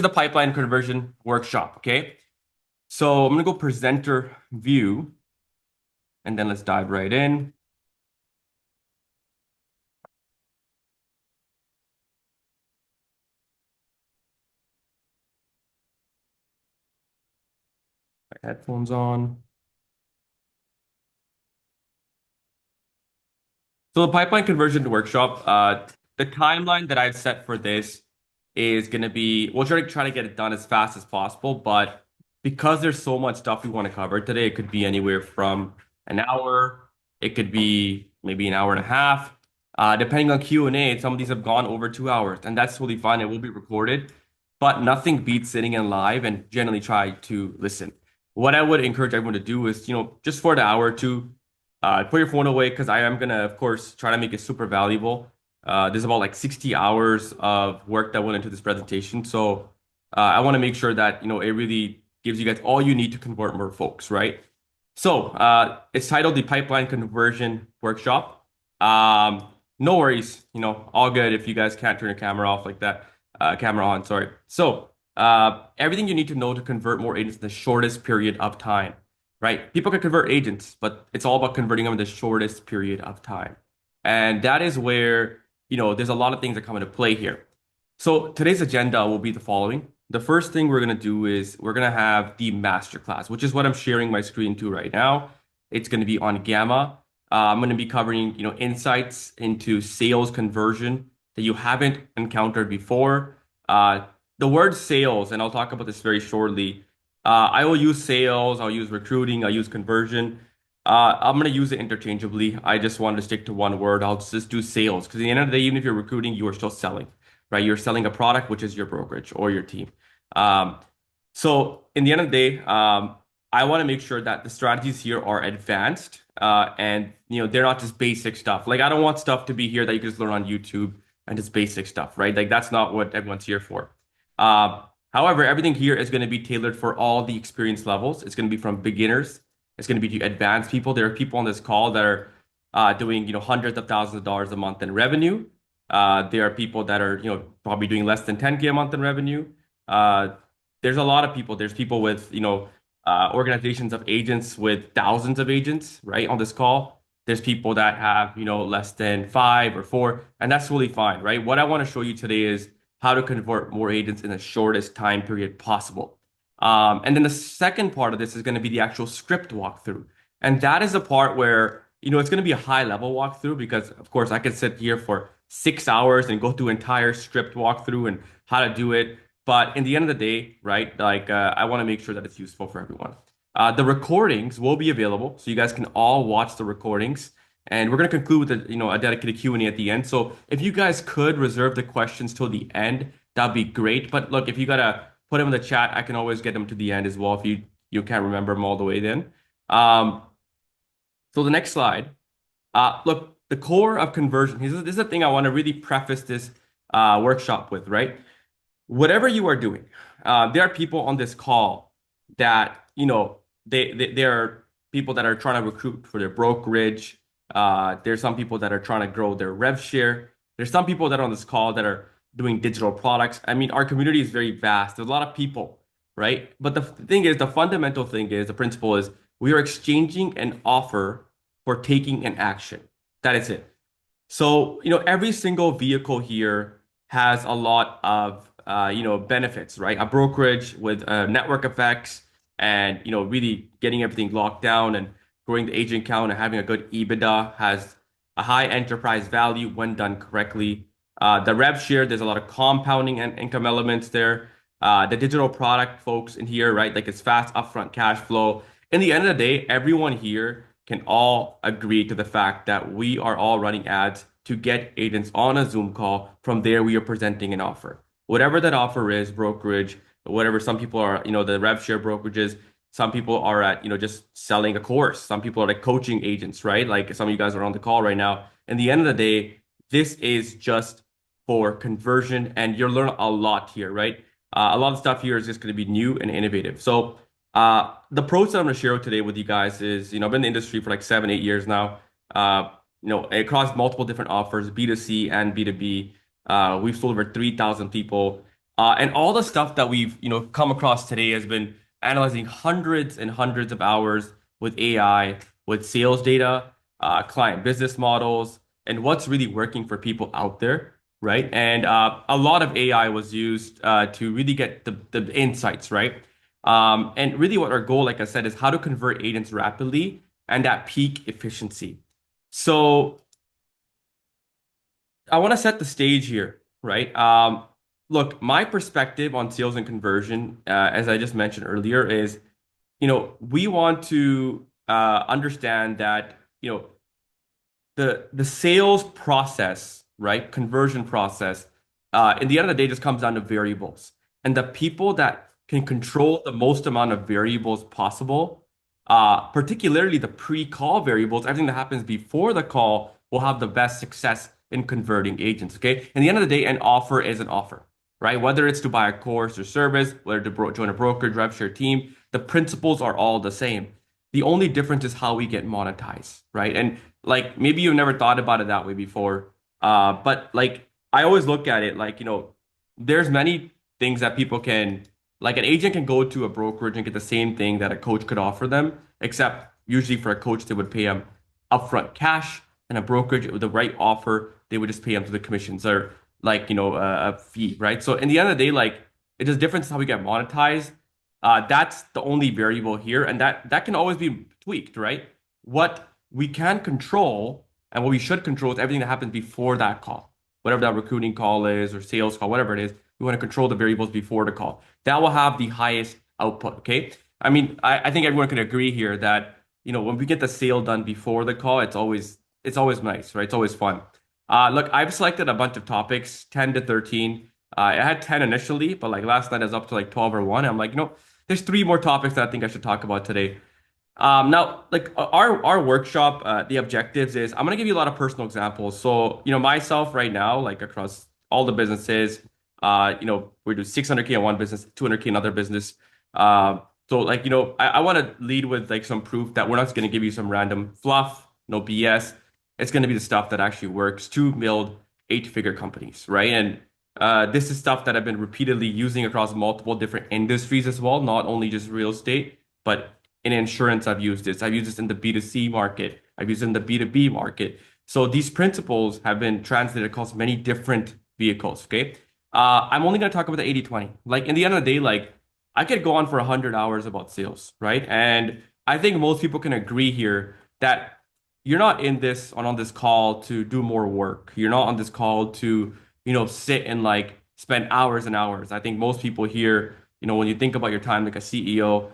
The pipeline conversion workshop, okay? So I'm gonna go presenter view, and then let's dive right in. My headphones on. So the pipeline conversion workshop, the timeline that I've set for this is gonna be, we'll try to get it done as fast as possible, but because there's so much stuff we want to cover today, it could be anywhere from an hour, it could be maybe an hour and a half. Depending on Q&A, some of these have gone over 2 hours, and that's totally fine. It will be recorded, but nothing beats sitting in live and generally try to listen. What I would encourage everyone to do is, just for the hour or two, put your phone away because I am gonna, of course, try to make it super valuable. There's about like 60 hours of work that went into this presentation, so I want to make sure that it really gives you guys all you need to convert more folks, right? So it's titled the Pipeline Conversion Workshop. No worries, all good if you guys can't turn your camera off like that. Camera on, sorry. So everything you need to know to convert more agents in the shortest period of time, right? People can convert agents, but it's all about converting them in the shortest period of time. And that is where, there's a lot of things that come into play here. So today's agenda will be the following. The first thing we're going to do is we're going to have the masterclass, which is what I'm sharing my screen to right now. It's going to be on Gamma. I'm going to be covering, insights into sales conversion that you haven't encountered before. The word sales, and I'll talk about this very shortly. I will use sales, I'll use recruiting, I'll use conversion. I'm going to use it interchangeably. I just wanted to stick to one word. I'll just do sales because at the end of the day, even if you're recruiting, you are still selling, right? You're selling a product, which is your brokerage or your team. Um, so in the end of the day, I want to make sure that the strategies here are advanced, and they're not just basic stuff. Like I don't want stuff to be here that you can just learn on YouTube and just basic stuff, right? Like that's not what everyone's here for. However, everything here is going to be tailored for all the experience levels. It's going to be from beginners. It's going to be to advanced people. There are people on this call that are doing hundreds of thousands of dollars a month in revenue. There are people that are probably doing less than 10K a month in revenue. Uh, there's a lot of people. There's people with organizations of agents with thousands of agents, right, on this call. There's people that have less than 5 or 4, and that's really fine, right? What I want to show you today is how to convert more agents in the shortest time period possible. And then the second part of this is going to be the actual script walkthrough. And that is the part where, it's going to be a high level walkthrough because, of course, I could sit here for 6 hours and go through entire script walkthrough and how to do it. But in the end of the day, right, like I want to make sure that it's useful for everyone. The recordings will be available, so you guys can all watch the recordings. And we're going to conclude with a dedicated Q&A at the end. So if you guys could reserve the questions till the end, that'd be great. But look, if you gotta put them in the chat, I can always get them to the end as well if you can't remember them all the way then. So the next slide. Look, the core of conversion. This is the thing I want to really preface this workshop with, right? Whatever you are doing, there are people on this call that there are people that are trying to recruit for their brokerage. There's some people that are trying to grow their rev share. There's some people that are on this call that are doing digital products. I mean, our community is very vast. There's a lot of people, right? But the thing is, the fundamental thing is, the principle is, we are exchanging an offer for taking an action. That is it. So, every single vehicle here has a lot of, benefits, right? A brokerage with network effects and, really getting everything locked down and growing the agent count and having a good EBITDA has a high enterprise value when done correctly. The rev share, there's a lot of compounding and income elements there. The digital product folks in here, right? Like it's fast upfront cash flow. In the end of the day, everyone here can all agree to the fact that we are all running ads to get agents on a Zoom call. From there, we are presenting an offer. Whatever that offer is, brokerage, whatever some people are, the rev share brokerages, some people are at, just selling a course. Some people are like coaching agents, right? Like some of you guys are on the call right now. In the end of the day, this is just for conversion, and you'll learn a lot here, right? A lot of stuff here is just going to be new and innovative. So the approach that I'm going to share today with you guys is, I've been in the industry for like 7, 8 years now. Across multiple different offers, B2C and B2B. We've sold over 3,000 people. And all the stuff that we've, come across today has been analyzing hundreds and hundreds of hours with AI, with sales data, client business models, and what's really working for people out there, right? And a lot of AI was used to really get the insights, right? And really what our goal, like I said, is how to convert agents rapidly and at peak efficiency. So I want to set the stage here, right? Look, my perspective on sales and conversion, as I just mentioned earlier, is, we want to understand that, the sales process, right, conversion process, in the end of the day, just comes down to variables, and the people that can control the most amount of variables possible, particularly the pre-call variables, everything that happens before the call, will have the best success in converting agents. Okay, in the end of the day, an offer is an offer, right? Whether it's to buy a course or service, whether to join a brokerage, rev share team, the principles are all the same. The only difference is how we get monetized, right? And like maybe you've never thought about it that way before. But like I always look at it like, there's many things that people can, like an agent can go to a brokerage and get the same thing that a coach could offer them, except usually for a coach, they would pay them upfront cash, and a brokerage with the right offer, they would just pay them through the commissions or like, a fee, right? So in the end of the day, like it just difference how we get monetized. That's the only variable here, and that can always be tweaked, right? What we can control and what we should control is everything that happens before that call, whatever that recruiting call is or sales call, whatever it is. We want to control the variables before the call. That will have the highest output. Okay. I mean, I think everyone can agree here that, when we get the sale done before the call, it's always nice, right? It's always fun. Look, I've selected a bunch of topics, 10 to 13. I had 10 initially, but like last night I was up to like 12 or one. I'm like, there's three more topics that I think I should talk about today. Now, like our workshop, the objectives is I'm gonna give you a lot of personal examples. So, myself right now, like across all the businesses, we do 600K in one business, 200K in another business. So like, I want to lead with like some proof that we're not just gonna give you some random fluff, no BS. It's gonna be the stuff that actually works to build eight-figure companies, right? And this is stuff that I've been repeatedly using across multiple different industries as well, not only just real estate, but in insurance, I've used this. I've used this in the B2C market. I've used it in the B2B market. So these principles have been translated across many different vehicles. Okay. I'm only going to talk about the 80/20. Like in the end of the day, like I could go on for 100 hours about sales, right? And I think most people can agree here that you're not in this on this call to do more work. You're not on this call to, sit and like spend hours and hours. I think most people here, when you think about your time like a CEO,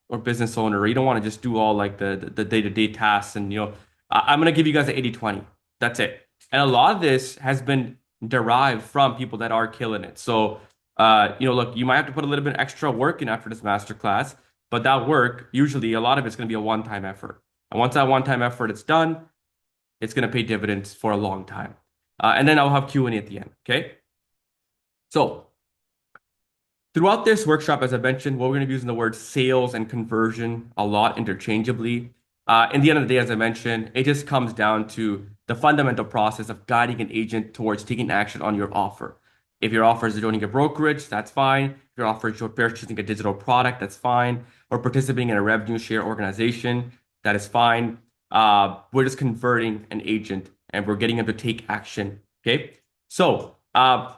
or business owner, you don't want to just do all like the day-to-day tasks. And I'm gonna give you guys an 80/20. That's it. And a lot of this has been derived from people that are killing it. So look, you might have to put a little bit extra work in after this masterclass, but that work, usually a lot of it's gonna be a one-time effort. And once that one-time effort is done, it's gonna pay dividends for a long time. And then I'll have Q&A at the end. Okay. So throughout this workshop, as I mentioned, we're going to be using the word sales and conversion a lot interchangeably. In the end of the day, as I mentioned, it just comes down to the fundamental process of guiding an agent towards taking action on your offer. If your offer is joining a brokerage, that's fine. If your offer is purchasing a digital product, that's fine. Or participating in a revenue share organization, that is fine. We're just converting an agent and we're getting them to take action. Okay. So,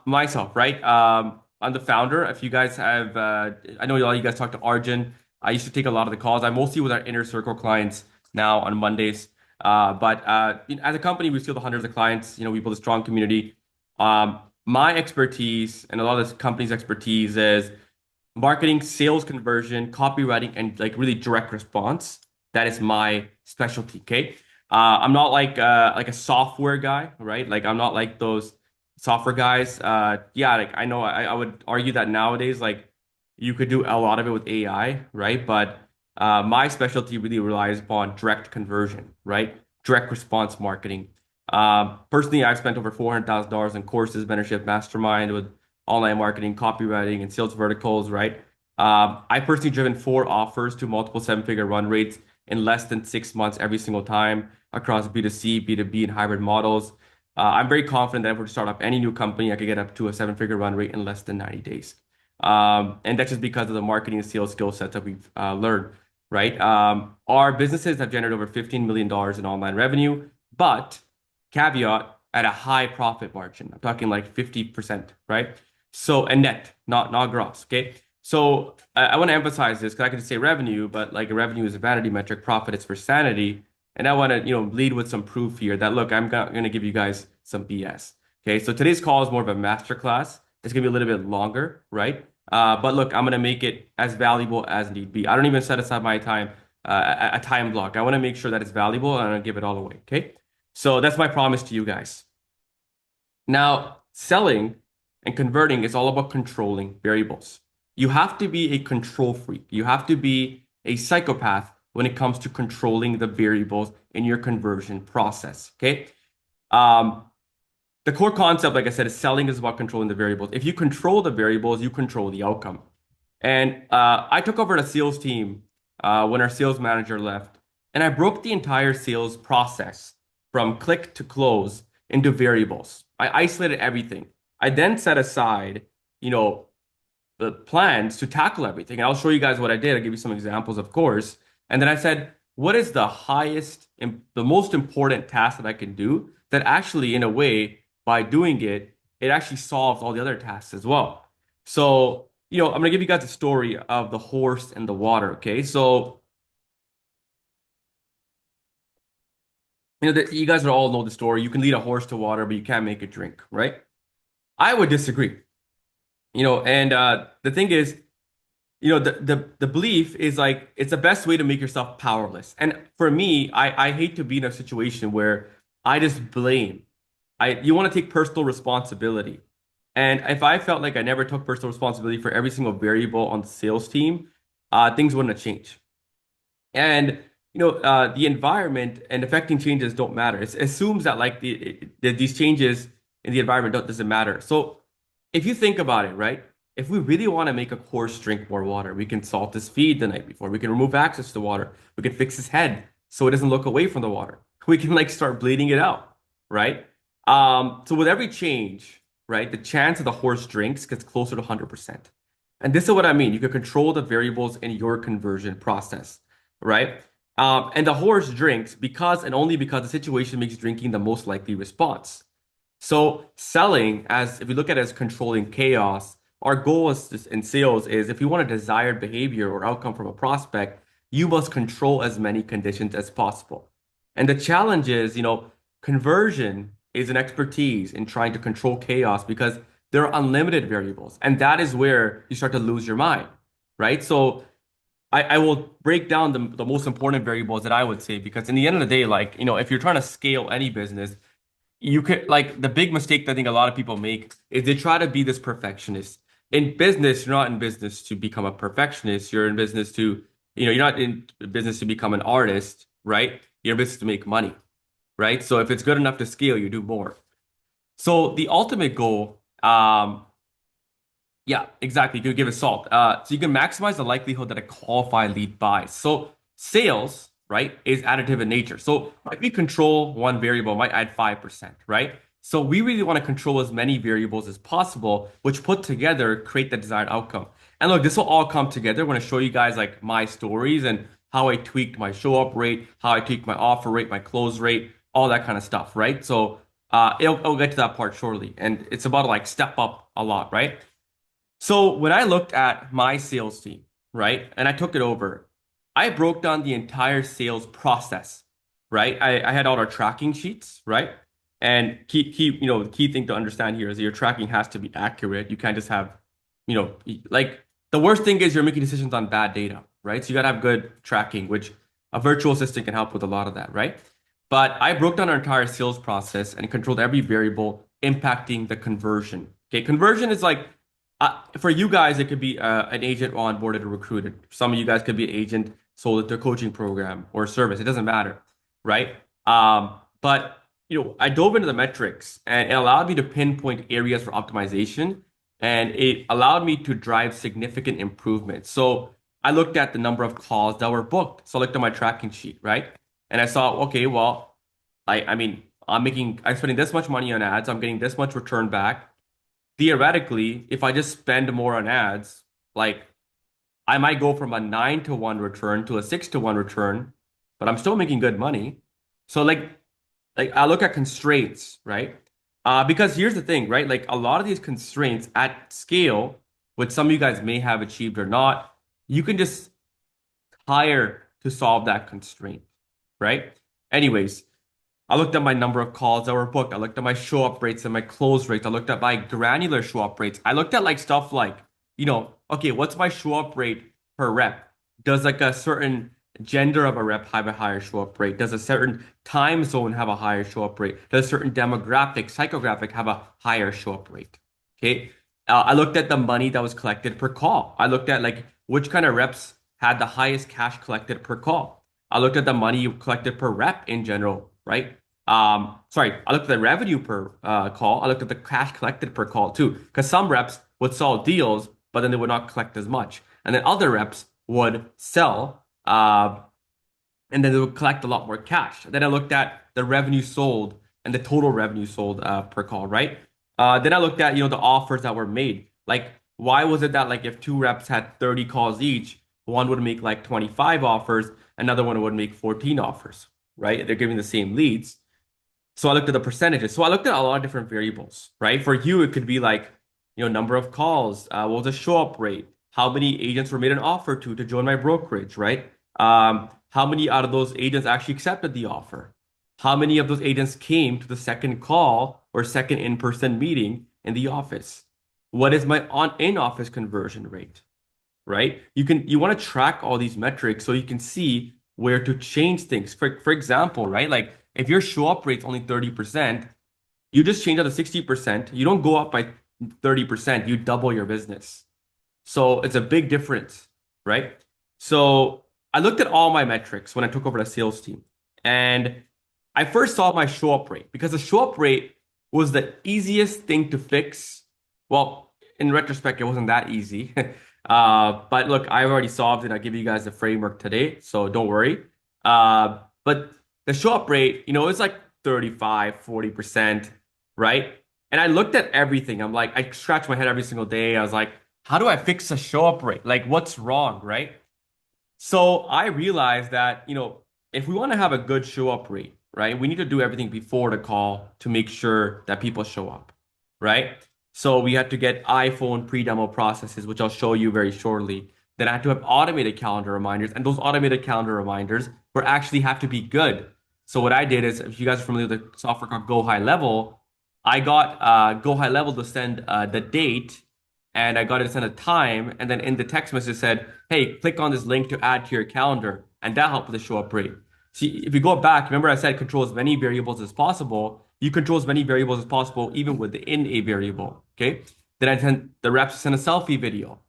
myself, right? I'm the founder. If you guys have, I know a lot of you guys talk to Arjun. I used to take a lot of the calls. I'm mostly with our inner circle clients now on Mondays. But as a company, we still have hundreds of clients. We build a strong community. My expertise and a lot of this company's expertise is marketing, sales conversion, copywriting, and like really direct response. That is my specialty. Okay. I'm not like a software guy, right? Like I'm not like those software guys. Yeah, like I know I would argue that nowadays, like you could do a lot of it with AI, right? But my specialty really relies upon direct conversion, right? Direct response marketing. Personally, I've spent over $400,000 in courses, mentorship, mastermind with online marketing, copywriting, and sales verticals, right? I personally driven four offers to multiple seven-figure run rates in less than 6 months every single time across B2C, B2B, and hybrid models. I'm very confident that if we start up any new company, I could get up to a seven-figure run rate in less than 90 days. And that's just because of the marketing and sales skill sets that we've learned, right? Our businesses have generated over $15 million in online revenue, but caveat at a high profit margin. I'm talking like 50%, right? So, and net, not gross, okay? So I want to emphasize this because I can say revenue, but like revenue is a vanity metric, profit is for sanity. And I want to, lead with some proof here that look, I'm going to give you guys some BS. Okay, so today's call is more of a masterclass. It's going to be a little bit longer, right? But look, I'm going to make it as valuable as need be. I don't even set aside my time, a time block. I want to make sure that it's valuable and I'm going to give it all away. Okay, so that's my promise to you guys. Now, selling and converting is all about controlling variables. You have to be a control freak. You have to be a psychopath when it comes to controlling the variables in your conversion process. Okay. Um, the core concept, like I said, is selling is about controlling the variables. If you control the variables, you control the outcome. And I took over the sales team when our sales manager left, and I broke the entire sales process from click to close into variables. I isolated everything. I then set aside, the plans to tackle everything. And I'll show you guys what I did. I'll give you some examples, of course. And then I said, what is the highest, the most important task that I can do that actually, in a way, by doing it, it actually solves all the other tasks as well. So, I'm going to give you guys a story of the horse and the water. Okay. So, you guys all know the story. You can lead a horse to water, but you can't make it drink, right? I would disagree. And the thing is, the belief is like it's the best way to make yourself powerless. And for me, I hate to be in a situation where I just blame. You want to take personal responsibility. And if I felt like I never took personal responsibility for every single variable on the sales team, things wouldn't have changed. And the environment and affecting changes don't matter. It assumes that like these changes in the environment doesn't matter. So if you think about it, right? If we really want to make a horse drink more water, we can salt his feed the night before. We can remove access to water. We can fix his head so it doesn't look away from the water. We can like start bleeding it out, right? So with every change, right, the chance of the horse drinks gets closer to 100%. And this is what I mean. You can control the variables in your conversion process, right? And the horse drinks because and only because the situation makes drinking the most likely response. So selling, as if we look at it as controlling chaos, our goal in sales is if you want a desired behavior or outcome from a prospect, you must control as many conditions as possible. And the challenge is, conversion is an expertise in trying to control chaos because there are unlimited variables. And that is where you start to lose your mind, right? So I will break down the most important variables that I would say, because in the end of the day, like, if you're trying to scale any business, you could like the big mistake that I think a lot of people make is they try to be this perfectionist. In business, you're not in business to become a perfectionist. You're in business to, you're not in business to become an artist, right? You're in business to make money, right? So if it's good enough to scale, you do more. So the ultimate goal, yeah, exactly. You give it salt. So you can maximize the likelihood that a qualified lead buys. So sales, right, is additive in nature. So if we control one variable, it might add 5%, right? So we really want to control as many variables as possible, which put together create the desired outcome. And look, this will all come together. I'm going to show you guys like my stories and how I tweaked my show up rate, how I tweaked my offer rate, my close rate, all that kind of stuff, right? So I'll get to that part shortly. And it's about to like step up a lot, right? So when I looked at my sales team, right, and I took it over, I broke down the entire sales process, right? I had all our tracking sheets, right? And the key thing to understand here is that your tracking has to be accurate. You can't just have, like the worst thing is you're making decisions on bad data, right? So you gotta have good tracking, which a virtual assistant can help with a lot of that, right? But I broke down our entire sales process and controlled every variable impacting the conversion. Okay, conversion is like for you guys, it could be an agent onboarded or recruited. Some of you guys could be an agent sold into a coaching program or service. It doesn't matter, right? But I dove into the metrics and it allowed me to pinpoint areas for optimization, and it allowed me to drive significant improvements. So I looked at the number of calls that were booked. So I looked at my tracking sheet, right? And I saw, okay, well, I mean, I'm spending this much money on ads. I'm getting this much return back. Theoretically, if I just spend more on ads, like I might go from a 9-to-1 return to a 6-to-1 return, but I'm still making good money. So like I look at constraints, right? Because here's the thing, right? Like a lot of these constraints at scale, which some of you guys may have achieved or not, you can just hire to solve that constraint, right? Anyways, I looked at my number of calls that were booked. I looked at my show up rates and my close rates. I looked at my granular show up rates. I looked at like stuff like, okay, what's my show up rate per rep? Does like a certain gender of a rep have a higher show up rate? Does a certain time zone have a higher show up rate? Does a certain demographic, psychographic have a higher show up rate? Okay. I looked at the money that was collected per call. I looked at like which kind of reps had the highest cash collected per call. I looked at the money you collected per rep in general, right? Sorry, I looked at the revenue per call. I looked at the cash collected per call too, because some reps would sell deals, but then they would not collect as much, and then other reps would sell, and then they would collect a lot more cash. Then I looked at the revenue sold and the total revenue sold per call, right? Then I looked at the offers that were made. Like, why was it that like if two reps had 30 calls each, one would make like 25 offers, another one would make 14 offers, right? They're giving the same leads. So I looked at the percentages. So I looked at a lot of different variables, right? For you, it could be like, number of calls, what was the show up rate? How many agents were made an offer to join my brokerage, right? How many out of those agents actually accepted the offer? How many of those agents came to the second call or second in-person meeting in the office? What is my in-office conversion rate? Right? You want to track all these metrics so you can see where to change things. For example, right? Like if your show up rate's only 30%, you just change that to 60%. You don't go up by 30%, you double your business. So it's a big difference, right? So I looked at all my metrics when I took over the sales team. And I first saw my show up rate because the show up rate was the easiest thing to fix. Well, in retrospect, it wasn't that easy. But look, I've already solved it. I'll give you guys the framework today, so don't worry. But the show up rate, it's like 35, 40%, right? And I looked at everything. I'm like, I scratch my head every single day. I was like, how do I fix the show up rate? Like, what's wrong, right? So I realized that, if we want to have a good show up rate, right, we need to do everything before the call to make sure that people show up, right? So we had to get iPhone pre-demo processes, which I'll show you very shortly. Then I had to have automated calendar reminders, and those automated calendar reminders were actually have to be good. So what I did is, if you guys are familiar with the software called Go High Level, I got Go High Level to send the date, and I got it to send a time, and then in the text message said, "Hey, click on this link to add to your calendar," and that helped with the show up rate. See, if you go back, remember I said control as many variables as possible. You control as many variables as possible, even within a variable. Okay. Then I sent the reps to send a selfie video,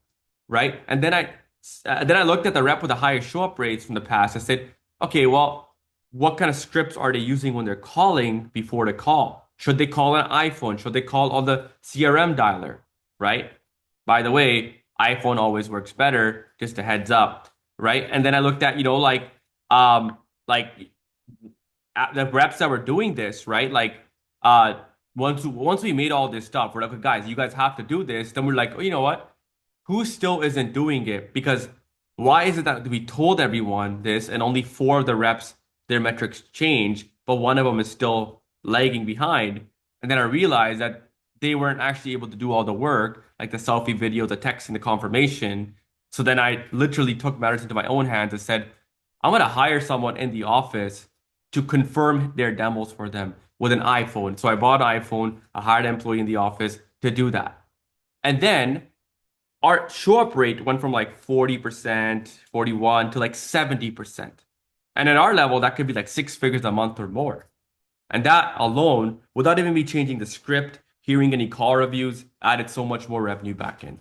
right? And then I looked at the rep with the higher show up rates from the past. I said, okay, well, what kind of scripts are they using when they're calling before the call? Should they call an iPhone? Should they call on the CRM dialer, right? By the way, iPhone always works better. Just a heads up, right? And then I looked at, like the reps that were doing this, right? Like, once we made all this stuff, we're like, guys, you guys have to do this. Then we're like, oh, you know what? Who still isn't doing it? Because why is it that we told everyone this and only four of the reps, their metrics change, but one of them is still lagging behind? And then I realized that they weren't actually able to do all the work, like the selfie video, the text, and the confirmation. So then I literally took matters into my own hands and said, I'm going to hire someone in the office to confirm their demos for them with an iPhone. So I bought an iPhone, I hired an employee in the office to do that. And then our show up rate went from like 40%, 41 to like 70%. And at our level, that could be like six figures a month or more. And that alone, without even me changing the script, hearing any call reviews, added so much more revenue back in.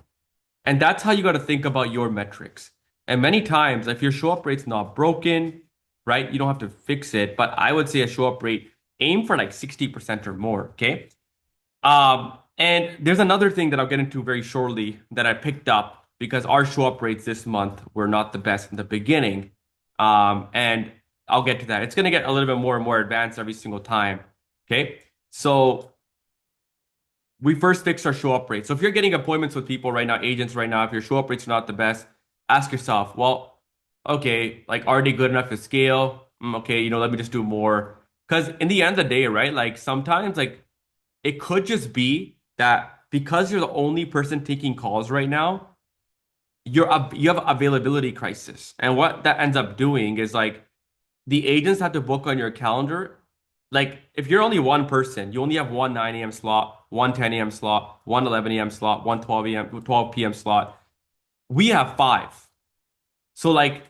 And that's how you got to think about your metrics. And many times, if your show up rate's not broken, right, you don't have to fix it. But I would say a show up rate, aim for like 60% or more, okay? And there's another thing that I'll get into very shortly that I picked up because our show up rates this month were not the best in the beginning. And I'll get to that. It's going to get a little bit more and more advanced every single time. Okay. So we first fixed our show up rate. So if you're getting appointments with people right now, agents right now, if your show up rate's not the best, ask yourself, well, okay, like are they good enough to scale? Okay, let me just do more. Because in the end of the day, right, like sometimes like it could just be that because you're the only person taking calls right now, you have availability crisis. And what that ends up doing is like the agents have to book on your calendar. Like if you're only one person, you only have one 9 a.m. slot, one 10 a.m. slot, one 11 a.m. slot, one 12 p.m. slot. We have five. So like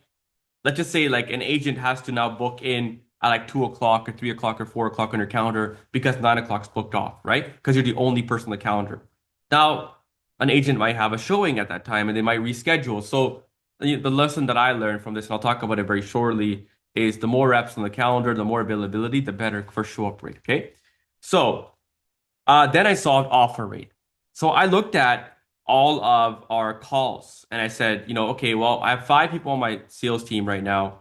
let's just say like an agent has to now book in at like 2 o'clock or 3 o'clock or 4 o'clock on your calendar because 9 o'clock's booked off, right? Because you're the only person on the calendar. Now, an agent might have a showing at that time and they might reschedule. So the lesson that I learned from this, and I'll talk about it very shortly, is the more reps on the calendar, the more availability, the better for show up rate. Okay. So then I solved offer rate. So I looked at all of our calls and I said, okay, well, I have five people on my sales team right now.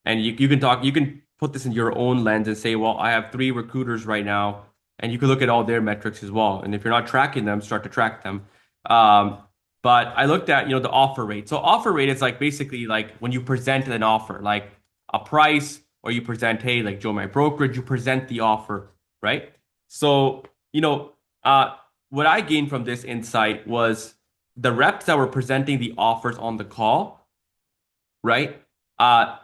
And you can put this in your own lens and say, well, I have three recruiters right now. And you can look at all their metrics as well. And if you're not tracking them, start to track them. Um, but I looked at, the offer rate. So offer rate is like basically like when you present an offer, like a price, or you present, hey, like Joe, my brokerage, you present the offer, right? So you know, uh, what I gained from this insight was the reps that were presenting the offers on the call, right? Uh,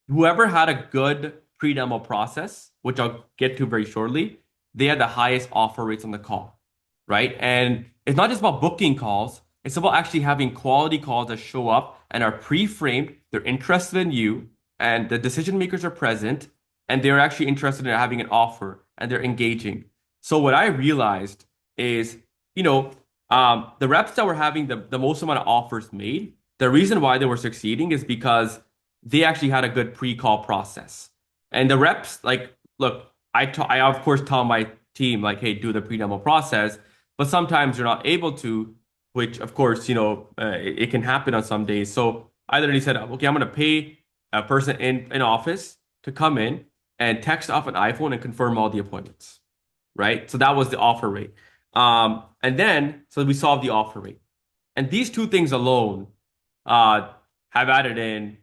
Whoever had a good pre-demo process, which I'll get to very shortly, they had the highest offer rates on the call, right? And it's not just about booking calls, it's about actually having quality calls that show up and are pre-framed, they're interested in you, and the decision makers are present, and they're actually interested in having an offer, and they're engaging. So what I realized is, the reps that were having the most amount of offers made, the reason why they were succeeding is because they actually had a good pre-call process. And the reps, like, look, I of course tell my team, like, hey, do the pre-demo process, but sometimes you're not able to, which of course, it can happen on some days. So I literally said, okay, I'm going to pay a person in office to come in and text off an iPhone and confirm all the appointments, right? So that was the offer rate. And then, so we solved the offer rate. And these two things alone uh, have added in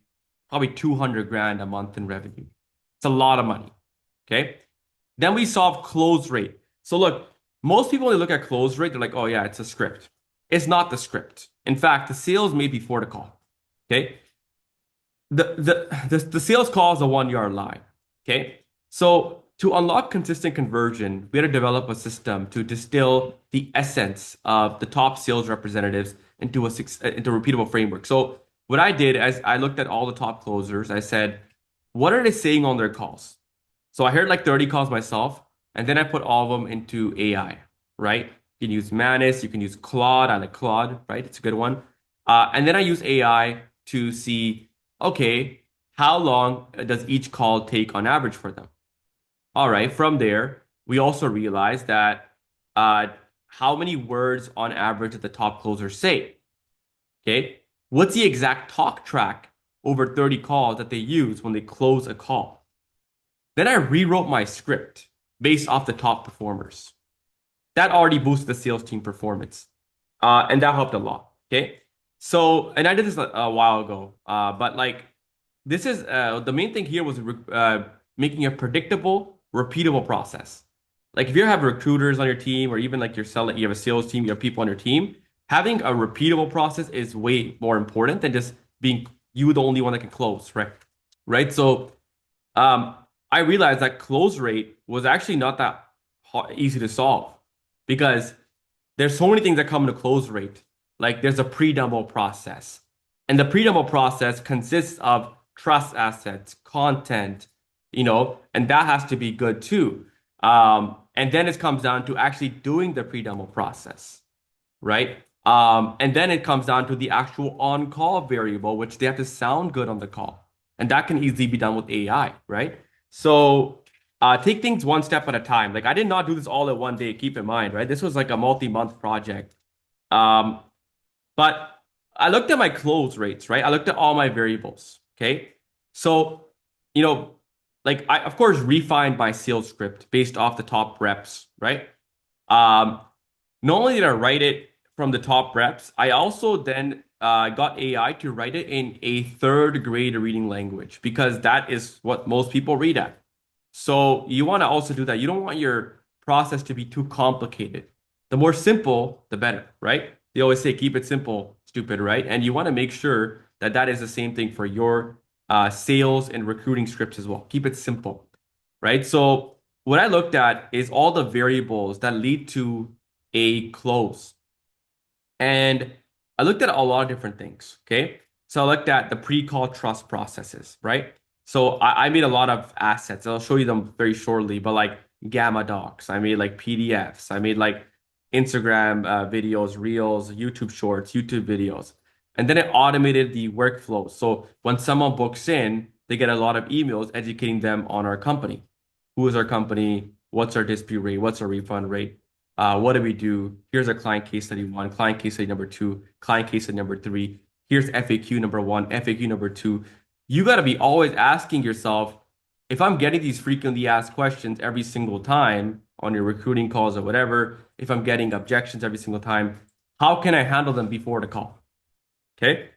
probably 200 grand a month in revenue. It's a lot of money. Okay. Then we solve close rate. So look, most people, when they look at close rate, they're like, oh yeah, it's a script. It's not the script. In fact, the sales made before the call. Okay. The sales call is a 1 yard line. Okay. So to unlock consistent conversion, we had to develop a system to distill the essence of the top sales representatives into a repeatable framework. So what I did is I looked at all the top closers. I said, what are they saying on their calls? So I heard like 30 calls myself, and then I put all of them into AI, right? You can use Manus, you can use Claude. I like Claude, right? It's a good one. And then I use AI to see, okay, how long does each call take on average for them? All right, from there, we also realized that uh, how many words on average did the top closer say? Okay, what's the exact talk track over 30 calls that they use when they close a call? Then I rewrote my script based off the top performers. That already boosted the sales team performance, and that helped a lot. Okay, so and I did this a while ago, but like this is the main thing here was making a predictable, repeatable process. Like if you have recruiters on your team, or even like you have a sales team, you have people on your team, having a repeatable process is way more important than just being you the only one that can close, right? Right. So um, I realized that close rate was actually not that easy to solve because there's so many things that come into close rate. Like there's a pre-demo process, and the pre-demo process consists of trust assets, content, and that has to be good too. And then it comes down to actually doing the pre-demo process, right? And then it comes down to the actual on-call variable, which they have to sound good on the call. And that can easily be done with AI, right? So take things one step at a time. Like I did not do this all in one day, keep in mind, right? This was like a multi-month project. Um, but I looked at my close rates, right? I looked at all my variables, okay? So, you know, like I of course refined my sales script based off the top reps, right? Um, Not only did I write it from the top reps, I also then got AI to write it in a third grade reading language because that is what most people read at. So you want to also do that. You don't want your process to be too complicated. The more simple, the better, right? They always say keep it simple, stupid, right? And you want to make sure that that is the same thing for your sales and recruiting scripts as well. Keep it simple, right? So what I looked at is all the variables that lead to a close. And I looked at a lot of different things. Okay. So I looked at the pre-call trust processes, right? So I made a lot of assets. I'll show you them very shortly, but like Gamma docs, I made like PDFs, I made like Instagram videos, Reels, YouTube shorts, YouTube videos. And then it automated the workflow. So when someone books in, they get a lot of emails educating them on our company. Who is our company? What's our dispute rate? What's our refund rate? What do we do? Here's our client case study one, client case study number two, client case study number three. Here's FAQ number one, FAQ number two. You got to be always asking yourself, if I'm getting these frequently asked questions every single time on your recruiting calls or whatever, if I'm getting objections every single time, how can I handle them before the call? Okay.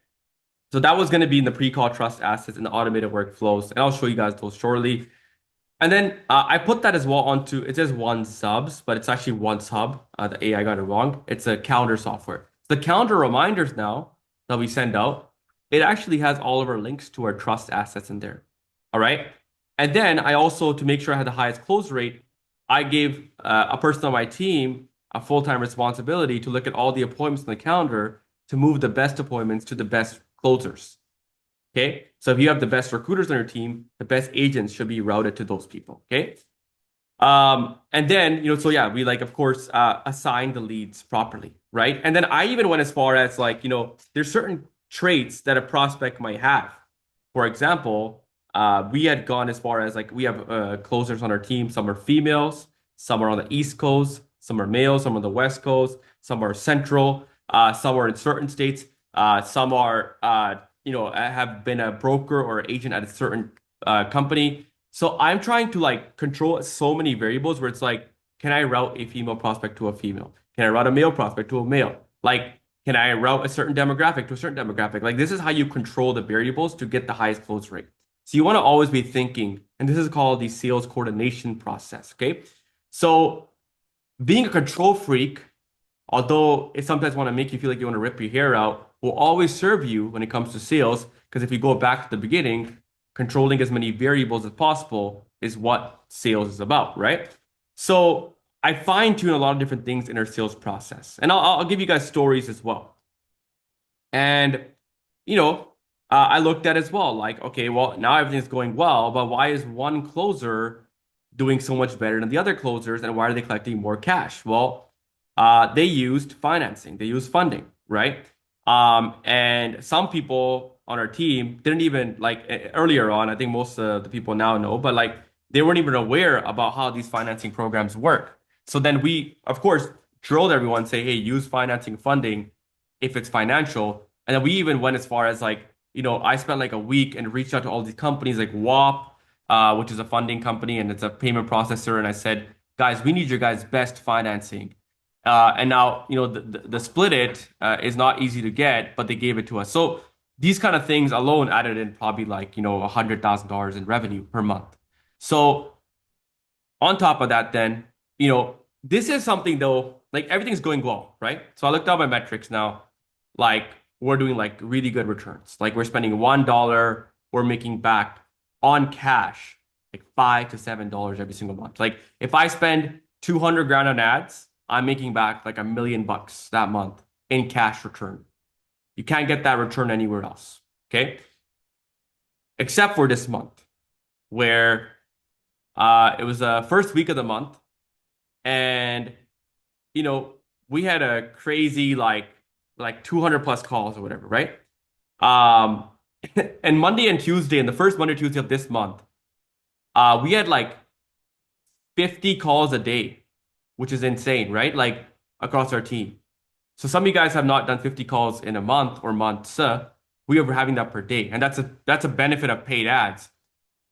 So that was going to be in the pre-call trust assets and the automated workflows. And I'll show you guys those shortly. And then I put that as well onto, it says one subs, but it's actually one sub. The AI got it wrong. It's a calendar software. The calendar reminders now that we send out, it actually has all of our links to our trust assets in there. All right. And then I also, to make sure I had the highest close rate, I gave a person on my team a full-time responsibility to look at all the appointments in the calendar to move the best appointments to the best closers. Okay. So if you have the best recruiters on your team, the best agents should be routed to those people. Okay. And then, so yeah, we like, of course, assign the leads properly, right? And then I even went as far as like, there's certain traits that a prospect might have. For example, we had gone as far as like, we have closers on our team. Some are females, some are on the East Coast, some are males, some are on the West Coast, some are central, some are in certain states, some are, have been a broker or agent at a certain company. So I'm trying to like control so many variables where it's like, can I route a female prospect to a female? Can I route a male prospect to a male? Like, can I route a certain demographic to a certain demographic? Like, this is how you control the variables to get the highest close rate. So you want to always be thinking, and this is called the sales coordination process. Okay. So being a control freak, although it sometimes want to make you feel like you want to rip your hair out, will always serve you when it comes to sales. Because if you go back to the beginning, controlling as many variables as possible is what sales is about, right? So I fine tune a lot of different things in our sales process, and I'll give you guys stories as well. And you know, I looked at as well, like, okay, well, now everything's going well, but why is one closer doing so much better than the other closers, and why are they collecting more cash? Well, they used financing, they used funding, right? And some people on our team didn't even like earlier on, I think most of the people now know, but like they weren't even aware about how these financing programs work. So then we, of course, drilled everyone, say, hey, use financing funding if it's financial. And then we even went as far as like, I spent like a week and reached out to all these companies like WAP, which is a funding company and it's a payment processor. And I said, guys, we need your guys' best financing. And now, the split it is not easy to get, but they gave it to us. So these kind of things alone added in probably like, $100,000 in revenue per month. So on top of that, then, this is something though, like everything's going well, right? So I looked at my metrics now, like we're doing like really good returns. Like we're spending $1, we're making back on cash, like $5 to $7 every single month. Like if I spend 200 grand on ads, I'm making back like $1 million that month in cash return. You can't get that return anywhere else. Okay. Except for this month where it was the first week of the month. And, we had a crazy like 200 plus calls or whatever, right? Um, and Monday and Tuesday, and the first Monday, Tuesday of this month, we had like 50 calls a day, which is insane, right? Like across our team. So some of you guys have not done 50 calls in a month or months. We are having that per day. And that's a benefit of paid ads.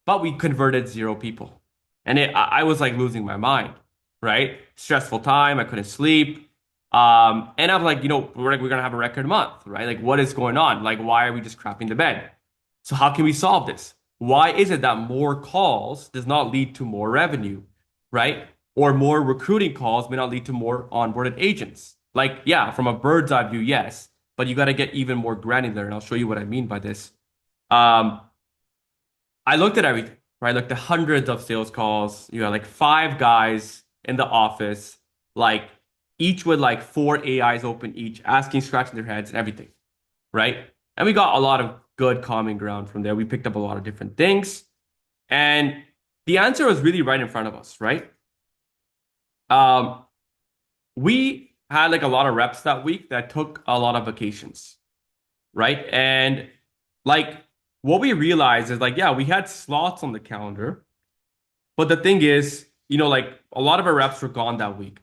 but we converted 0 people. And I was like losing my mind, right? Stressful time. I couldn't sleep. And I'm like, we're gonna have a record month, right? Like, what is going on? Like, why are we just crapping the bed? So how can we solve this? Why is it that more calls does not lead to more revenue, right? Or more recruiting calls may not lead to more onboarded agents? Like, yeah, from a bird's eye view, yes, but you got to get even more granular, and I'll show you what I mean by this. Um, I looked at everything, right? Like the hundreds of sales calls. You had like 5 guys in the office, like each with like 4 AIs open each, asking, scratching their heads and everything, right? And we got a lot of good common ground from there. We picked up a lot of different things. And the answer was really right in front of us, right? Um, we had like a lot of reps that week that took a lot of vacations, right? And like what we realized is like, yeah, we had slots on the calendar, but the thing is, like a lot of our reps were gone that week.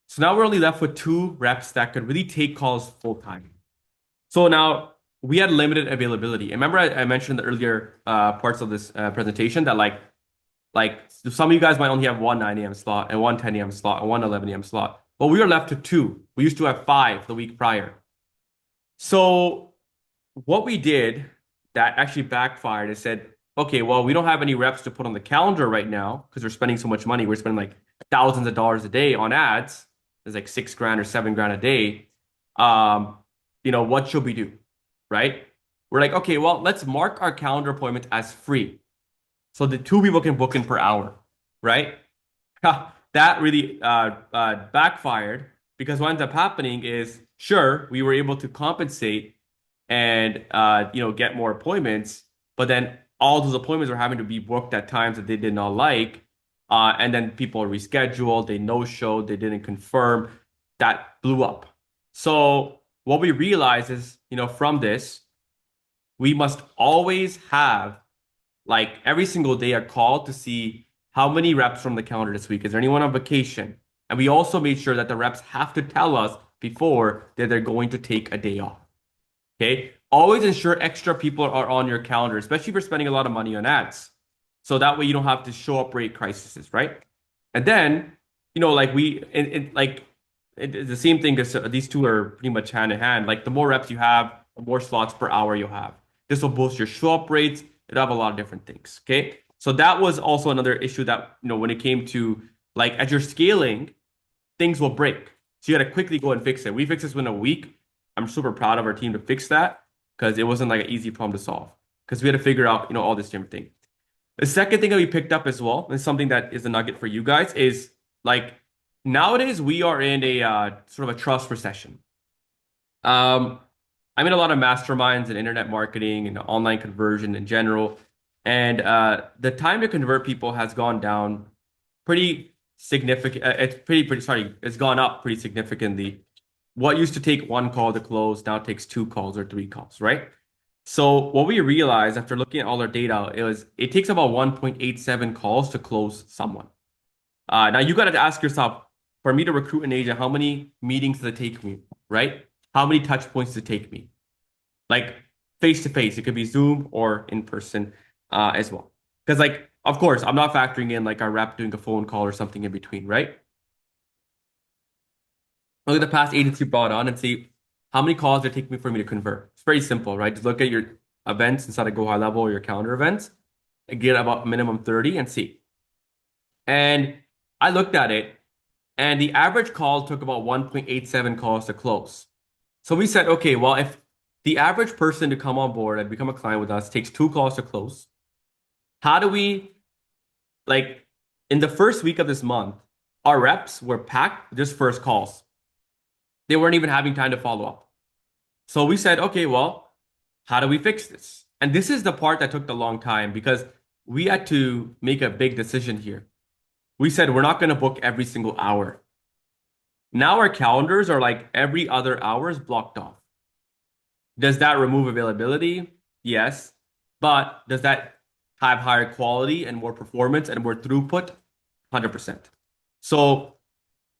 So now we're only left with 2 reps that could really take calls full time. So now we had limited availability. And remember, I mentioned in the earlier parts of this presentation that like some of you guys might only have one 9 a.m. slot and one 10 a.m. slot and one 11 a.m. slot. But we were left to 2. We used to have 5 the week prior. So what we did that actually backfired is said, okay, well, we don't have any reps to put on the calendar right now because we're spending so much money. We're spending like thousands of dollars a day on ads. It's like 6 grand or 7 grand a day. What should we do? Right? We're like, okay, well, let's mark our calendar appointments as free. So the 2 people can book in per hour, right? That really backfired because what ends up happening is, sure, we were able to compensate and get more appointments, but then all those appointments were having to be booked at times that they did not like, and then people rescheduled, they no-showed, they didn't confirm. That blew up. So what we realized is, from this, we must always have like every single day a call to see how many reps from the calendar this week. Is there anyone on vacation? And we also made sure that the reps have to tell us before that they're going to take a day off. Okay. Always ensure extra people are on your calendar, especially if you're spending a lot of money on ads. So that way you don't have to show up rate crises, right? And then, like it's the same thing because these two are pretty much hand in hand. Like the more reps you have, the more slots per hour you'll have. This will boost your show up rates. It'll have a lot of different things. Okay. So that was also another issue that, when it came to like as you're scaling, things will break. So you got to quickly go and fix it. We fixed this within a week. I'm super proud of our team to fix that because it wasn't like an easy problem to solve because we had to figure out, all this different thing. The second thing that we picked up as well, and something that is a nugget for you guys, is like nowadays we are in a sort of a trust recession. I'm in a lot of masterminds and internet marketing and online conversion in general, and the time to convert people has gone down pretty significant. It's gone up pretty significantly. What used to take 1 call to close now takes 2 calls or 3 calls, right? So what we realized after looking at all our data it takes about 1.87 calls to close someone. Now you got to ask yourself, for me to recruit an agent, how many meetings does it take me, right? How many touch points does it take me? Like face to face, it could be Zoom or in person as well. Because like, of course, I'm not factoring in like our rep doing a phone call or something in between, right? Look at the past agents you brought on and see how many calls did it take me for me to convert. It's very simple, right? Just look at your events inside of Go High Level or your calendar events and get about minimum 30 and see. And I looked at it and the average call took about 1.87 calls to close. So we said, okay, well, if the average person to come on board and become a client with us takes 2 calls to close, how do we, like, in the first week of this month, our reps were packed with just first calls. They weren't even having time to follow up. So we said, okay, well, how do we fix this? And this is the part that took the long time because we had to make a big decision here. We said, we're not going to book every single hour. Now our calendars are like every other hour is blocked off. Does that remove availability? Yes. But does that have higher quality and more performance and more throughput? 100%. So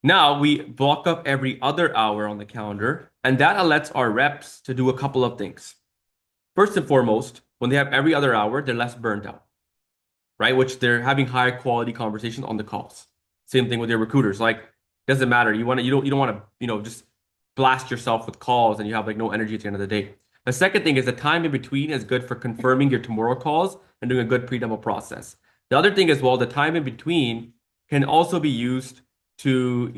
now we block up every other hour on the calendar, and that lets our reps to do a couple of things. First and foremost, when they have every other hour, they're less burned out. right? Which they're having higher quality conversations on the calls. Same thing with your recruiters. Like, doesn't matter. You don't want to, just blast yourself with calls and you have like no energy at the end of the day. The second thing is the time in between is good for confirming your tomorrow calls and doing a good pre-demo process. The other thing as well, the time in between can also be used to,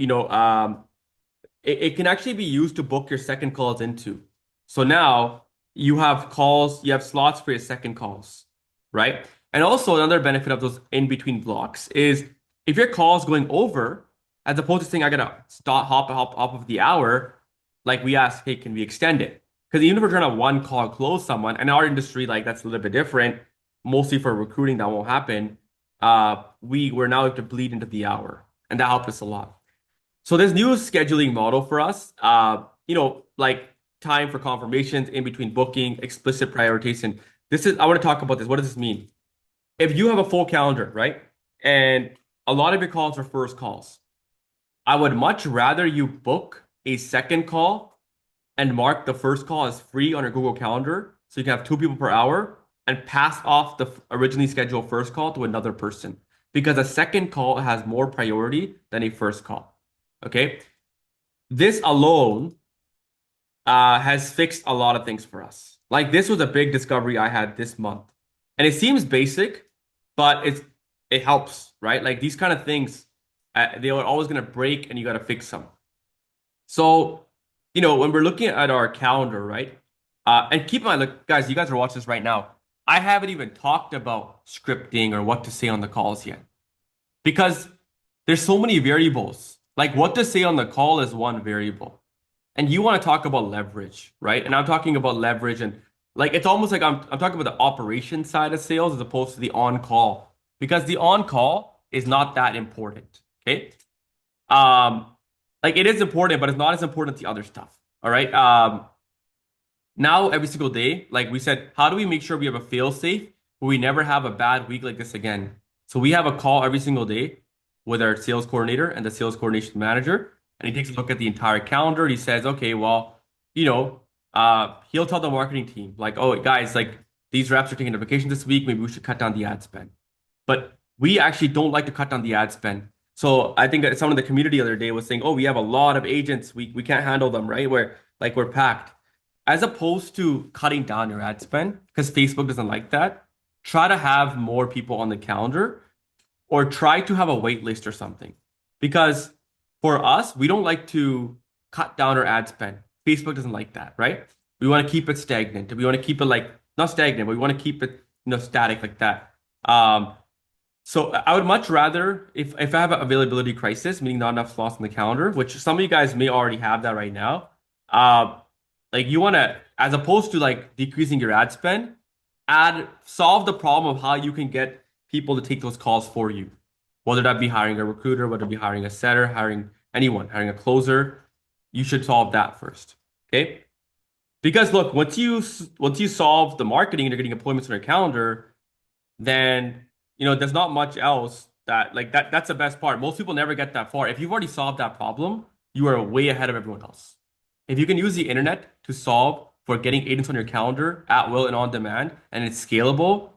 it can actually be used to book your second calls into. So now you have calls, you have slots for your second calls, right? And also another benefit of those in between blocks is if your call is going over, as opposed to saying I gotta stop, hop off of the hour, like we ask, hey, can we extend it? Because even if we're trying to one call close someone, in our industry, like that's a little bit different. Mostly for recruiting, that won't happen. We're now have to bleed into the hour, and that helped us a lot. So this new scheduling model for us, like time for confirmations in between booking, explicit prioritization. I want to talk about this. What does this mean? If you have a full calendar, right? And a lot of your calls are first calls, I would much rather you book a second call and mark the first call as free on your Google Calendar so you can have two people per hour and pass off the originally scheduled first call to another person because a second call has more priority than a first call. Okay. This alone has fixed a lot of things for us. Like this was a big discovery I had this month. And it seems basic, but it helps, right? Like these kind of things, they are always going to break and you got to fix them. So, when we're looking at our calendar, right? And keep in mind, look, guys, you guys are watching this right now. I haven't even talked about scripting or what to say on the calls yet because there's so many variables. Like what to say on the call is one variable. And you want to talk about leverage, right? And I'm talking about leverage and like it's almost like I'm talking about the operation side of sales as opposed to the on-call because the on-call is not that important. Okay. Um, like it is important, but it's not as important as the other stuff. All right. Now every single day, like we said, how do we make sure we have a fail safe where we never have a bad week like this again? So we have a call every single day with our sales coordinator and the sales coordination manager, and he takes a look at the entire calendar. He says, okay, well, he'll tell the marketing team, like, oh, guys, like these reps are taking a vacation this week. Maybe we should cut down the ad spend. But we actually don't like to cut down the ad spend. So I think that someone in the community the other day was saying, oh, we have a lot of agents. We can't handle them, right? We're packed. As opposed to cutting down your ad spend, because Facebook doesn't like that, try to have more people on the calendar or try to have a wait list or something. Because for us, we don't like to cut down our ad spend. Facebook doesn't like that, right? We want to keep it stagnant. We want to keep it like not stagnant, but we want to keep it, static like that. So I would much rather if I have an availability crisis, meaning not enough slots on the calendar, which some of you guys may already have that right now. Like you want to, as opposed to like decreasing your ad spend, solve the problem of how you can get people to take those calls for you. Whether that be hiring a recruiter, whether it be hiring a setter, hiring anyone, hiring a closer, you should solve that first. Okay? Because look, once you solve the marketing and you're getting appointments on your calendar, then there's not much else that's the best part. Most people never get that far. If you've already solved that problem, you are way ahead of everyone else. If you can use the internet to solve for getting agents on your calendar at will and on demand, and it's scalable,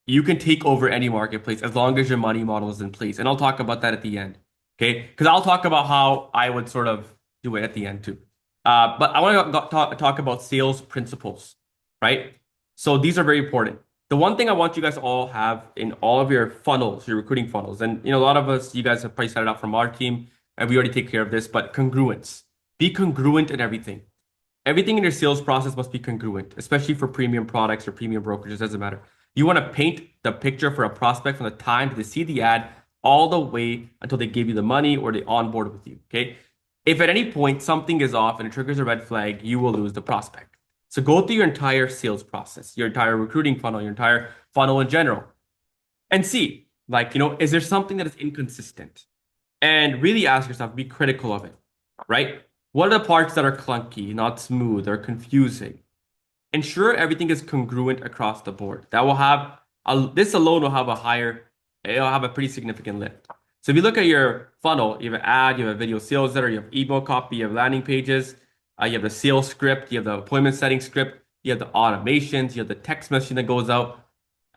you can take over any marketplace as long as your money model is in place. And I'll talk about that at the end. Okay? Because I'll talk about how I would sort of do it at the end too. But I want to talk about sales principles, right? So these are very important. The one thing I want you guys to all have in all of your funnels, your recruiting funnels, and a lot of us, you guys have probably set it up from our team, and we already take care of this, but congruence. Be congruent in everything. Everything in your sales process must be congruent, especially for premium products or premium brokerages, doesn't matter. You want to paint the picture for a prospect from the time they see the ad all the way until they give you the money or they onboard with you, okay? If at any point something is off and it triggers a red flag, you will lose the prospect. So go through your entire sales process, your entire recruiting funnel, your entire funnel in general, and see, is there something that is inconsistent? And really ask yourself, be critical of it, right? What are the parts that are clunky, not smooth, or confusing? Ensure everything is congruent across the board. That will have this alone will have it'll have a pretty significant lift. So if you look at your funnel, you have an ad, you have a video sales letter, you have email copy, you have landing pages, you have the sales script, you have the appointment setting script, you have the automations, you have the text messaging that goes out.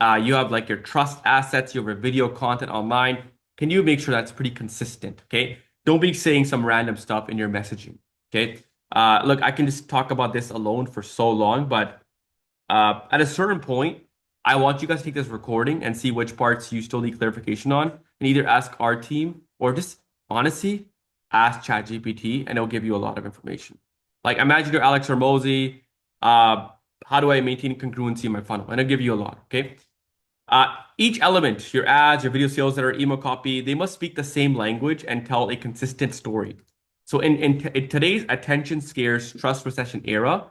You have like your trust assets, you have your video content online. Can you make sure that's pretty consistent? Okay. Don't be saying some random stuff in your messaging. Okay. Look, I can just talk about this alone for so long, but at a certain point, I want you guys to take this recording and see which parts you still need clarification on, and either ask our team or just honestly ask ChatGPT, and it'll give you a lot of information. Like imagine you're Alex Hormozy, how do I maintain congruency in my funnel? And it'll give you a lot. Okay. Each element, your ads, your video sales that are email copy, they must speak the same language and tell a consistent story. So in today's attention scarce trust recession era,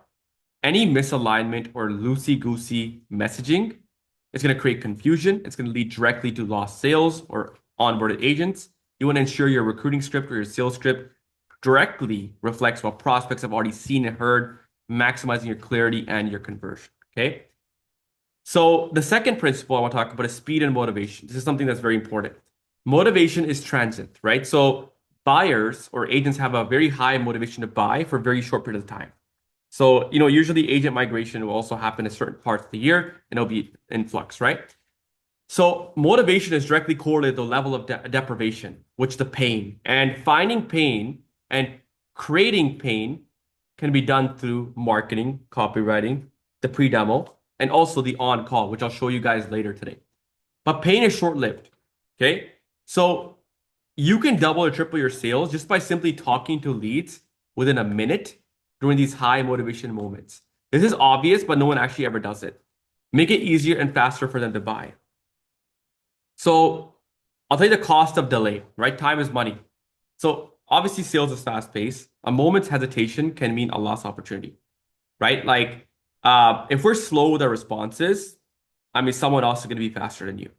any misalignment or loosey-goosey messaging is going to create confusion. It's going to lead directly to lost sales or onboarded agents. You want to ensure your recruiting script or your sales script directly reflects what prospects have already seen and heard, maximizing your clarity and your conversion. Okay. So the second principle I want to talk about is speed and motivation. This is something that's very important. Motivation is transient, right? So buyers or agents have a very high motivation to buy for a very short period of time. So, usually agent migration will also happen in certain parts of the year and it'll be in flux, right? So motivation is directly correlated to the level of deprivation, which the pain. And finding pain and creating pain can be done through marketing, copywriting, the pre-demo, and also the on-call, which I'll show you guys later today. But pain is short-lived, okay? So you can double or triple your sales just by simply talking to leads within a minute during these high motivation moments. This is obvious, but no one actually ever does it. Make it easier and faster for them to buy. So I'll tell you the cost of delay, right? Time is money. So obviously sales is fast paced. A moment's hesitation can mean a lost opportunity, right? Like if we're slow with our responses, I mean, someone else is going to be faster than you.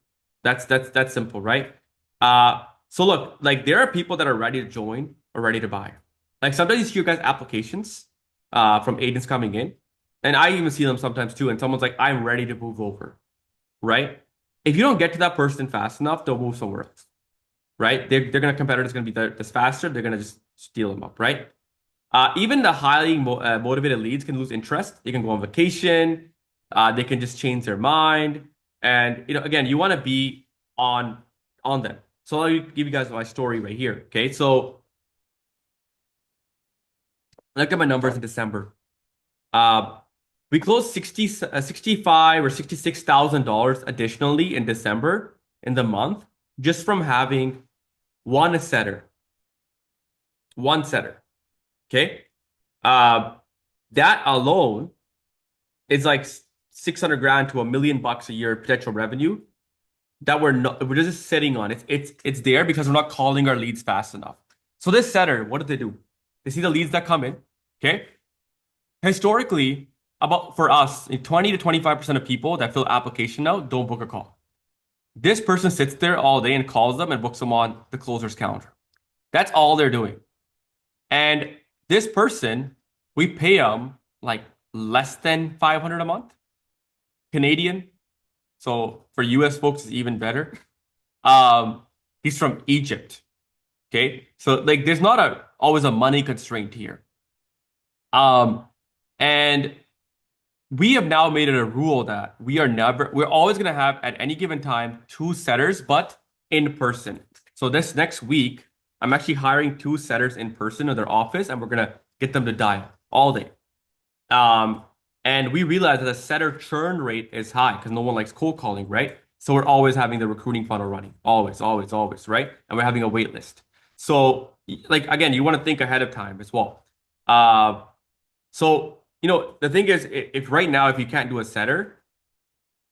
That's simple, right? So look, like there are people that are ready to join or ready to buy. Like sometimes you see your guys' applications from agents coming in, and I even see them sometimes too. And someone's like, "I'm ready to move over," right? If you don't get to that person fast enough, they'll move somewhere else, right? They're gonna competitor's gonna be this faster. They're gonna just steal them up, right? Even the highly motivated leads can lose interest. They can go on vacation. They can just change their mind, and again, you want to be on them. So I'll give you guys my story right here. Okay, so look at my numbers in December. We closed 65 or $66,000 additionally in December in the month just from having one setter. One setter. Okay. That alone is like 600 grand to $1 million a year potential revenue that we're just sitting on. It's there because we're not calling our leads fast enough. So this setter, what do? They see the leads that come in. Okay. Historically, for us, 20 to 25% of people that fill application now don't book a call. This person sits there all day and calls them and books them on the closer's calendar. That's all they're doing. And this person, we pay them like less than 500 a month Canadian. So for US folks, it's even better. He's from Egypt. Okay. So like there's not always a money constraint here. And we have now made it a rule that we're always going to have at any given time 2 setters, but in person. So this next week, I'm actually hiring 2 setters in person in their office, and we're going to get them to dial all day. And we realize that the setter churn rate is high because no one likes cold calling, right? So we're always having the recruiting funnel running, always, right? And we're having a wait list. So like, again, you want to think ahead of time as well. So the thing is, if right now, if you can't do a setter,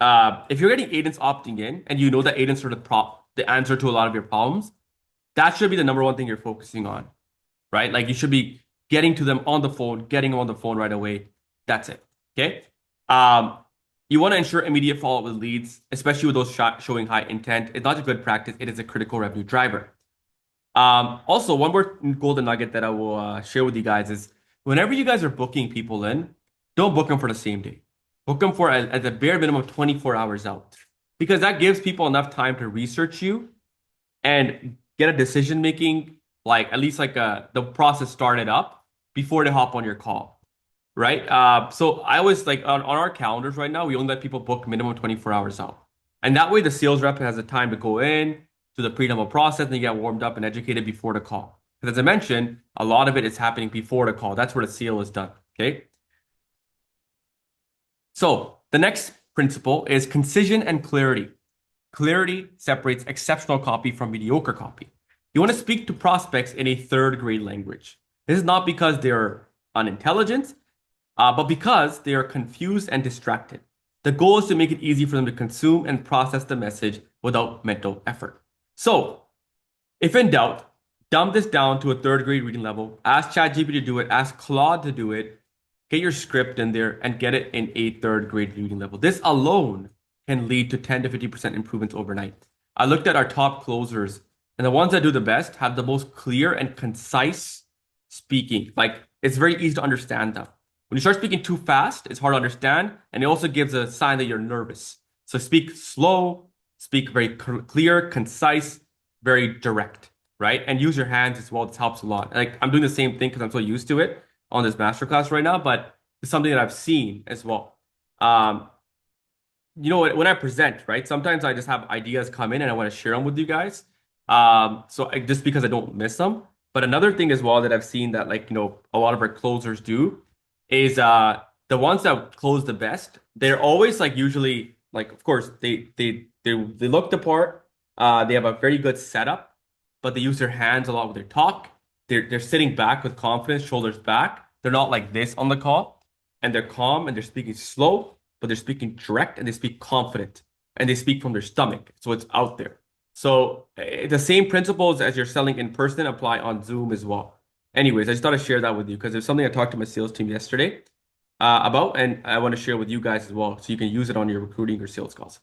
if you're getting agents opting in and you know that agents are the answer to a lot of your problems, that should be the number one thing you're focusing on, right? Like you should be getting to them on the phone, getting them on the phone right away. That's it. Okay. You want to ensure immediate follow-up with leads, especially with those showing high intent. It's not a good practice. It is a critical revenue driver. Also, one more golden nugget that I will share with you guys is whenever you guys are booking people in, don't book them for the same day. Book them for at the bare minimum 24 hours out, because that gives people enough time to research you and get a decision making, like at least like the process started up before they hop on your call, right? So I was like on our calendars right now, we only let people book minimum 24 hours out. And that way the sales rep has the time to go in to the pre-demo process and you get warmed up and educated before the call. Because as I mentioned, a lot of it is happening before the call. That's where the sale is done. Okay. So the next principle is concision and clarity. Clarity separates exceptional copy from mediocre copy. You want to speak to prospects in a third grade language. This is not because they're unintelligent, but because they are confused and distracted. The goal is to make it easy for them to consume and process the message without mental effort. So, if in doubt, dumb this down to a third grade reading level. Ask ChatGPT to do it, ask Claude to do it, get your script in there, and get it in a third grade reading level. This alone can lead to 10 to 50% improvements overnight. I looked at our top closers, and the ones that do the best have the most clear and concise speaking. Like, it's very easy to understand them. When you start speaking too fast, it's hard to understand, and it also gives a sign that you're nervous. So speak slow, speak very clear, concise, very direct, right? And use your hands as well. This helps a lot. Like I'm doing the same thing because I'm so used to it on this masterclass right now, but it's something that I've seen as well. When I present, right? Sometimes I just have ideas come in and I want to share them with you guys. Just because I don't miss them. But another thing as well that I've seen that a lot of our closers do is the ones that close the best, they're always usually of course they look the part, they have a very good setup, but they use their hands a lot with their talk. They're sitting back with confidence, shoulders back. They're not like this on the call, and they're calm and they're speaking slow, but they're speaking direct and they speak confident and they speak from their stomach, so it's out there. So the same principles as you're selling in person apply on Zoom as well. Anyways, I just thought I'd share that with you because it's something I talked to my sales team yesterday about, and I want to share with you guys as well so you can use it on your recruiting or sales calls.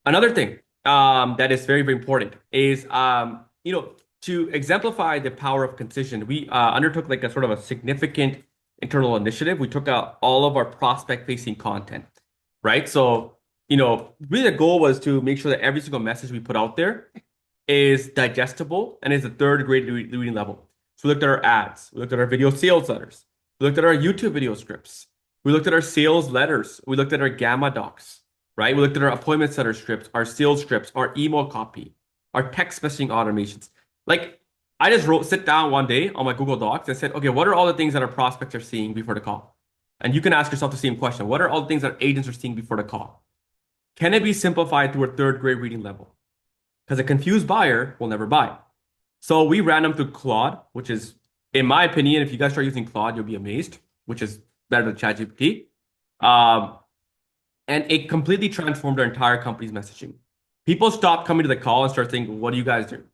Another thing that is very, very important is, to exemplify the power of concision, we undertook a sort of a significant internal initiative. We took out all of our prospect-facing content, right? So, really the goal was to make sure that every single message we put out there is digestible and is a third grade reading level. So we looked at our ads, we looked at our video sales letters, we looked at our YouTube video scripts, we looked at our sales letters, we looked at our Gamma docs, right? We looked at our appointment setter scripts, our sales scripts, our email copy, our text messaging automations. I just sit down one day on my Google Docs and said, okay, what are all the things that our prospects are seeing before the call? And you can ask yourself the same question. What are all the things that agents are seeing before the call? Can it be simplified through a third grade reading level? Because a confused buyer will never buy. So we ran them through Claude, which is, in my opinion, if you guys start using Claude, you'll be amazed, which is better than ChatGPT. And it completely transformed our entire company's messaging. People stopped coming to the call and start thinking, what do you guys do?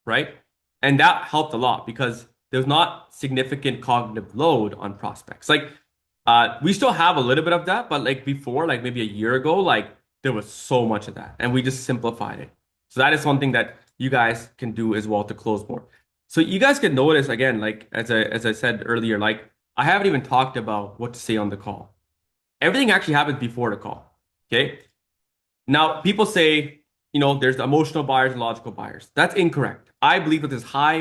Right? And that helped a lot because there's not significant cognitive load on prospects. We still have a little bit of that, but before, maybe a year ago, there was so much of that, and we just simplified it. So that is one thing that you guys can do as well to close more. So you guys can notice again, as I said earlier, I haven't even talked about what to say on the call. Everything actually happens before the call. Okay. Now people say, there's emotional buyers and logical buyers. That's incorrect. I believe that there's high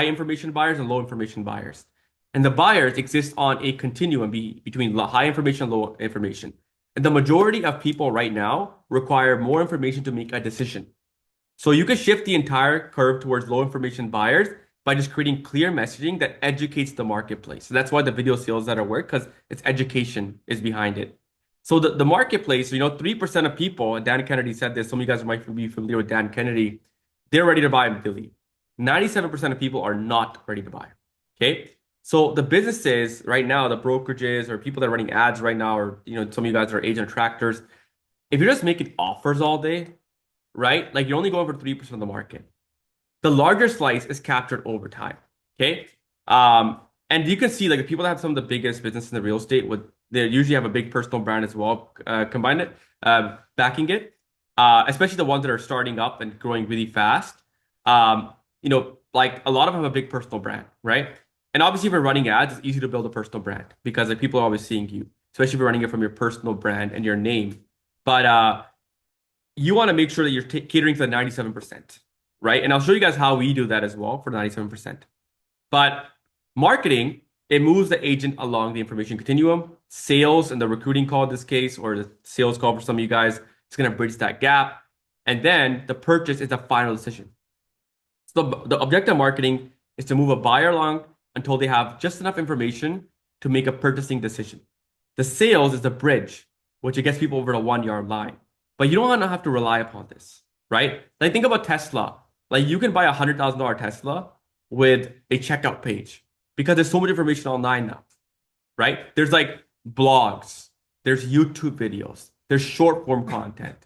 information buyers and low information buyers. And the buyers exist on a continuum between high information and low information. And the majority of people right now require more information to make a decision. So you can shift the entire curve towards low information buyers by just creating clear messaging that educates the marketplace. So that's why the video sales letter work, because it's education is behind it. So the marketplace, 3% of people, and Dan Kennedy said this, some of you guys might be familiar with Dan Kennedy, they're ready to buy and believe. 97% of people are not ready to buy. Okay. So the businesses right now, the brokerages or people that are running ads right now, or some of you guys are agent attractors, if you're just making offers all day, right? You're only going for 3% of the market. The larger slice is captured over time. Okay. And you can see the people that have some of the biggest business in the real estate they usually have a big personal brand as well, backing it. Especially the ones that are starting up and growing really fast. A lot of them have a big personal brand, right? And obviously, if you're running ads, it's easy to build a personal brand because people are always seeing you, especially if you're running it from your personal brand and your name. But you want to make sure that you're catering to the 97%, right? And I'll show you guys how we do that as well for 97%. But marketing, it moves the agent along the information continuum. Sales and the recruiting call in this case, or the sales call for some of you guys, It's going to bridge that gap. And then the purchase is the final decision. So the objective of marketing is to move a buyer along until they have just enough information to make a purchasing decision. The sales is the bridge, which it gets people over the 1 yard line. But you don't have to rely upon this, right? Like think about Tesla. Like you can buy $100,000 Tesla with a checkout page because there's so much information online now, right? There's like blogs, there's YouTube videos, there's short form content.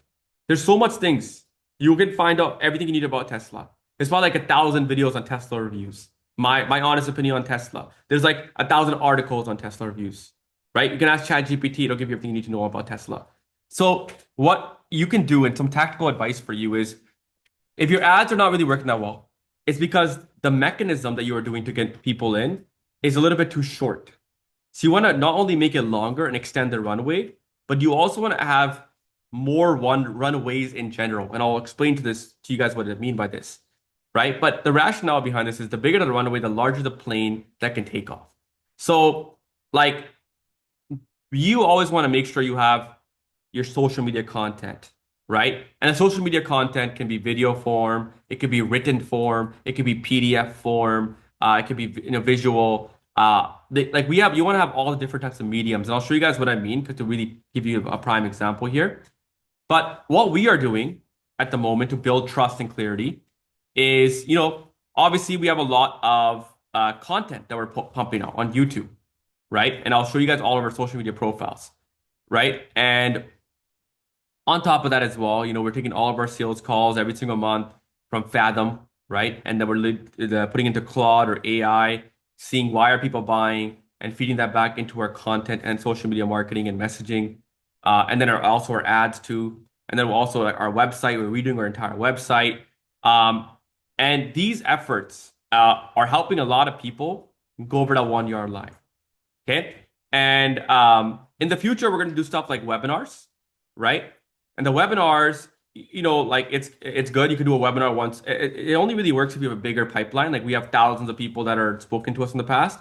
There's so much things. You can find out everything you need about Tesla. There's probably like 1,000 videos on Tesla reviews. My honest opinion on Tesla. There's like 1,000 articles on Tesla reviews, right? You can ask ChatGPT, it'll give you everything you need to know about Tesla. So what you can do, and some tactical advice for you is, if your ads are not really working that well, it's because the mechanism that you are doing to get people in is a little bit too short. So you want to not only make it longer and extend the runway, but you also want to have more runways in general. And I'll explain to you guys what I mean by this, right? But the rationale behind this is the bigger the runway, the larger the plane that can take off. So like you always want to make sure you have your social media content, right? And the social media content can be video form, it could be written form, it could be PDF form, it could be visual. You want to have all the different types of mediums, and I'll show you guys what I mean to really give you a prime example here. But what we are doing at the moment to build trust and clarity is, obviously we have a lot of content that we're pumping out on YouTube, right? And I'll show you guys all of our social media profiles, right? And on top of that as well, we're taking all of our sales calls every single month from Fathom, right? And then we're putting into Claude or AI, seeing why are people buying and feeding that back into our content and social media marketing and messaging. And then also our ads too. And then also our website, we're redoing our entire website. And these efforts are helping a lot of people go over that 1 yard line. Okay. And in the future, we're going to do stuff like webinars, right? And the webinars, it's good. You can do a webinar once. It only really works if you have a bigger pipeline. Like we have thousands of people that are spoken to us in the past.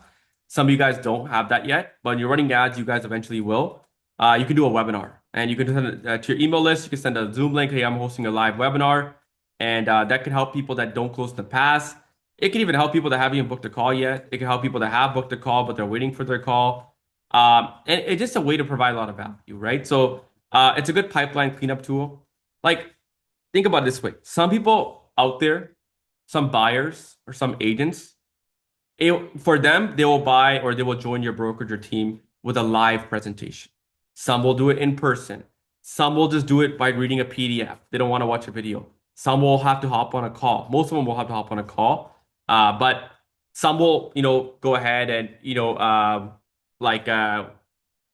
Some of you guys don't have that yet, but when you're running ads, you guys eventually will. You can do a webinar, and you can send it to your email list. You can send a Zoom link. Hey, I'm hosting a live webinar, and that can help people that don't close in the past. It can even help people that haven't even booked a call yet. It can help people that have booked a call, but they're waiting for their call. And it's just a way to provide a lot of value, right? So it's a good pipeline cleanup tool. Like, think about it this way. Some people out there, some buyers or some agents, for them, they will buy or they will join your brokerage or team with a live presentation. Some will do it in person. Some will just do it by reading a PDF. They don't want to watch a video. Some will have to hop on a call. Most of them will have to hop on a call. But some will, go ahead and,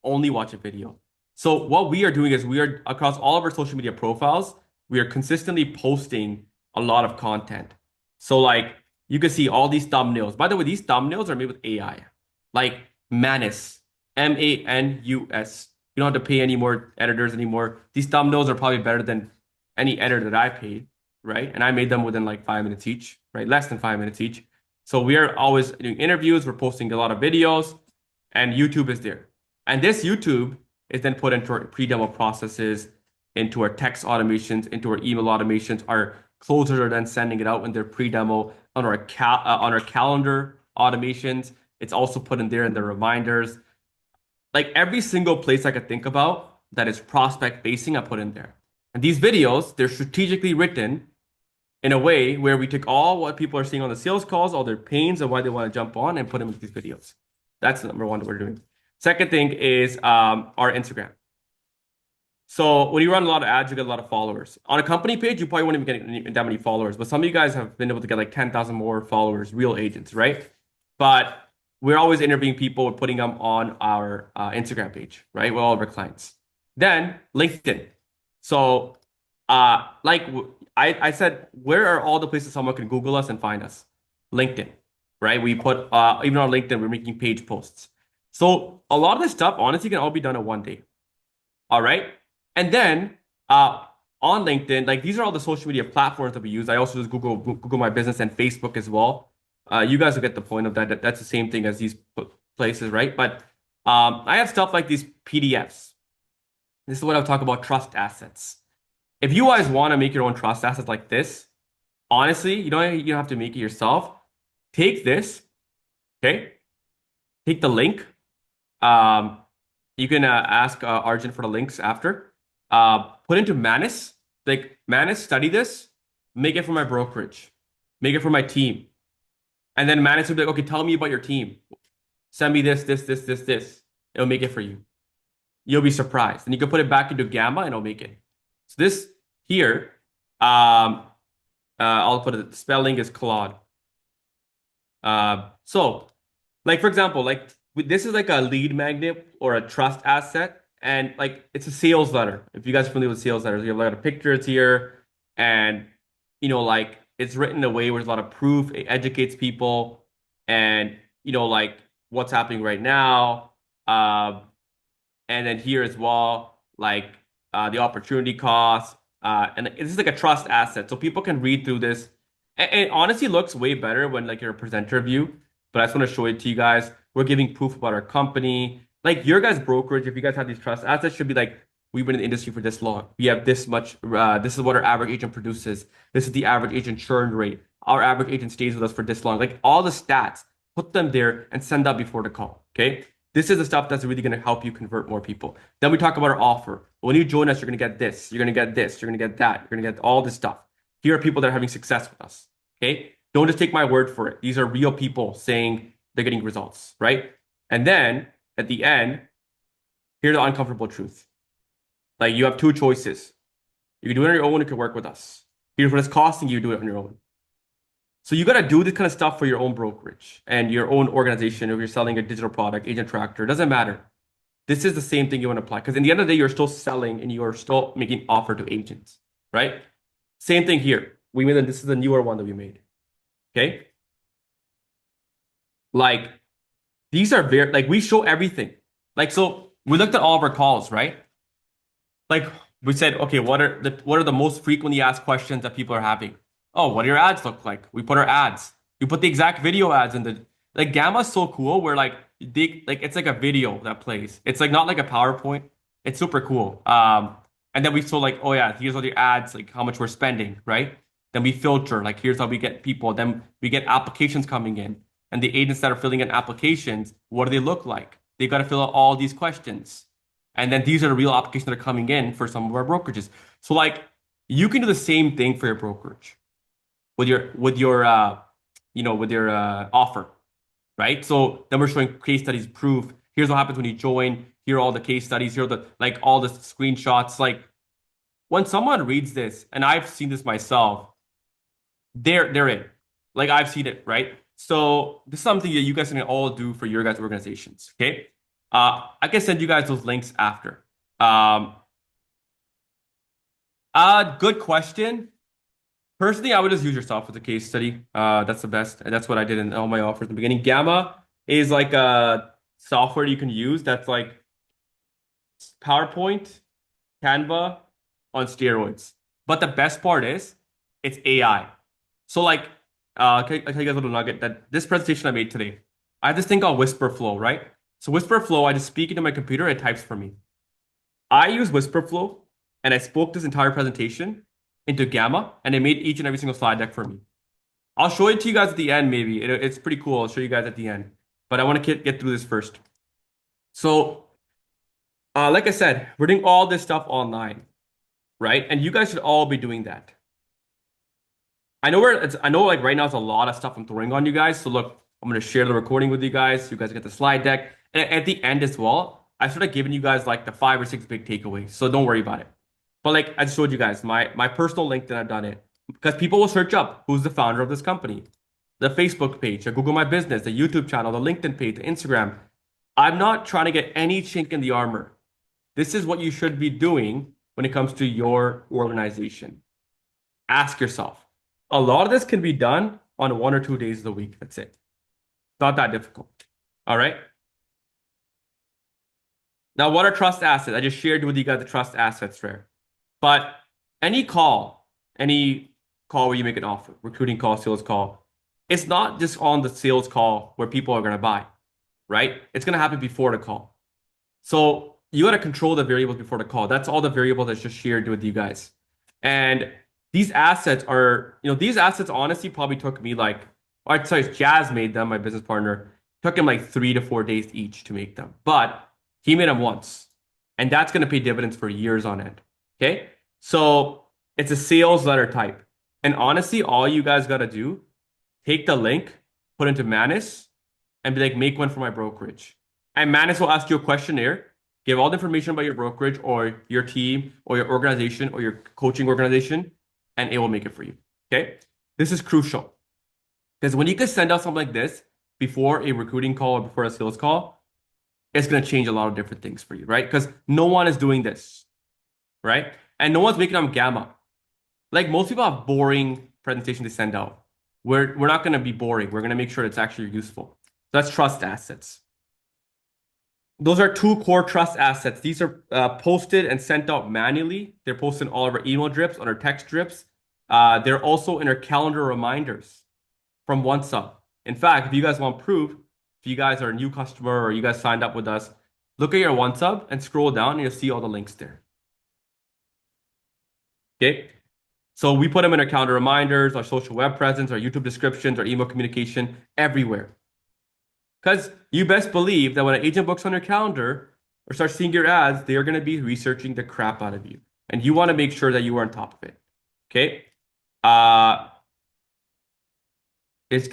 only watch a video. So what we are doing is we are across all of our social media profiles, we are consistently posting a lot of content. So like you can see all these thumbnails. By the way, these thumbnails are made with AI, like Manus, Manus. You don't have to pay any more editors anymore. These thumbnails are probably better than any editor that I paid, right? And I made them within like 5 minutes each, right? Less than 5 minutes each. So we are always doing interviews. We're posting a lot of videos, and YouTube is there. And this YouTube is then put into our pre-demo processes, into our text automations, into our email automations. Our closers are then sending it out in their pre-demo on our calendar automations. It's also put in there in the reminders. Like every single place I could think about that is prospect facing, I put in there. And these videos, they're strategically written in a way where we take all what people are seeing on the sales calls, all their pains and why they want to jump on, and put them into these videos. That's the number one that we're doing. Second thing is our Instagram. So when you run a lot of ads, you get a lot of followers. On a company page, you probably won't even get that many followers, but some of you guys have been able to get like 10,000 more followers, real agents, right? But we're always interviewing people, we're putting them on our Instagram page, right? With all of our clients. Then LinkedIn. So I said, where are all the places someone can Google us and find us? LinkedIn, right? We put, even on LinkedIn, we're making page posts. So a lot of this stuff, honestly, can all be done in one day. All right. And then on LinkedIn, like these are all the social media platforms that we use. I also use Google My Business and Facebook as well. You guys will get the point of that. That's the same thing as these places, right? But I have stuff like these PDFs. This is what I'll talk about, trust assets. If you guys want to make your own trust assets like this, honestly, you don't have to make it yourself. Take this, okay? Take the link. Um, you can ask Arjun for the links after. Put into Manus. Like Manus, study this. Make it for my brokerage. Make it for my team. And then Manus will be like, okay, tell me about your team. Send me this. It'll make it for you. You'll be surprised. And you can put it back into Gamma and it'll make it. So this here, I'll put it, spelling is Claude. So, like for example, like this is like a lead magnet or a trust asset, and like it's a sales letter. If you guys are familiar with sales letters, you have a lot of pictures here, and like it's written in a way where there's a lot of proof. It educates people, and like what's happening right now. And then here as well, like the opportunity cost, and this is like a trust asset, so people can read through this. And it honestly looks way better when like you're a presenter view. But I just want to show it to you guys. We're giving proof about our company. Like your guys' brokerage, if you guys have these trust assets, should be like we've been in the industry for this long. We have this much. This is what our average agent produces. This is the average agent churn rate. Our average agent stays with us for this long. Like all the stats, put them there and send that before the call. Okay. This is the stuff that's really going to help you convert more people. Then we talk about our offer. When you join us, you're going to get this, you're going to get this, you're going to get that, you're going to get all this stuff. Here are people that are having success with us. Okay. Don't just take my word for it. These are real people saying they're getting results, right? And then at the end, here's the uncomfortable truth. Like you have two choices. You can do it on your own, or you can work with us. Here's what it's costing you to do it on your own. So you got to do this kind of stuff for your own brokerage and your own organization. If you're selling a digital product, agent tractor, it doesn't matter. This is the same thing you want to apply because in the end of the day, you're still selling and you're still making offer to agents, right? Same thing here. We made this is the newer one that we made. Okay. Like these are very like we show everything. Like so we looked at all of our calls, right? Like we said, okay, what are the most frequently asked questions that people are having? Oh, what do your ads look like? We put our ads. We put the exact video ads in the like Gamma's so cool where like it's like a video that plays. It's like not like a PowerPoint. It's super cool. And then we saw like, oh yeah, here's all the ads, like how much we're spending, right? Then we filter, like here's how we get people. Then we get applications coming in. And the agents that are filling in applications, what do they look like? They got to fill out all these questions. And then these are the real applications that are coming in for some of our brokerages. So like you can do the same thing for your brokerage with your offer, right? So then we're showing case studies proof. Here's what happens when you join. Here are all the case studies. Here are the like all the screenshots. Like when someone reads this, and I've seen this myself, they're in. Like I've seen it, right? So this is something that you guys can all do for your guys' organizations. Okay. I can send you guys those links after. Um, good question. Personally, I would just use yourself as a case study. That's the best. And that's what I did in all my offers in the beginning. Gamma is like a software you can use that's like PowerPoint, Canva on steroids. But the best part is it's AI. So like, I'll tell you guys a little nugget that this presentation I made today, I have this thing called Whisper Flow, right? So Whisper Flow, I just speak into my computer, it types for me. I use Whisper Flow and I spoke this entire presentation into Gamma and it made each and every single slide deck for me. I'll show it to you guys at the end, maybe. It's pretty cool. I'll show you guys at the end. But I want to get through this first. So, like I said, we're doing all this stuff online, right? And you guys should all be doing that. I know like right now it's a lot of stuff I'm throwing on you guys. So look, I'm gonna share the recording with you guys. You guys get the slide deck. And at the end as well, I started giving you guys like the 5 or 6 big takeaways. So don't worry about it. But like I showed you guys, my personal LinkedIn, I've done it. Because people will search up who's the founder of this company. The Facebook page, the Google My Business, the YouTube channel, the LinkedIn page, the Instagram. I'm not trying to get any chink in the armor. This is what you should be doing when it comes to your organization. Ask yourself. A lot of this can be done on 1 or 2 days of the week. That's it. Not that difficult. All right. Now, what are trust assets? I just shared with you guys the trust assets there. But any call where you make an offer, recruiting call, sales call, it's not just on the sales call where people are going to buy, right? It's going to happen before the call. So you got to control the variables before the call. That's all the variables I just shared with you guys. And these assets honestly probably took me like, or sorry, Jazz made them, my business partner. Took him like 3 to 4 days each to make them. But he made them once. And that's going to pay dividends for years on end. Okay. So it's a sales letter type. And honestly, all you guys got to do, take the link, put it into Manus, and be like, make one for my brokerage. And Manus will ask you a questionnaire, give all the information about your brokerage or your team or your organization or your coaching organization, and it will make it for you. Okay. This is crucial because when you can send out something like this before a recruiting call or before a sales call, it's going to change a lot of different things for you, right? Because no one is doing this, right? And no one's making them gamma. Like most people have boring presentations they send out. We're not going to be boring. We're going to make sure it's actually useful. So that's trust assets. Those are two core trust assets. These are posted and sent out manually. They're posted in all of our email drips, on our text drips. They're also in our calendar reminders from OneSub. In fact, if you guys want proof, if you guys are a new customer or you guys signed up with us, look at your OneSub and scroll down and you'll see all the links there. Okay. So we put them in our calendar reminders, our social web presence, our YouTube descriptions, our email communication, everywhere. Because you best believe that when an agent books on your calendar or starts seeing your ads, they are going to be researching the crap out of you. And you want to make sure that you are on top of it. Okay. Can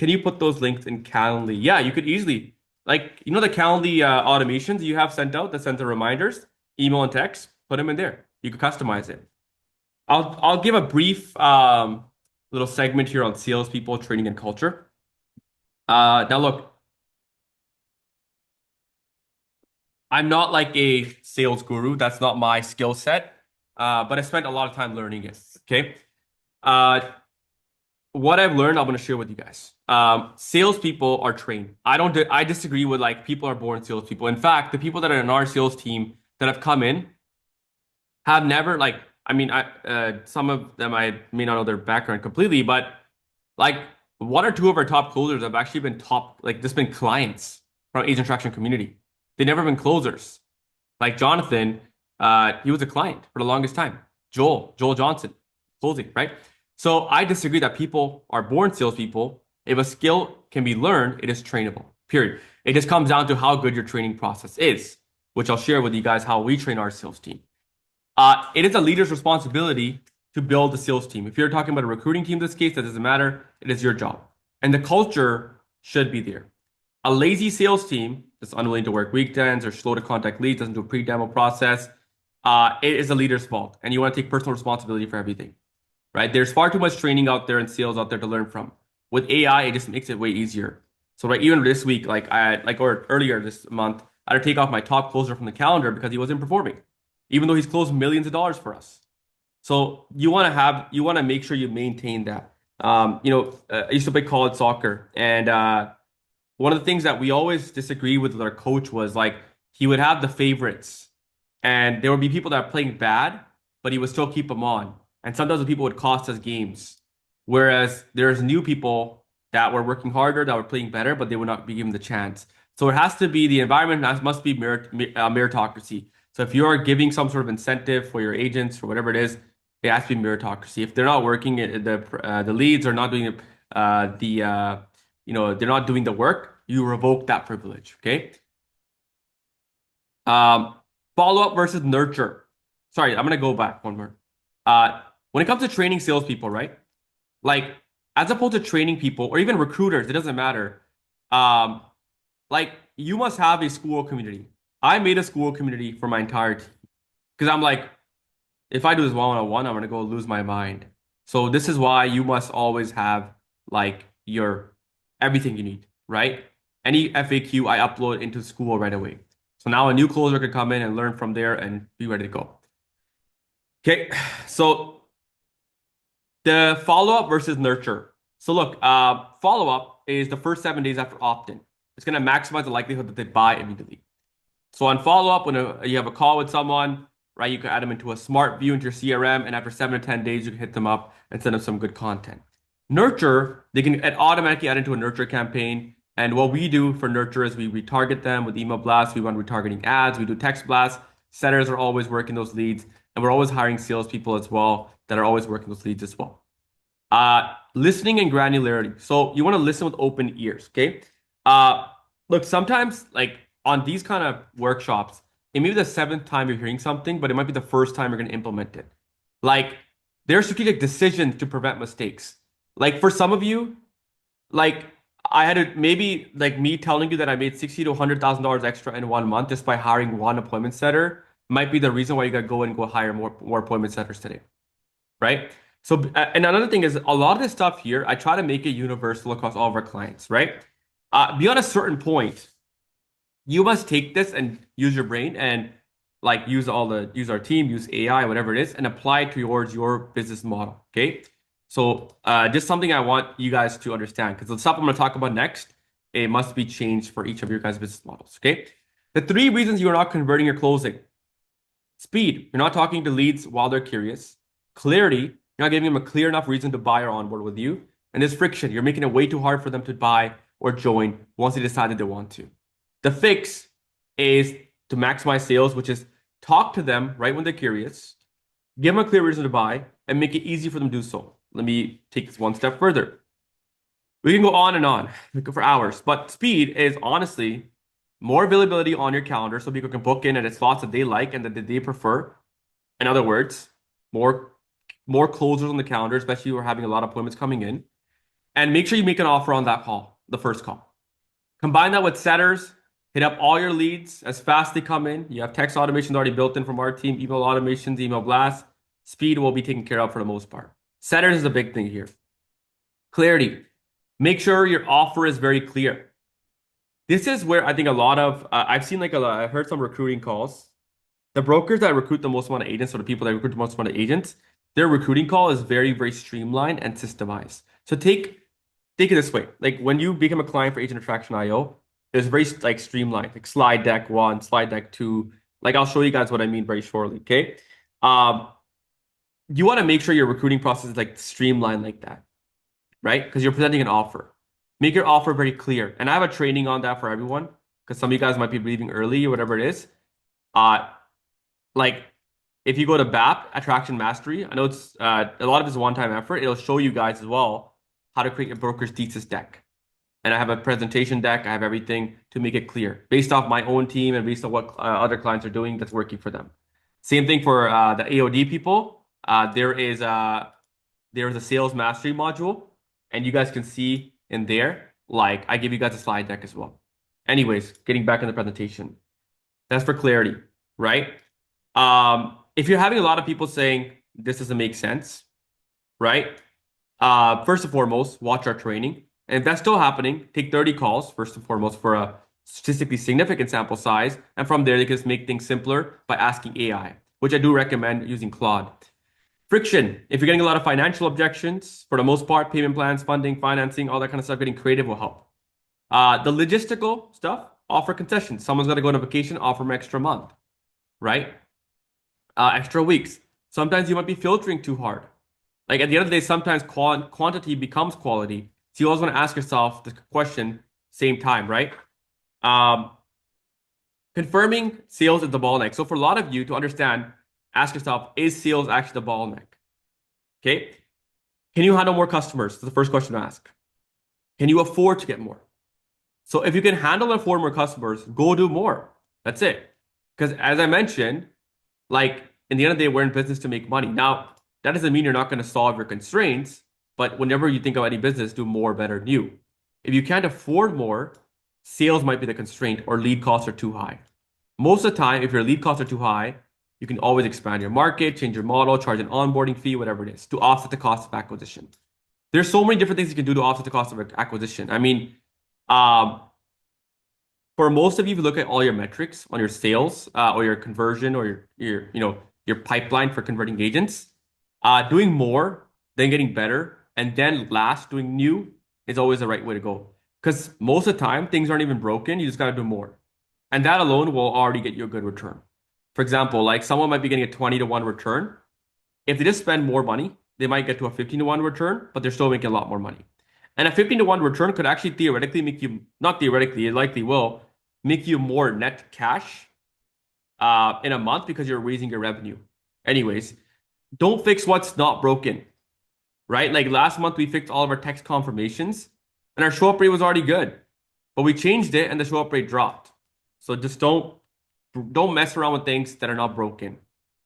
you put those links in Calendly? Yeah, you could easily. Like, you know the Calendly automations you have sent out that sends the reminders, email and text, put them in there. You could customize it. I'll give a brief little segment here on salespeople, training, and culture. Now look, I'm not like a sales guru. That's not my skill set. But I spent a lot of time learning it. Okay. What I've learned, I'm going to share with you guys. Salespeople are trained. I disagree with like people are born salespeople. In fact, the people that are in our sales team that have come in have never like, I mean, some of them I may not know their background completely, but like one or two of our top closers have actually been just been clients from agent traction community. They've never been closers. Like Jonathan, he was a client for the longest time. Joel Johnson, closing, right? So I disagree that people are born salespeople. If a skill can be learned, it is trainable, period. It just comes down to how good your training process is, which I'll share with you guys how we train our sales team. It is a leader's responsibility to build a sales team. If you're talking about a recruiting team in this case, that doesn't matter. It is your job. And the culture should be there. A lazy sales team that's unwilling to work weekends or slow to contact leads, doesn't do a pre-demo process, it is a leader's fault. And you want to take personal responsibility for everything, right? There's far too much training out there and sales out there to learn from. With AI, it just makes it way easier. So right, even this week, or earlier this month, I had to take off my top closer from the calendar because he wasn't performing, even though he's closed millions of dollars for us. So you want to make sure you maintain that. I used to play college soccer, and one of the things that we always disagree with our coach was like he would have the favorites, and there would be people that are playing bad, but he would still keep them on. And sometimes the people would cost us games. Whereas there's new people that were working harder, that were playing better, but they would not be given the chance. So it has to be the environment must be meritocracy. So if you are giving some sort of incentive for your agents or whatever it is, it has to be meritocracy. If they're not working, the leads are not doing they're not doing the work, you revoke that privilege. Okay. Follow up versus nurture. Sorry, I'm gonna go back one more. When it comes to training salespeople, right? Like, as opposed to training people or even recruiters, it doesn't matter. Like, you must have a school community. I made a school community for my entire team because I'm like, if I do this one-on-one, I'm gonna go lose my mind. So this is why you must always have like your everything you need, right? Any FAQ I upload into school right away. So now a new closer could come in and learn from there and be ready to go. Okay, so the follow-up versus nurture. So look, follow-up is the first 7 days after opt-in. It's going to maximize the likelihood that they buy immediately. So on follow-up, when you have a call with someone, right, you can add them into a smart view into your CRM, and after 7 to 10 days, you can hit them up and send them some good content. Nurture, they can automatically add into a nurture campaign. And what we do for nurture is we retarget them with email blasts. We run retargeting ads. We do text blasts. Setters are always working those leads. And we're always hiring salespeople as well that are always working those leads as well. Listening and granularity. So you want to listen with open ears, okay? Uh, Look, sometimes like on these kind of workshops, it may be the seventh time you're hearing something, but it might be the first time you're going to implement it. Like there's strategic decisions to prevent mistakes. Like for some of you, like I had to maybe like me telling you that I made 60 to $100,000 extra in 1 month just by hiring one appointment setter might be the reason why you gotta go and go hire more appointment setters today, right? So and another thing is a lot of this stuff here, I try to make it universal across all of our clients, right? Beyond a certain point, you must take this and use your brain and like use our team, use AI, whatever it is, and apply it towards your business model. Okay. So just something I want you guys to understand because the stuff I'm going to talk about next, it must be changed for each of your guys' business models. Okay. The three reasons you're not converting or closing. Speed. You're not talking to leads while they're curious. Clarity. You're not giving them a clear enough reason to buy or onboard with you. And there's friction. You're making it way too hard for them to buy or join once they decide that they want to. The fix is to maximize sales, which is talk to them right when they're curious, give them a clear reason to buy, and make it easy for them to do so. Let me take this one step further. We can go on and on for hours, but speed is honestly more availability on your calendar so people can book in at slots that they like and that they prefer. In other words, more closers on the calendar, especially if we're having a lot of appointments coming in. And make sure you make an offer on that call, the first call. Combine that with setters. Hit up all your leads as fast as they come in. You have text automations already built in from our team, email automations, email blasts. Speed will be taken care of for the most part. Setters is a big thing here. Clarity. Make sure your offer is very clear. This is where I think a lot of, I've seen I've heard some recruiting calls. The brokers that recruit the most amount of agents, or the people that recruit the most amount of agents, their recruiting call is very, very streamlined and systemized. So take it this way. Like when you become a client for Agent Attraction IO, it's very like streamlined, like slide deck 1, slide deck 2. Like I'll show you guys what I mean very shortly. Okay. You want to make sure your recruiting process is like streamlined like that, right? Because you're presenting an offer. Make your offer very clear. And I have a training on that for everyone because some of you guys might be leaving early or whatever it is. Like if you go to BAP, Attraction Mastery, I know it's a lot of it's a one-time effort. It'll show you guys as well how to create a broker's thesis deck. And I have a presentation deck. I have everything to make it clear based off my own team and based on what other clients are doing that's working for them. Same thing for the AOD people. There is a sales mastery module, and you guys can see in there, like I give you guys a slide deck as well. Anyways, getting back in the presentation. That's for clarity, right? If you're having a lot of people saying this doesn't make sense, right? First and foremost, watch our training. And if that's still happening, take 30 calls, first and foremost, for a statistically significant sample size. And from there, they can just make things simpler by asking AI, which I do recommend using Claude. Friction. If you're getting a lot of financial objections, for the most part, payment plans, funding, financing, all that kind of stuff, getting creative will help. The logistical stuff, offer concessions. Someone's got to go on a vacation, offer them extra month, right? Extra weeks. Sometimes you might be filtering too hard. Like at the end of the day, sometimes quantity becomes quality. So you always want to ask yourself the question same time, right? Confirming sales is the bottleneck. So for a lot of you to understand, ask yourself, is sales actually the bottleneck? Okay. Can you handle more customers? That's the first question to ask. Can you afford to get more? So if you can handle and afford more customers, go do more. That's it. Because as I mentioned, like in the end of the day, we're in business to make money. Now, that doesn't mean you're not going to solve your constraints. But whenever you think of any business, do more, better, new. If you can't afford more, sales might be the constraint or lead costs are too high. Most of the time, if your lead costs are too high, you can always expand your market, change your model, charge an onboarding fee, whatever it is, to offset the cost of acquisition. There's so many different things you can do to offset the cost of acquisition. I mean, for most of you, if you look at all your metrics on your sales or your conversion or your pipeline for converting agents, doing more, then getting better, and then last, doing new is always the right way to go. Because most of the time, things aren't even broken. You just got to do more. And that alone will already get you a good return. For example, like someone might be getting a 20 to 1 return. If they just spend more money, they might get to a 15 to 1 return, but they're still making a lot more money. And a 15 to 1 return could actually theoretically make you, not theoretically, it likely will, make you more net cash in a month because you're raising your revenue. Anyways, don't fix what's not broken, right? Like last month, we fixed all of our text confirmations and our show up rate was already good, but we changed it and the show up rate dropped. So just don't mess around with things that are not broken,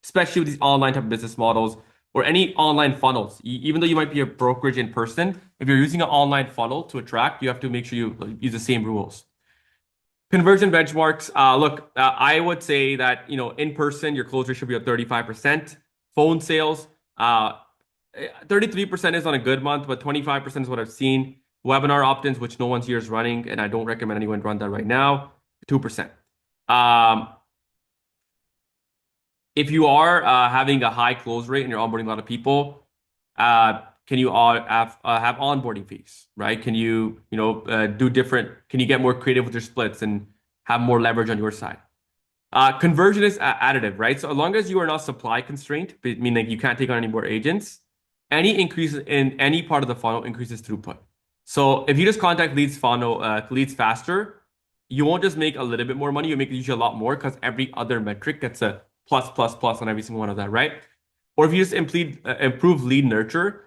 especially with these online type of business models or any online funnels. Even though you might be a brokerage in person, if you're using an online funnel to attract, you have to make sure you use the same rules. Conversion benchmarks. Look, I would say that in person your close rate should be at 35%. Phone sales, 33% is on a good month, but 25% is what I've seen. Webinar opt-ins, which no one's here is running, and I don't recommend anyone run that right now, 2%. If you are having a high close rate and you're onboarding a lot of people, can you all have onboarding fees, right? Can you do different? Can you get more creative with your splits and have more leverage on your side? Conversion is additive, right? So as long as you are not supply constrained, meaning you can't take on any more agents, any increase in any part of the funnel increases throughput. So if you just contact leads faster, you won't just make a little bit more money, you make usually a lot more because every other metric gets a plus, plus, plus on every single one of that, right? Or if you just improve lead nurture,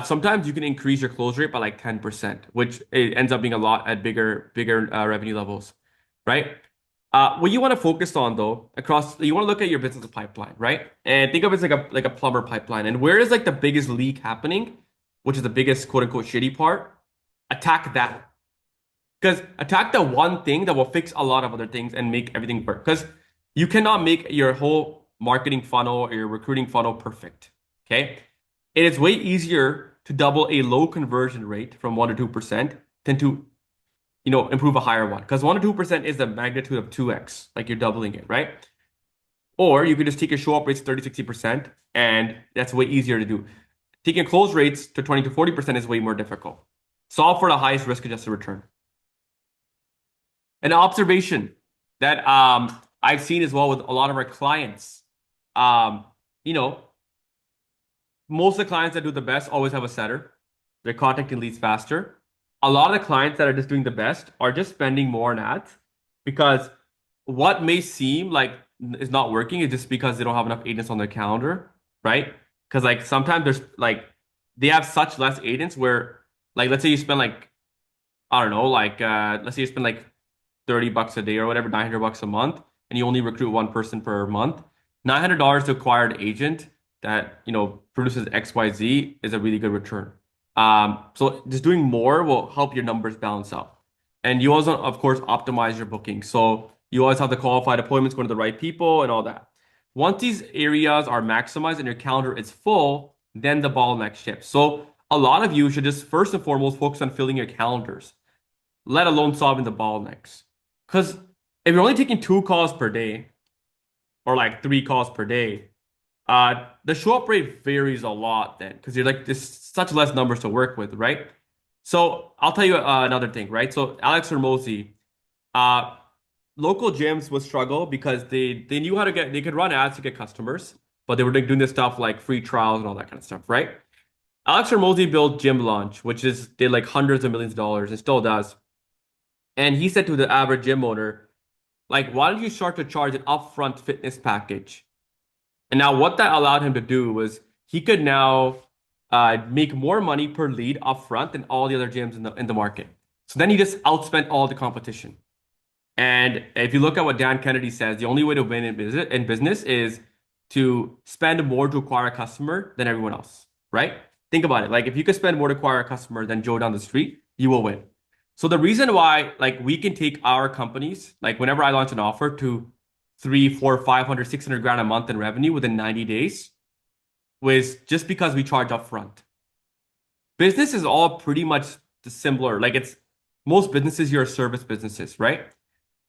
sometimes you can increase your close rate by like 10%, which it ends up being a lot at bigger revenue levels, right? What you want to focus on though, you want to look at your business pipeline, right? And think of it as like a plumber pipeline. And where is like the biggest leak happening, which is the biggest quote unquote shitty part? Attack that. Because attack the one thing that will fix a lot of other things and make everything work. Because you cannot make your whole marketing funnel or your recruiting funnel perfect. Okay. It is way easier to double a low conversion rate from 1 to 2% than to improve a higher one. Because 1 to 2% is the magnitude of 2x, like you're doubling it, right? Or you could just take your show up rates 30, 60%, and that's way easier to do. Taking close rates to 20 to 40% is way more difficult. Solve for the highest risk adjusted return. An observation that I've seen as well with a lot of our clients, you know, most of the clients that do the best always have a setter. They're contacting leads faster. A lot of the clients that are just doing the best are just spending more on ads because what may seem like is not working is just because they don't have enough agents on their calendar, right? Because like sometimes there's like they have such less agents where like let's say you spend like I don't know like let's say you spend like $30 a day or whatever, $900 a month, and you only recruit one person per month. $900 to acquire an agent that produces XYZ is a really good return. So just doing more will help your numbers balance out. And you also, of course, optimize your booking. So you always have the qualified appointments going to the right people and all that. Once these areas are maximized and your calendar is full, then the bottleneck shifts. So a lot of you should just first and foremost focus on filling your calendars, let alone solving the bottlenecks. Because if you're only taking 2 calls per day or like 3 calls per day, the show up rate varies a lot then because you're like there's such less numbers to work with, right? So I'll tell you another thing, right? So Alex Hormozi, local gyms would struggle because they knew how to they could run ads to get customers, but they were doing this stuff like free trials and all that kind of stuff, right? Alex Hormozi built Gym Launch, which did like hundreds of millions of dollars. It still does. And he said to the average gym owner, like, why don't you start to charge an upfront fitness package? And now what that allowed him to do was he could now make more money per lead upfront than all the other gyms in the market. So then he just outspent all the competition. And if you look at what Dan Kennedy says, the only way to win in business is to spend more to acquire a customer than everyone else, right? Think about it. Like if you could spend more to acquire a customer than Joe down the street, you will win. So the reason why like we can take our companies, like whenever I launch an offer to 3, 4, 500, 600 grand a month in revenue within 90 days was just because we charge upfront. Business is all pretty much similar. Like most businesses here are service businesses, right?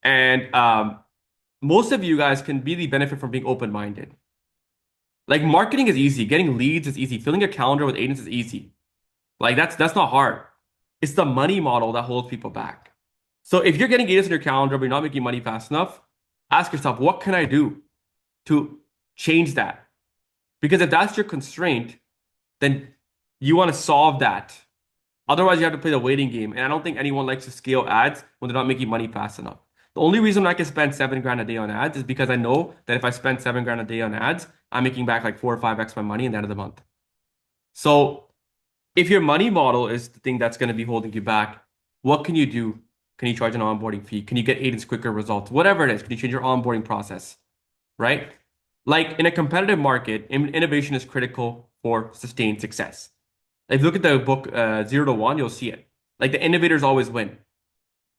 And most of you guys can really benefit from being open-minded. Like marketing is easy, getting leads is easy, filling your calendar with agents is easy. Like that's not hard. It's the money model that holds people back. So if you're getting agents in your calendar but you're not making money fast enough, ask yourself, what can I do to change that? Because if that's your constraint, then you want to solve that. Otherwise, you have to play the waiting game. And I don't think anyone likes to scale ads when they're not making money fast enough. The only reason I can spend 7 grand a day on ads is because I know that if I spend 7 grand a day on ads, I'm making back like 4 or 5x my money in the end of the month. So if your money model is the thing that's going to be holding you back, what can you do? Can you charge an onboarding fee? Can you get agents quicker results? Whatever it is, can you change your onboarding process? Right? Like in a competitive market, innovation is critical for sustained success. If you look at the book 0 to 1, you'll see it. Like the innovators always win.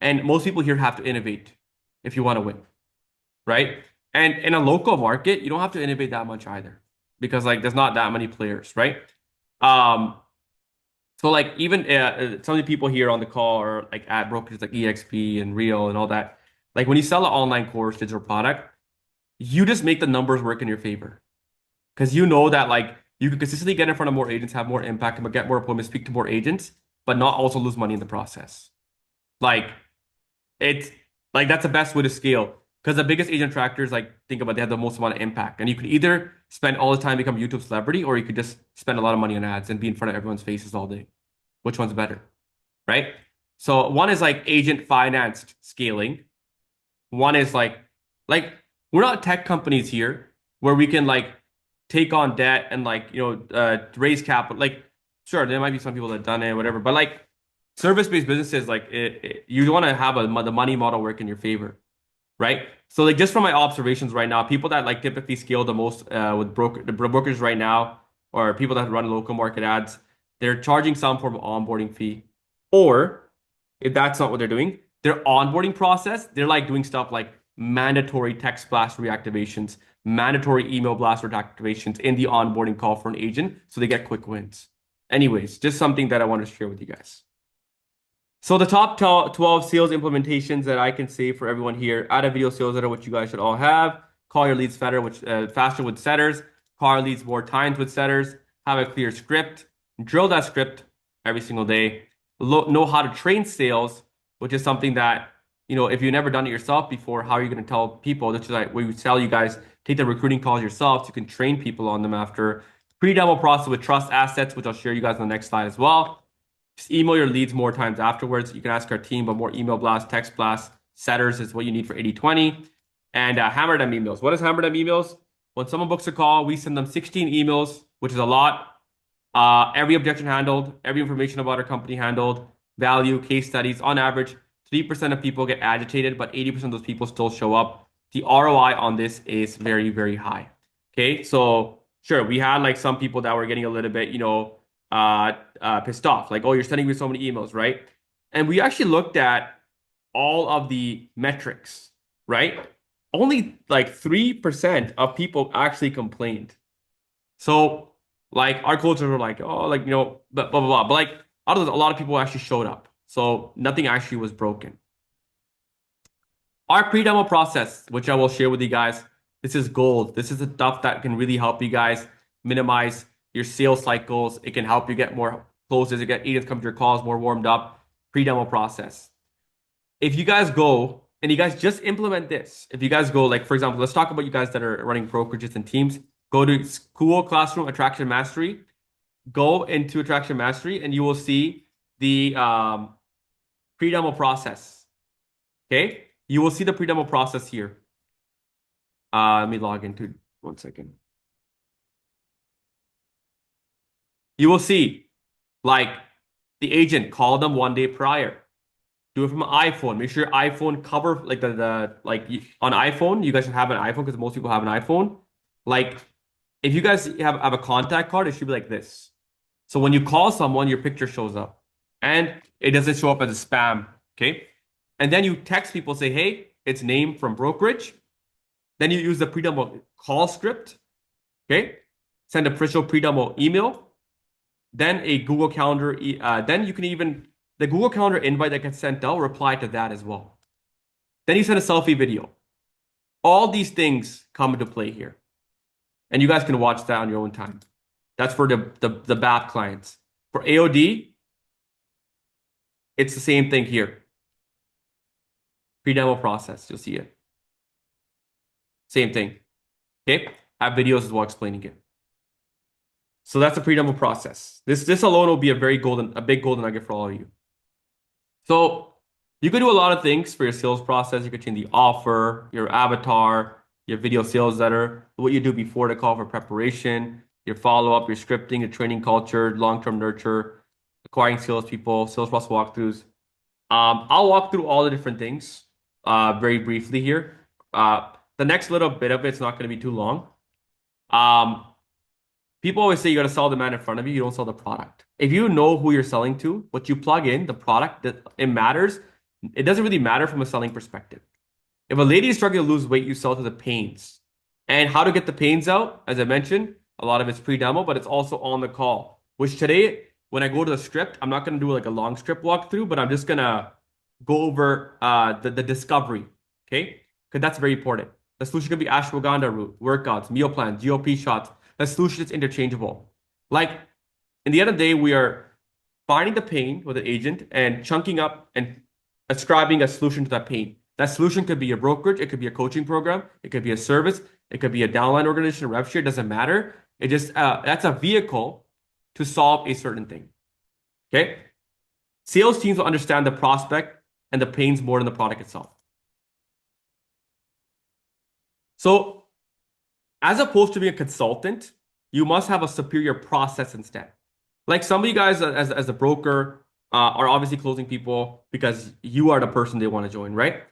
And most people here have to innovate if you want to win, right? And in a local market, you don't have to innovate that much either because like there's not that many players, right? Um, so like even some of the people here on the call are like at brokers like EXP and Real and all that. Like when you sell an online course, digital product, you just make the numbers work in your favor because you know that like you can consistently get in front of more agents, have more impact, and get more appointments, speak to more agents, but not also lose money in the process. Like it's like that's the best way to scale because the biggest agent attractors like think about they have the most amount of impact, and you could either spend all the time become a YouTube celebrity, or you could just spend a lot of money on ads and be in front of everyone's faces all day. Which one's better, right? So one is like agent financed scaling. One is like we're not tech companies here where we can like take on debt and like raise capital. Like sure, there might be some people that done it, whatever, but like service-based businesses, like you want to have the money model work in your favor, right? So like just from my observations right now, people that like typically scale the most with the brokers right now, or people that run local market ads, they're charging some form of onboarding fee, or if that's not what they're doing, their onboarding process, they're like doing stuff like mandatory text blast reactivations, mandatory email blast reactivations in the onboarding call for an agent, so they get quick wins. Anyways, just something that I want to share with you guys. So the top 12 sales implementations that I can say for everyone here: add a video sales letter, which you guys should all have. Call your leads faster with setters. Call your leads more times with setters. Have a clear script. Drill that script every single day. Know how to train sales, which is something that, if you've never done it yourself before, how are you going to tell people? This is like we tell you guys, take the recruiting calls yourself so you can train people on them after. Pre-demo process with trust assets, which I'll share you guys on the next slide as well. Just email your leads more times afterwards. You can ask our team, but more email blasts, text blasts, setters is what you need for 80/20. And hammer them emails. What is hammer them emails? When someone books a call, we send them 16 emails, which is a lot. Every objection handled, every information about our company handled, value, case studies. On average, 3% of people get agitated, but 80% of those people still show up. The ROI on this is very, very high. Okay, so sure, we had like some people that were getting a little bit, pissed off. Like, oh, you're sending me so many emails, right? And we actually looked at all of the metrics, right? Only like 3% of people actually complained. So like our coaches were like, oh, like, blah, blah, blah, blah. But like out of those, a lot of people actually showed up. So nothing actually was broken. Our pre-demo process, which I will share with you guys, this is gold. This is the stuff that can really help you guys minimize your sales cycles. It can help you get more closes, you get agents come to your calls more warmed up. Pre-demo process. If you guys go and you guys just implement this, if you guys go, like, for example, let's talk about you guys that are running brokerages and teams. Go to School Classroom Attraction Mastery. Go into Attraction Mastery and you will see the pre-demo process. Okay? You will see the pre-demo process here. Let me log into 1 second. You will see, like, the agent, call them 1 day prior. Do it from an iPhone. Make sure your iPhone cover, like on iPhone, you guys should have an iPhone because most people have an iPhone. Like, if you guys have a contact card, it should be like this. So when you call someone, your picture shows up and it doesn't show up as a spam. Okay. And then you text people, say, hey, it's name from brokerage. Then you use the pre-demo call script. Okay. Send a pre-demo email. Then a Google Calendar. Then you can even, the Google Calendar invite that gets sent out, reply to that as well. Then you send a selfie video. All these things come into play here. And you guys can watch that on your own time. That's for the BAP clients. For AOD, it's the same thing here. Pre-demo process, you'll see it. Same thing. Okay? I have videos as well explaining it. So that's the pre-demo process. This alone will be a big golden nugget for all of you. So You could do a lot of things for your sales process. You could change the offer, your avatar, your video sales letter, what you do before the call for preparation, your follow-up, your scripting, your training culture, long-term nurture, acquiring salespeople, sales process walkthroughs. I'll walk through all the different things very briefly here. The next little bit of it's not going to be too long. Um, People always say you got to sell the man in front of you. You don't sell the product. If you know who you're selling to, what you plug in, the product, that it matters. It doesn't really matter from a selling perspective. If a lady is struggling to lose weight, you sell to the pains. And how to get the pains out, as I mentioned, a lot of it's pre-demo, but it's also on the call. Which today, when I go to the script, I'm not going to do like a long script walkthrough, but I'm just going to go over the discovery. Okay? Because that's very important. The solution could be ashwagandha root, workouts, meal plans, GOP shots. The solution is interchangeable. Like, in the end of the day, we are finding the pain with an agent and chunking up and ascribing a solution to that pain. That solution could be a brokerage, it could be a coaching program, it could be a service, it could be a downline organization, a rev share, it doesn't matter. It just that's a vehicle to solve a certain thing. Okay? Sales teams will understand the prospect and the pains more than the product itself. So, as opposed to being a consultant, you must have a superior process instead. Like some of you guys, as a broker, are obviously closing people because you are the person they want to join, right?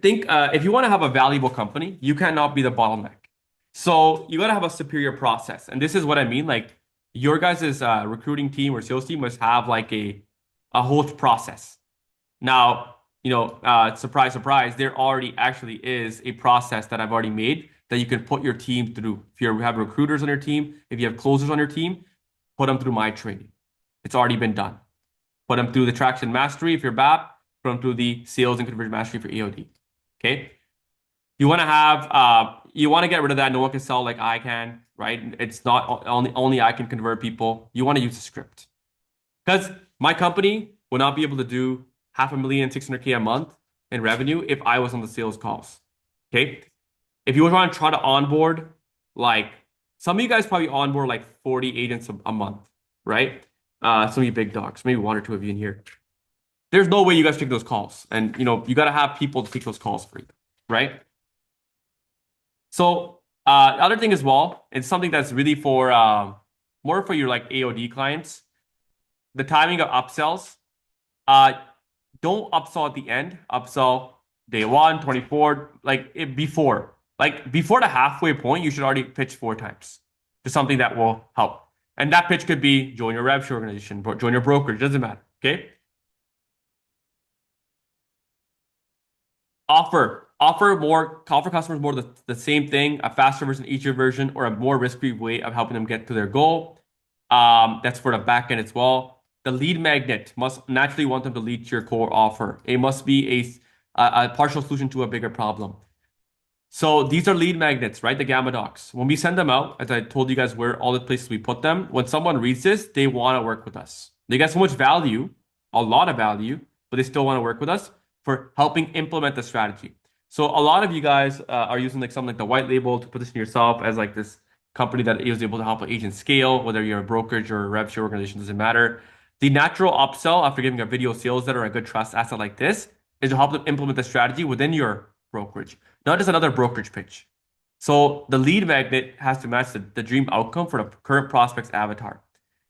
Think if you want to have a valuable company, you cannot be the bottleneck. So you got to have a superior process, and this is what I mean. Like your guys' recruiting team or sales team must have like a whole process. Now, surprise, surprise, there already actually is a process that I've already made that you can put your team through. If you have recruiters on your team, if you have closers on your team, put them through my training. It's already been done. Put them through the traction mastery if you're BAP, put them through the sales and conversion mastery for AOD. Okay? You want to get rid of that. No one can sell like I can, right? It's not only I can convert people. You want to use a script. Because my company will not be able to do 500,000, 600K a month in revenue if I was on the sales calls. Okay? If you want to try to onboard, like some of you guys probably onboard like 40 agents a month, right? Some of you big dogs, maybe one or two of you in here. There's no way you guys take those calls. And you got to have people to take those calls for you, right? So the other thing as well, it's something that's really for more for your like AOD clients. The timing of upsells. Don't upsell at the end. Upsell day 1, 24, before. Like before the halfway point, you should already pitch 4 times to something that will help. And that pitch could be join your rev share organization, join your brokerage, doesn't matter. Okay. Offer customers more the same thing, a faster version, easier version, or a more risk-free way of helping them get to their goal. That's for the back end as well. The lead magnet must naturally want them to lead to your core offer. It must be a partial solution to a bigger problem. So these are lead magnets, right? The Gamma Docs. When we send them out, as I told you guys where all the places we put them, when someone reads this, they want to work with us. They get so much value, a lot of value, but they still want to work with us for helping implement the strategy. So a lot of you guys are using like something like the white label to position yourself as like this company that is able to help an agent scale, whether you're a brokerage or a rev share organization, doesn't matter. The natural upsell after giving a video sales letter or a good trust asset like this is to help them implement the strategy within your brokerage, not just another brokerage pitch. So the lead magnet has to match the dream outcome for the current prospect's avatar.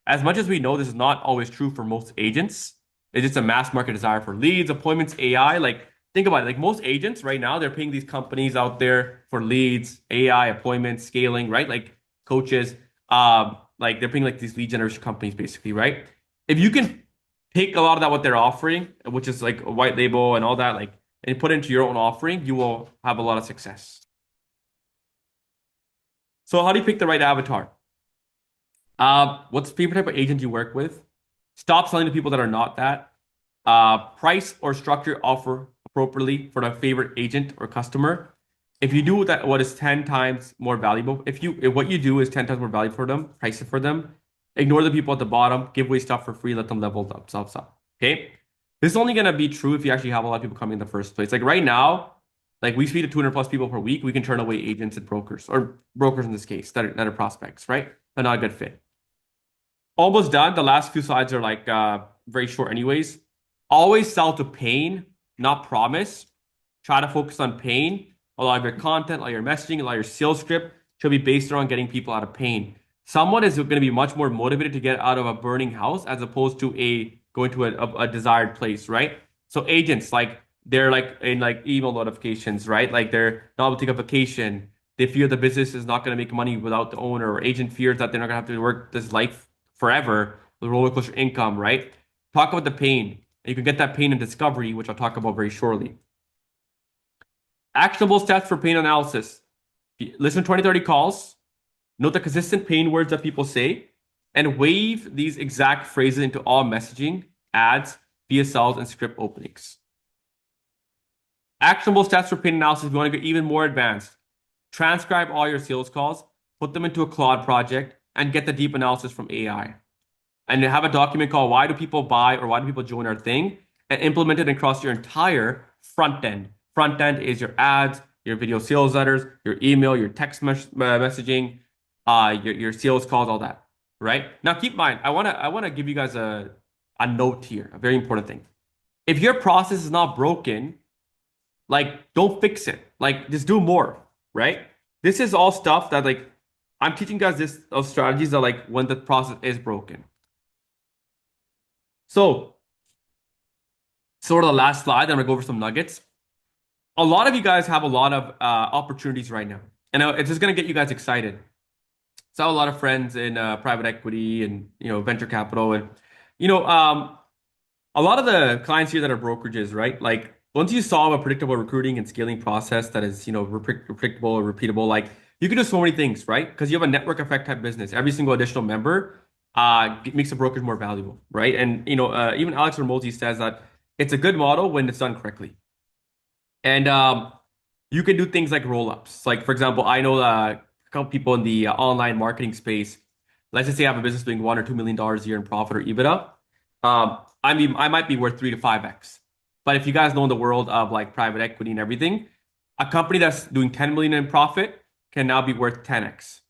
As much as we know this is not always true for most agents, it's just a mass market desire for leads, appointments, AI. Like, think about it. Like most agents right now, they're paying these companies out there for leads, AI, appointments, scaling, right? Like coaches, like they're paying like these lead generation companies basically, right? If you can take a lot of that what they're offering, which is like a white label and all that, like, and put it into your own offering, you will have a lot of success. So how do you pick the right avatar? What's the favorite type of agent you work with? Stop selling to people that are not that. Price or structure offer appropriately for the favorite agent or customer. If you do that, what is 10 times more valuable, if what you do is 10 times more valuable for them, price it for them. Ignore the people at the bottom, give away stuff for free, let them level themselves up. Okay? This is only gonna be true if you actually have a lot of people coming in the first place. Like right now, like we speak to 200 plus people per week, we can turn away agents and brokers, or brokers in this case, that are prospects, right? They're not a good fit. Almost done. The last few slides are like very short anyways. Always sell to pain, not promise. Try to focus on pain. A lot of your content, a lot of your messaging, a lot of your sales script should be based around getting people out of pain. Someone is going to be much more motivated to get out of a burning house as opposed to a going to a desired place, right? So agents, like they're like in like email notifications, right? Like they're not able to take a vacation. They fear the business is not going to make money without the owner, or agent fears that they're not going to have to work this life forever, the roller coaster income, right? Talk about the pain. And you can get that pain in discovery, which I'll talk about very shortly. Actionable steps for pain analysis. Listen to 20, 30 calls, note the consistent pain words that people say, and wave these exact phrases into all messaging, ads, VSLs, and script openings. Actionable steps for pain analysis if you want to get even more advanced. Transcribe all your sales calls, put them into a Claude project, and get the deep analysis from AI. And have a document called Why Do People Buy or Why Do People Join Our Thing, and implement it across your entire front end. Front end is your ads, your video sales letters, your email, your text messaging, your sales calls, all that. Right? Now keep in mind, I wanna give you guys a note here, a very important thing. If your process is not broken, like don't fix it. Like just do more, right? This is all stuff that like I'm teaching guys this of strategies that like when the process is broken. So, sort of the last slide, I'm gonna go over some nuggets. A lot of you guys have a lot of opportunities right now, and it's just gonna get you guys excited. So, I have a lot of friends in private equity and venture capital, and you know, um, a lot of the clients here that are brokerages, right? Like once you solve a predictable recruiting and scaling process that is, predictable or repeatable, like you can do so many things, right? Because you have a network effect type business. Every single additional member makes a brokerage more valuable, right? And even Alex Ramosi says that it's a good model when it's done correctly. And you can do things like roll ups. Like for example, I know a couple people in the online marketing space. Let's just say I have a business doing $1 or $2 million a year in profit or EBITDA. I mean, I might be worth 3 to 5x. But if you guys know in the world of like private equity and everything, a company that's doing 10 million in profit can now be worth 10x.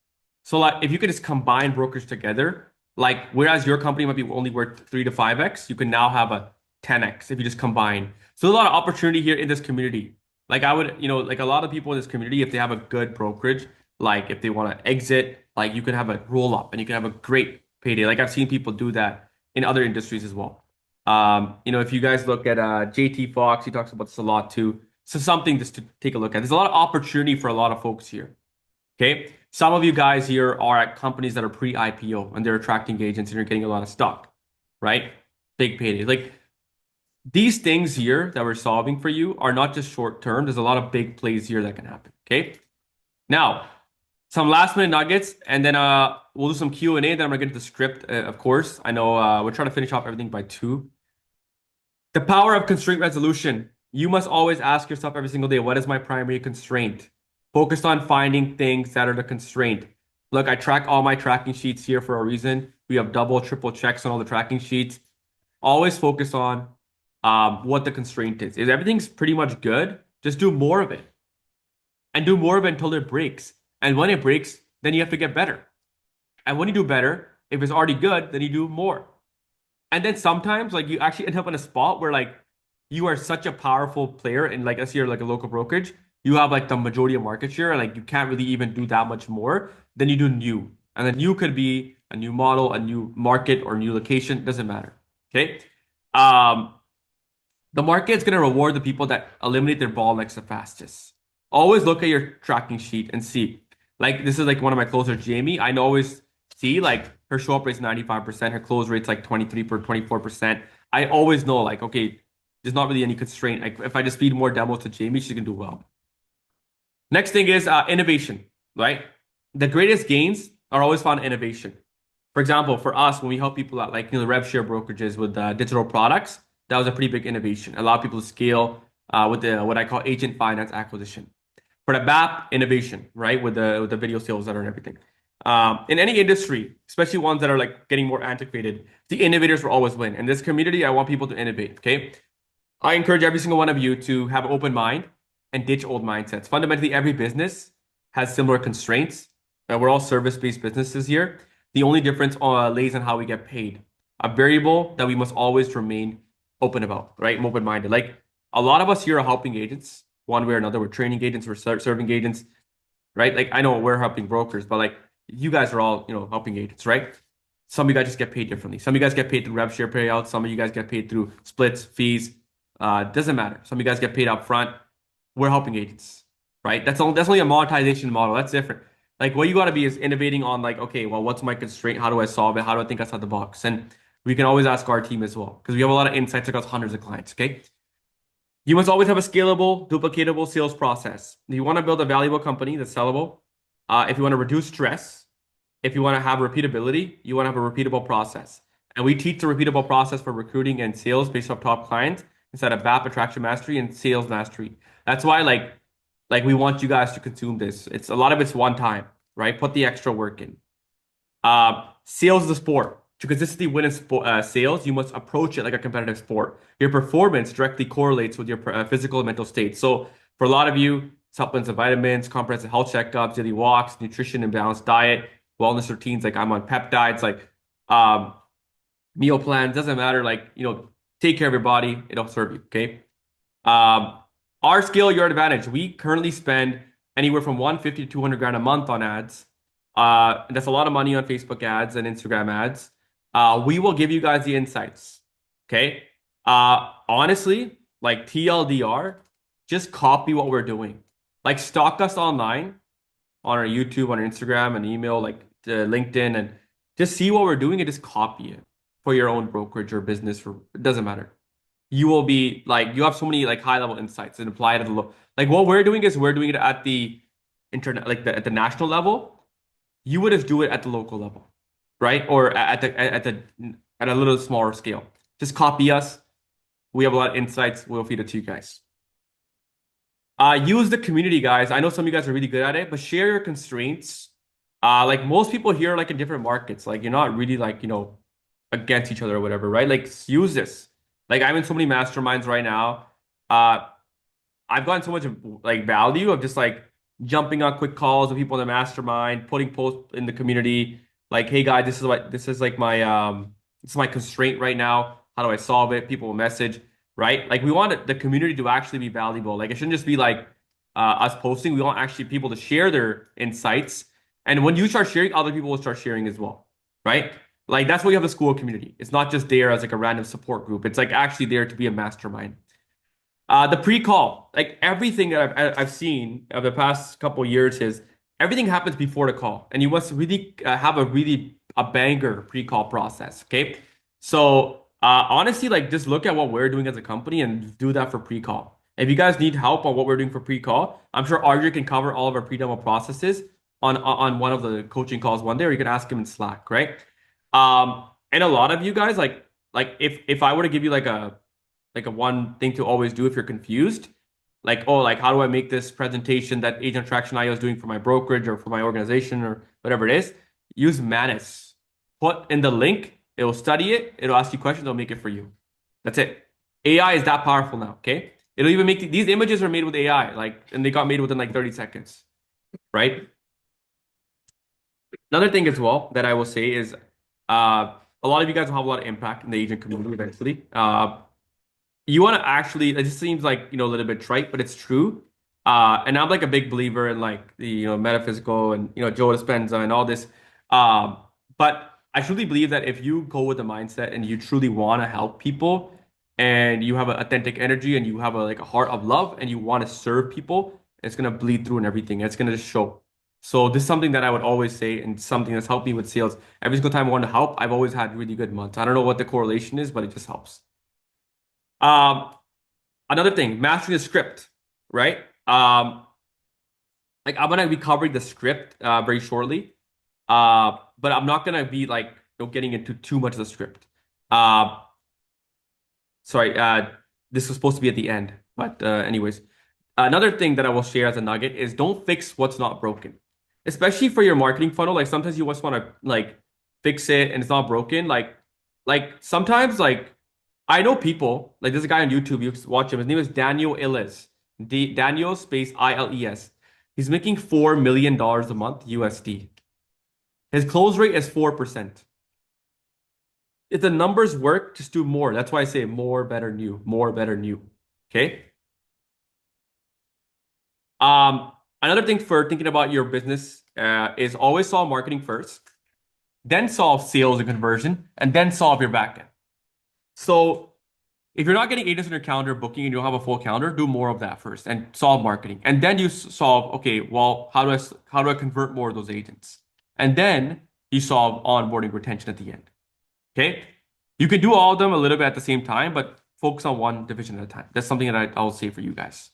So like if you could just combine brokers together, like whereas your company might be only worth 3 to 5x, you can now have a 10x if you just combine. So there's a lot of opportunity here in this community. Like I would, like a lot of people in this community, if they have a good brokerage, like if they want to exit, like you can have a roll up and you can have a great payday. Like I've seen people do that in other industries as well. If you guys look at JT Fox, he talks about this a lot too. So something just to take a look at. There's a lot of opportunity for a lot of folks here. Okay. Some of you guys here are at companies that are pre-IPO and they're attracting agents and you're getting a lot of stock, right? Big payday. Like these things here that we're solving for you are not just short term. There's a lot of big plays here that can happen. Okay. Now, some last minute nuggets, and then we'll do some Q&A. Then I'm gonna get into the script, of course. I know we're trying to finish off everything by 2. The power of constraint resolution. You must always ask yourself every single day, what is my primary constraint? Focused on finding things that are the constraint. Look, I track all my tracking sheets here for a reason. We have double, triple checks on all the tracking sheets. Always focus on what the constraint is. If everything's pretty much good, just do more of it. And do more of it until it breaks. And when it breaks, then you have to get better. And when you do better, if it's already good, then you do more. And then sometimes like you actually end up in a spot where like you are such a powerful player and like let's say you're like a local brokerage, you have like the majority of market share and like you can't really even do that much more. Then you do new. And then new could be a new model, a new market, or new location, doesn't matter. Okay. The market is gonna reward the people that eliminate their bottlenecks the fastest. Always look at your tracking sheet and see. Like this is like one of my closers, Jamie. I always see like her show up rate's 95%, her close rate's like 24%. I always know like, okay, there's not really any constraint. Like if I just feed more demos to Jamie, she can do well. Next thing is innovation, right? The greatest gains are always found in innovation. For example, for us, when we help people out, like the rev share brokerages with digital products, that was a pretty big innovation. Allow people to scale with the what I call agent finance acquisition. For the BAP, innovation, right? With the video sales letter and everything. In any industry, especially ones that are like getting more antiquated, the innovators will always win. In this community, I want people to innovate. Okay. I encourage every single one of you to have an open mind and ditch old mindsets. Fundamentally, every business has similar constraints. We're all service-based businesses here. The only difference lays in how we get paid. A variable that we must always remain open about, right? I'm open-minded. Like a lot of us here are helping agents one way or another. We're training agents, we're serving agents, right? Like I know we're helping brokers, but like you guys are all, helping agents, right? Some of you guys just get paid differently. Some of you guys get paid through rev share payouts. Some of you guys get paid through splits, fees. Doesn't matter. Some of you guys get paid up front. We're helping agents, right? That's only a monetization model. That's different. Like what you got to be is innovating on like, okay, well, what's my constraint? How do I solve it? How do I think outside the box? And we can always ask our team as well because we have a lot of insights across hundreds of clients. Okay. You must always have a scalable, duplicatable sales process. If you want to build a valuable company that's sellable, if you want to reduce stress, if you want to have repeatability, you want to have a repeatable process. And we teach the repeatable process for recruiting and sales based off top clients instead of BAP, attraction mastery, and sales mastery. That's why like we want you guys to consume this. It's a lot of it's one time, right? Put the extra work in. Sales is a sport. To consistently win in sales, you must approach it like a competitive sport. Your performance directly correlates with your physical and mental state. So for a lot of you, supplements and vitamins, comprehensive health checkups, daily walks, nutrition and balanced diet, wellness routines, like I'm on peptides, like um, meal plans, doesn't matter. Like, take care of your body. It'll serve you. Okay. Um, our skill, your advantage. We currently spend anywhere from 150 to 200 grand a month on ads. And that's a lot of money on Facebook ads and Instagram ads. We will give you guys the insights. Okay. Honestly, like TLDR, just copy what we're doing. Like stalk us online on our YouTube, on our Instagram, and email, like LinkedIn, and just see what we're doing and just copy it for your own brokerage or business. Or it doesn't matter. You will be like you have so many like high level insights and apply it at the low. Like what we're doing is we're doing it at the internet, like at the national level. You would have do it at the local level, right? Or at a little smaller scale. Just copy us. We have a lot of insights. We'll feed it to you guys. Use the community, guys. I know some of you guys are really good at it, but share your constraints. Like most people here are like in different markets. Like you're not really like, against each other or whatever, right? Like use this. Like I'm in so many masterminds right now. I've gotten so much like value of just like jumping on quick calls with people in the mastermind, putting posts in the community, like, hey guys, this is like my this is my constraint right now. How do I solve it? People will message, right? Like we want the community to actually be valuable. Like it shouldn't just be like us posting. We want actually people to share their insights. And when you start sharing, other people will start sharing as well, right? Like that's why you have the school community. It's not just there as like a random support group. It's like actually there to be a mastermind. The pre-call, like everything that I've seen of the past couple of years is everything happens before the call, and you must really have a banger pre-call process. Okay, so honestly, like just look at what we're doing as a company and do that for pre-call. If you guys need help on what we're doing for pre-call, I'm sure Arjun can cover all of our pre-demo processes on one of the coaching calls one day, or you can ask him in Slack, right? And a lot of you guys like if I were to give you like a one thing to always do if you're confused, like, oh, like how do I make this presentation that Agent Attraction IO is doing for my brokerage or for my organization or whatever it is, use Manus. Put in the link, it will study it, it'll ask you questions, it'll make it for you. That's it. AI is that powerful now, okay? It'll even make these images are made with AI, like, and they got made within like 30 seconds, right? Another thing as well that I will say is a lot of you guys will have a lot of impact in the agent community eventually. You want to actually, it just seems like, a little bit trite, but it's true. And I'm like a big believer in like the, metaphysical and, Joe Dispenza and all this. But I truly believe that if you go with the mindset and you truly want to help people and you have an authentic energy and you have like a heart of love and you want to serve people, it's going to bleed through and everything. It's going to just show. So this is something that I would always say and something that's helped me with sales. Every single time I want to help, I've always had really good months. I don't know what the correlation is, but it just helps. Um, Another thing, mastering the script, right? Like I'm gonna be covering the script very shortly. But I'm not gonna be like getting into too much of the script. Uh, sorry, this was supposed to be at the end, but anyways, another thing that I will share as a nugget is don't fix what's not broken, especially for your marketing funnel. Like sometimes you just want to like fix it and it's not broken. Like sometimes like I know people like there's a guy on YouTube. You can watch him. His name is Daniel Illes. Daniel space ILES. He's making $4 million a month USD. His close rate is 4%. If the numbers work, just do more. That's why I say more, better, new, more, better, new. Okay. Another thing for thinking about your business is always solve marketing first, then solve sales and conversion, and then solve your backend. So if you're not getting agents on your calendar booking and you don't have a full calendar, do more of that first and solve marketing. And then you solve, okay, well, how do I convert more of those agents? And then you solve onboarding retention at the end. Okay? You can do all of them a little bit at the same time, but focus on one division at a time. That's something that I'll say for you guys.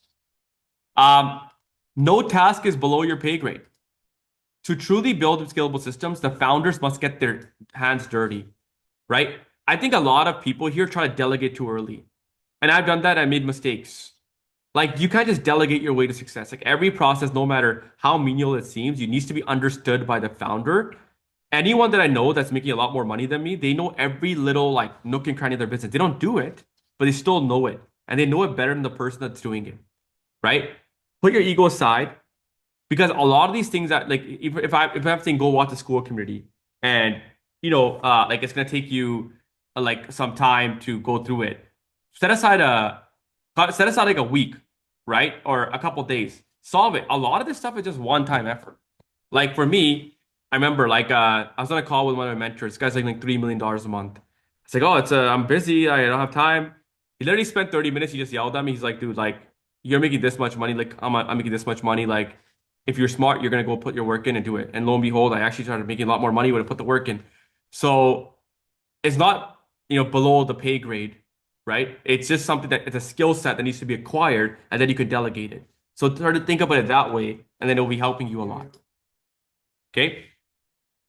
Um, no task is below your pay grade. To truly build scalable systems, the founders must get their hands dirty, right? I think a lot of people here try to delegate too early. And I've done that. I made mistakes. Like you can't just delegate your way to success. Like every process, no matter how menial it seems, you needs to be understood by the founder. Anyone that I know that's making a lot more money than me, they know every little like nook and cranny of their business. They don't do it, but they still know it. And they know it better than the person that's doing it, right? Put your ego aside because a lot of these things that like if I have to go watch the school community and like it's gonna take you like some time to go through it. Set aside a set aside like a week, right? Or a couple days. Solve it. A lot of this stuff is just one-time effort. Like for me, I remember like I was on a call with one of my mentors. This guy's like $3 million a month. It's like, oh, I'm busy. I don't have time. He literally spent 30 minutes. He just yelled at me. He's like, dude, like you're making this much money. Like I'm making this much money. Like if you're smart, you're gonna go put your work in and do it. And lo and behold, I actually started making a lot more money when I put the work in. So it's not, below the pay grade, right? It's just something that it's a skill set that needs to be acquired and then you can delegate it. So try to think about it that way, and then it'll be helping you a lot. Okay?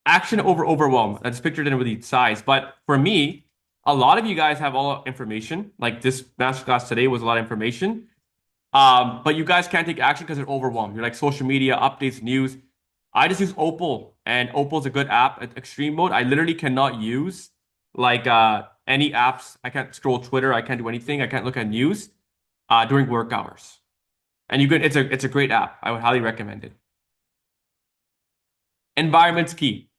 Action over overwhelm. I just pictured it with the size. But for me, a lot of you guys have all information. Like this masterclass today was a lot of information. But you guys can't take action because they're overwhelmed. You're like social media, updates, news. I just use Opal, and Opal's a good app at extreme mode. I literally cannot use like any apps. I can't scroll Twitter. I can't do anything. I can't look at news during work hours. And you can it's a great app. I would highly recommend it. Environment's key.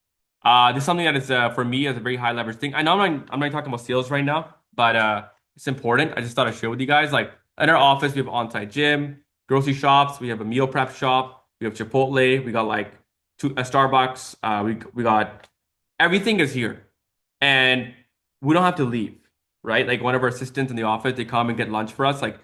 This is something that is for me as a very high leverage thing. I know I'm not talking about sales right now, but it's important. I just thought I'd share with you guys. Like in our office, we have on-site gym, grocery shops, we have a meal prep shop, we have Chipotle, we got like a Starbucks, we got everything is here, and we don't have to leave, right? Like one of our assistants in the office, they come and get lunch for us. Like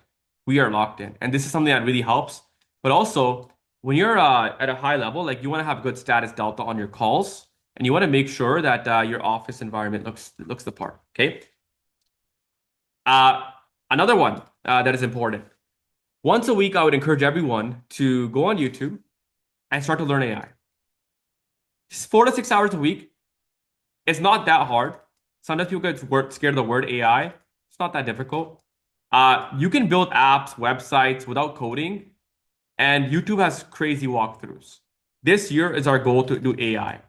we are locked in, and this is something that really helps. But also, when you're at a high level, like you want to have good status delta on your calls, and you want to make sure that your office environment looks the part. Okay. Uh, Another one that is important. Once a week, I would encourage everyone to go on YouTube and start to learn AI. Just 4 to 6 hours a week. It's not that hard. Sometimes people get scared of the word AI. It's not that difficult. You can build apps, websites without coding, and YouTube has crazy walkthroughs. This year is our goal to do AI.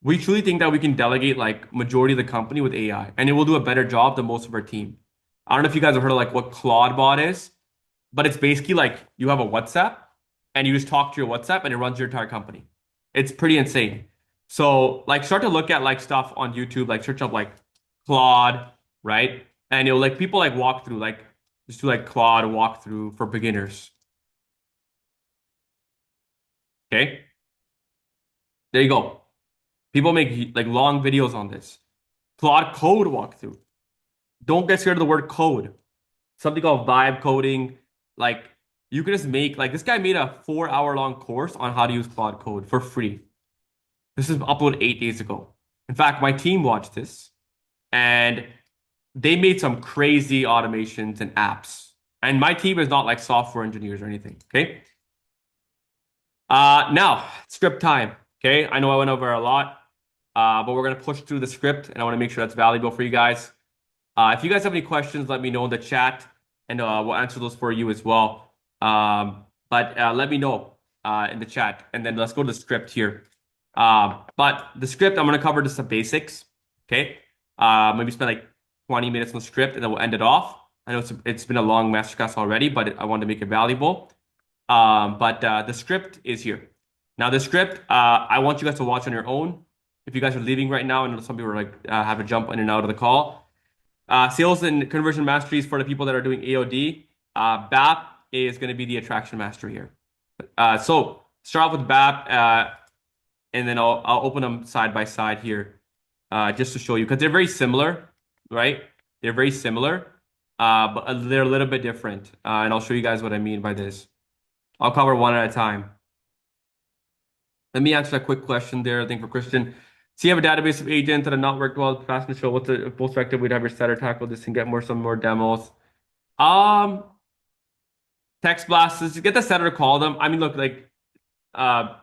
We truly think that we can delegate like majority of the company with AI, and it will do a better job than most of our team. I don't know if you guys have heard of like what Claude bot is, but it's basically like you have a WhatsApp and you just talk to your WhatsApp and it runs your entire company. It's pretty insane. So like start to look at like stuff on YouTube, like search up like Claude, right? And you'll like people like walk through, like just do like Claude walkthrough for beginners. Okay. There you go. People make like long videos on this. Claude code walkthrough. Don't get scared of the word code. Something called vibe coding. Like you can just make like this guy made a 4 hour long course on how to use Claude Code for free. This is uploaded 8 days ago. In fact, my team watched this and they made some crazy automations and apps. And my team is not like software engineers or anything. Okay. Now script time. Okay. I know I went over a lot, but we're gonna push through the script and I want to make sure that's valuable for you guys. If you guys have any questions, let me know in the chat and we'll answer those for you as well. But let me know in the chat and then let's go to the script here. But the script, I'm going to cover just the basics. Okay. Maybe spend like 20 minutes on the script and then we'll end it off. I know it's been a long masterclass already, but I wanted to make it valuable. But the script is here. Now the script, I want you guys to watch on your own. if you guys are leaving right now, and some people are like have to jump in and out of the call. Sales and conversion mastery is for the people that are doing AOD. BAP is going to be the attraction mastery here. So start off with BAP, and then I'll open them side by side here, just to show you because they're very similar, right? They're very similar, but they're a little bit different, and I'll show you guys what I mean by this. I'll cover one at a time. Let me answer a quick question there. I think for Christian. So you have a database of agents that have not worked well. Fast and show what's the most effective way to have your setter tackle this and get some more demos. Um, Text blasts. Just get the setter to call them. I mean, look, like, uh,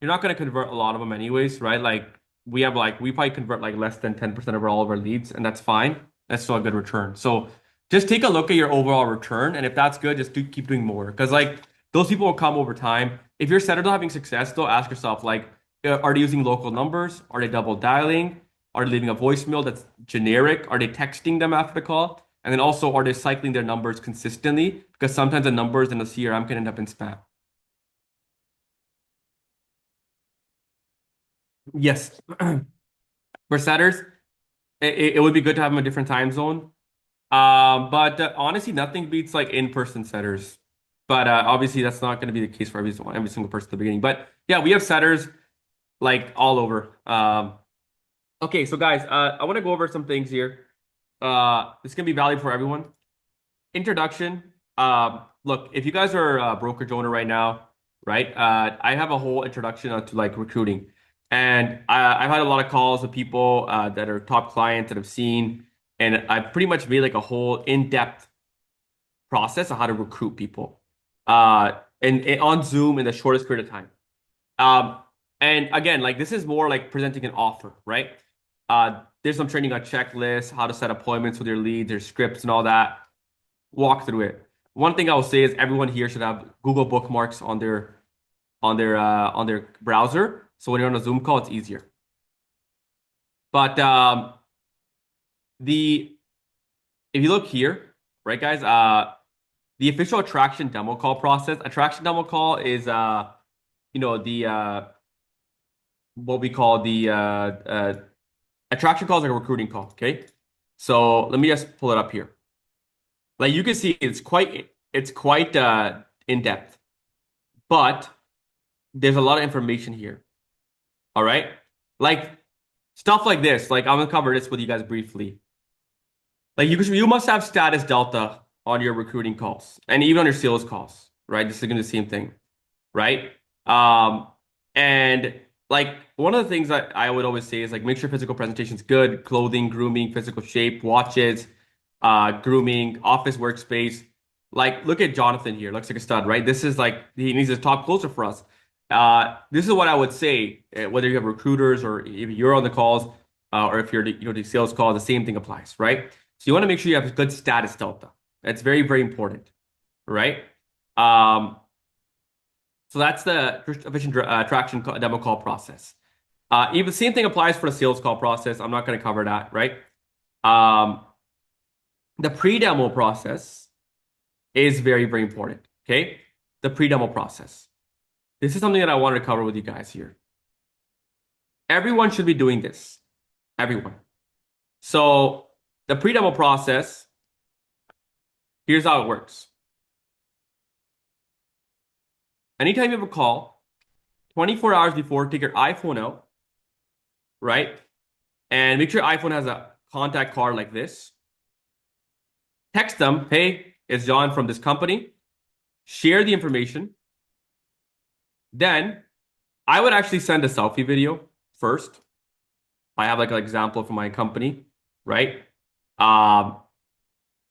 you're not going to convert a lot of them anyways, right? Like we probably convert like less than 10% of all of our leads, and that's fine. That's still a good return. So just take a look at your overall return, and if that's good, just keep doing more. Because like those people will come over time. If your setters are having success, though, ask yourself like, are they using local numbers? Are they double dialing? Are they leaving a voicemail that's generic? Are they texting them after the call? And then also, are they cycling their numbers consistently? Because sometimes the numbers in the CRM can end up in spam. Yes. For setters, it would be good to have them in a different time zone. But honestly, nothing beats like in-person setters. But obviously, that's not going to be the case for every single person at the beginning. But yeah, we have setters like all over. Okay, so guys, I want to go over some things here. This can be valuable for everyone. Introduction. Look, if you guys are a brokerage owner right now, right? I have a whole introduction to like recruiting, and I've had a lot of calls with people that are top clients that have seen, and I've pretty much made like a whole in-depth process of how to recruit people, and on Zoom in the shortest period of time. Um, and again, like this is more like presenting an offer, right? There's some training on checklists, how to set appointments with your leads, their scripts, and all that. Walk through it. One thing I will say is everyone here should have Google bookmarks on their browser, so when you're on a Zoom call, it's easier. But the if you look here, right, guys, the official attraction demo call process. Attraction demo call is the what we call the attraction call is like a recruiting call. Okay, so let me just pull it up here. Like you can see, it's quite in depth, but there's a lot of information here. All right, like stuff like this. Like I'm gonna cover this with you guys briefly. Like you must have status delta on your recruiting calls and even on your sales calls, right? This is gonna be the same thing, right? Um, and like one of the things that I would always say is like make sure physical presentation is good, clothing, grooming, physical shape, watches, grooming, office workspace. Like look at Jonathan here, looks like a stud, right? This is like he needs a top closer for us. This is what I would say, whether you have recruiters or if you're on the calls, or if you're the sales call, the same thing applies, right? So you want to make sure you have a good status delta. That's very, very important, right? So that's the efficient attraction demo call process. Even the same thing applies for the sales call process. I'm not going to cover that, right? Um, the pre-demo process is very, very important. Okay, the pre-demo process. This is something that I wanted to cover with you guys here. Everyone should be doing this. Everyone. So the pre-demo process, here's how it works. Anytime you have a call, 24 hours before, take your iPhone out, right? And make sure your iPhone has a contact card like this. Text them, hey, it's John from this company. Share the information. Then I would actually send a selfie video first. I have like an example from my company, right?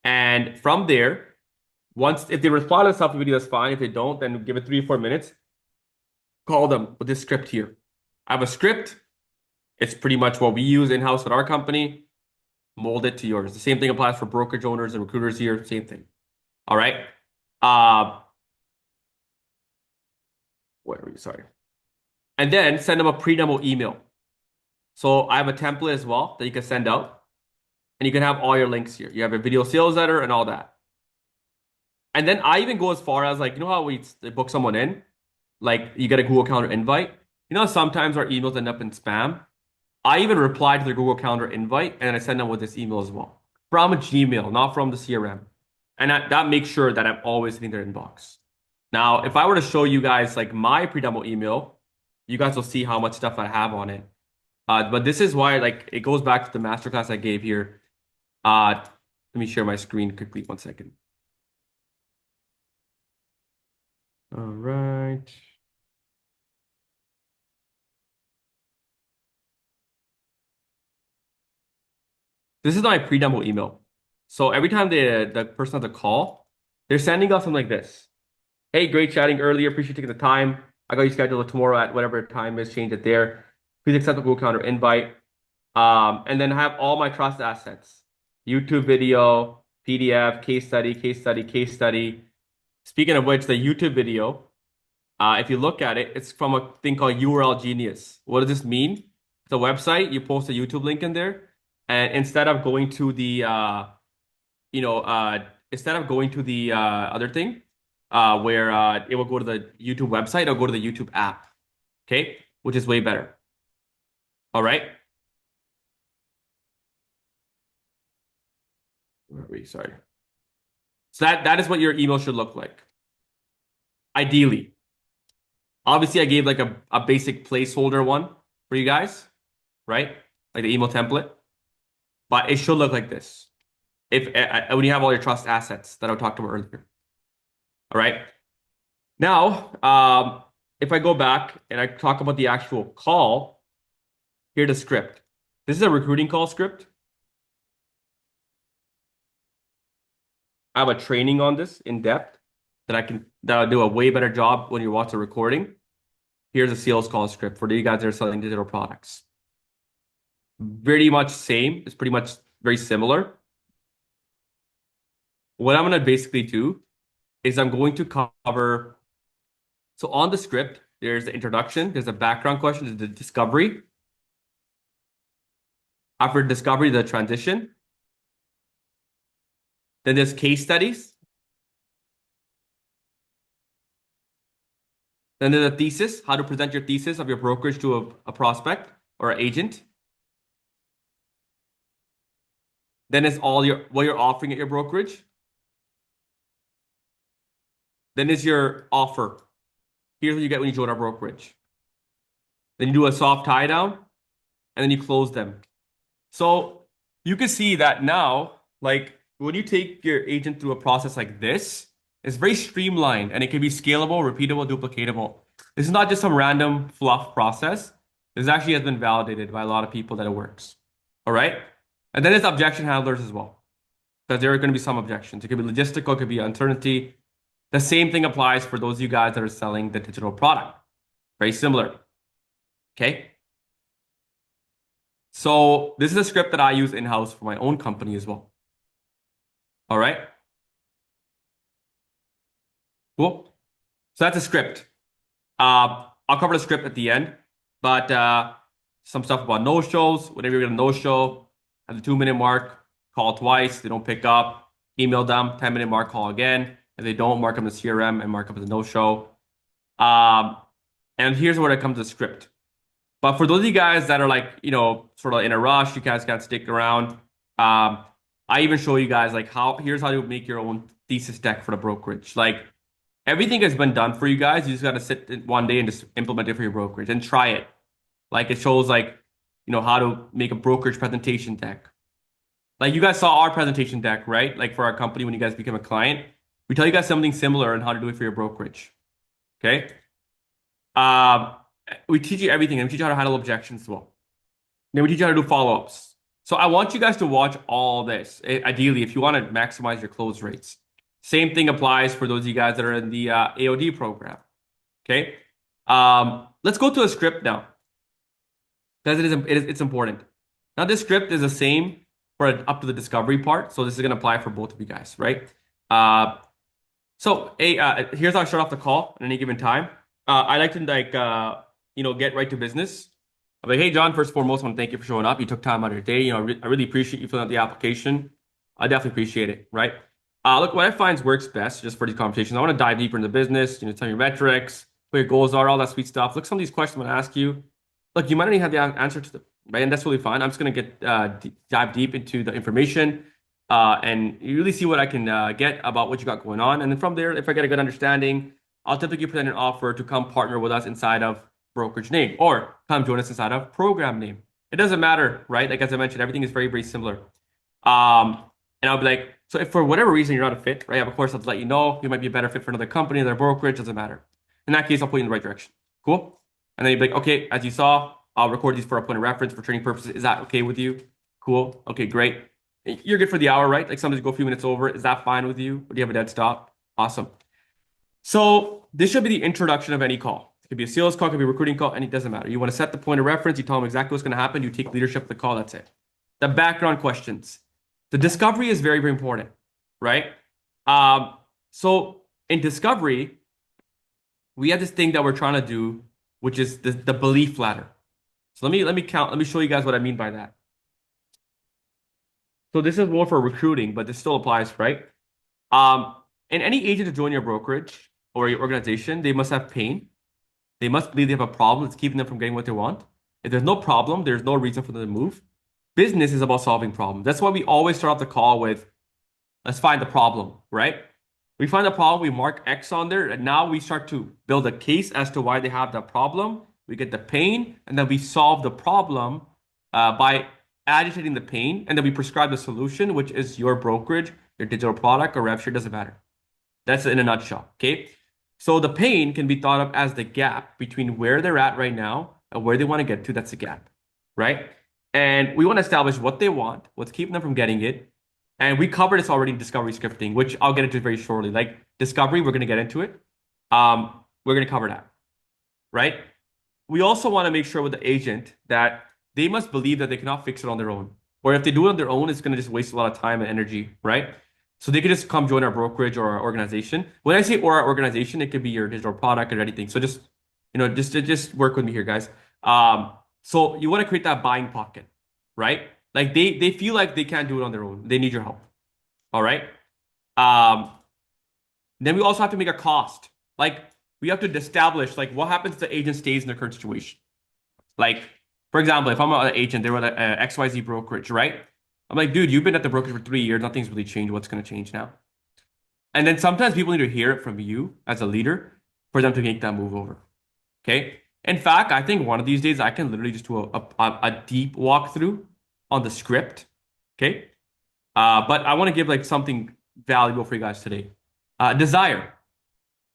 And from there, if they respond to the selfie video, that's fine. If they don't, then give it 3 or 4 minutes. Call them with this script here. I have a script. It's pretty much what we use in-house at our company. Mold it to yours. The same thing applies for brokerage owners and recruiters here. Same thing. All right. Where are we? Sorry. And then send them a pre-demo email. So I have a template as well that you can send out. And you can have all your links here. You have a video sales letter and all that. And then I even go as far as like, you know how we book someone in? Like you get a Google Calendar invite. You know, sometimes our emails end up in spam. I even reply to the Google Calendar invite and I send them with this email as well from a Gmail, not from the CRM. And that makes sure that I'm always hitting their inbox. Now, if I were to show you guys like my pre-demo email, you guys will see how much stuff I have on it. But this is why like it goes back to the masterclass I gave here. Let me share my screen quickly. 1 second. All right. This is my pre-demo email. So every time the person has a call, they're sending us something like this. Hey, great chatting earlier. Appreciate you taking the time. I got you scheduled tomorrow at whatever time is. Change it there. Please accept the Google Calendar invite. And then I have all my trust assets. YouTube video, PDF, case study, case study, case study. Speaking of which, the YouTube video, if you look at it, it's from a thing called URL Genius. What does this mean? It's a website. You post a YouTube link in there, and instead of going to the, instead of going to the other thing, where it will go to the YouTube website, it'll go to the YouTube app. Okay, which is way better. All right. Where are we? Sorry. So that is what your email should look like. Ideally. Obviously, I gave like a basic placeholder one for you guys, right? Like the email template. But it should look like this. If when you have all your trust assets that I talked about earlier. All right. Now, if I go back and I talk about the actual call, here's the script. This is a recruiting call script. I have a training on this in depth that'll do a way better job when you watch the recording. Here's a sales call script for you guys that are selling digital products. Pretty much same. It's pretty much very similar. What I'm going to basically do is I'm going to cover. So on the script, there's the introduction, there's a background question, there's the discovery. After discovery, the transition. Then there's case studies. Then there's a thesis, how to present your thesis of your brokerage to a prospect or an agent. Then it's all what you're offering at your brokerage. Then is your offer. Here's what you get when you join our brokerage. Then you do a soft tie down, and then you close them. So you can see that now, like when you take your agent through a process like this, it's very streamlined and it can be scalable, repeatable, duplicatable. This is not just some random fluff process. This actually has been validated by a lot of people that it works. All right. And then there's objection handlers as well. Because there are going to be some objections. It could be logistical, it could be uncertainty. The same thing applies for those of you guys that are selling the digital product. Very similar. Okay. So this is a script that I use in-house for my own company as well. All right. Cool. So that's a script. I'll cover the script at the end, but some stuff about no-shows. Whenever you're going to no-show, at the 2-minute mark, call twice. They don't pick up. Email them. 10-minute mark, call again. If they don't, mark them the CRM and mark up as a no-show. And here's where it comes to the script. But for those of you guys that are like, sort of in a rush, you guys can't stick around. I even show you guys like here's how to make your own thesis deck for the brokerage. Like everything has been done for you guys. You just got to sit one day and just implement it for your brokerage and try it. Like it shows like, how to make a brokerage presentation deck. Like you guys saw our presentation deck, right? Like for our company, when you guys become a client, we tell you guys something similar on how to do it for your brokerage. Okay. We teach you everything, and we teach you how to handle objections as well. Then we teach you how to do follow-ups. So I want you guys to watch all this, ideally, if you want to maximize your close rates. Same thing applies for those of you guys that are in the AOD program. Okay. Let's go to a script now, because it's important. Now this script is the same for up to the discovery part. So this is going to apply for both of you guys, right? Here's how I start off the call at any given time. I like to get right to business. I'm like, hey, John, first and foremost, I want to thank you for showing up. You took time out of your day. I really appreciate you filling out the application. I definitely appreciate it, right? Look, what I find works best just for these conversations. I want to dive deeper into the business, tell your metrics, what your goals are, all that sweet stuff. Look, some of these questions I'm going to ask you. Look, you might not even have the answer to them, right? And that's really fine. I'm just gonna get dive deep into the information and really see what I can get about what you got going on. And then from there, if I get a good understanding, I'll typically present an offer to come partner with us inside of brokerage name or come join us inside of program name. It doesn't matter, right? Like as I mentioned, everything is very, very similar. And I'll be like, so if for whatever reason you're not a fit, right? Of course, I'll let you know you might be a better fit for another company, another brokerage, doesn't matter. In that case, I'll put you in the right direction. Cool. And then you'd be like, okay, as you saw, I'll record these for a point of reference for training purposes. Is that okay with you? Cool. Okay, great. You're good for the hour, right? Like sometimes go a few minutes over. Is that fine with you? Or do you have a dead stop? Awesome. So this should be the introduction of any call. It could be a sales call, it could be a recruiting call, and it doesn't matter. You want to set the point of reference, you tell them exactly what's going to happen, you take leadership of the call, that's it. The background questions. The discovery is very, very important, right? So in discovery, we have this thing that we're trying to do, which is the belief ladder. So let me show you guys what I mean by that. So this is more for recruiting, but this still applies, right? And any agent to join your brokerage or your organization, they must have pain. They must believe they have a problem that's keeping them from getting what they want. If there's no problem, there's no reason for them to move. Business is about solving problems. That's why we always start off the call with, let's find the problem, right? We find the problem, we mark X on there, and now we start to build a case as to why they have the problem. We get the pain, and then we solve the problem by agitating the pain, and then we prescribe the solution, which is your brokerage, your digital product, or rev share, doesn't matter. That's in a nutshell, okay? So the pain can be thought of as the gap between where they're at right now and where they want to get to. That's the gap, right? And we want to establish what they want, what's keeping them from getting it. And we covered this already in discovery scripting, which I'll get into very shortly. Like discovery, we're going to get into it. We're going to cover that, right? We also want to make sure with the agent that they must believe that they cannot fix it on their own. Or if they do it on their own, it's going to just waste a lot of time and energy, right? So they could just come join our brokerage or our organization. When I say or our organization, it could be your digital product or anything. So just work with me here, guys. So you want to create that buying pocket, right? Like they feel like they can't do it on their own. They need your help. All right. Then we also have to make a cost. Like we have to establish like what happens if the agent stays in their current situation. Like, for example, if I'm an agent, they're with a XYZ brokerage, right? I'm like, dude, you've been at the brokerage for 3 years. Nothing's really changed. What's going to change now? And then sometimes people need to hear it from you as a leader for them to make that move over. Okay. In fact, I think one of these days I can literally just do a deep walkthrough on the script. Okay. But I want to give like something valuable for you guys today. Desire.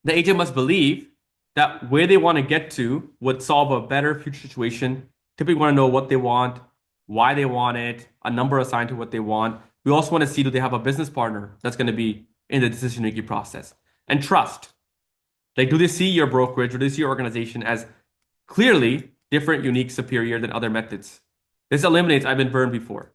The agent must believe that where they want to get to would solve a better future situation. Typically want to know what they want, why they want it, a number assigned to what they want. We also want to see, do they have a business partner that's going to be in the decision-making process? And trust. Like, do they see your brokerage or do they see your organization as clearly different, unique, superior than other methods? This eliminates, I've been burned before,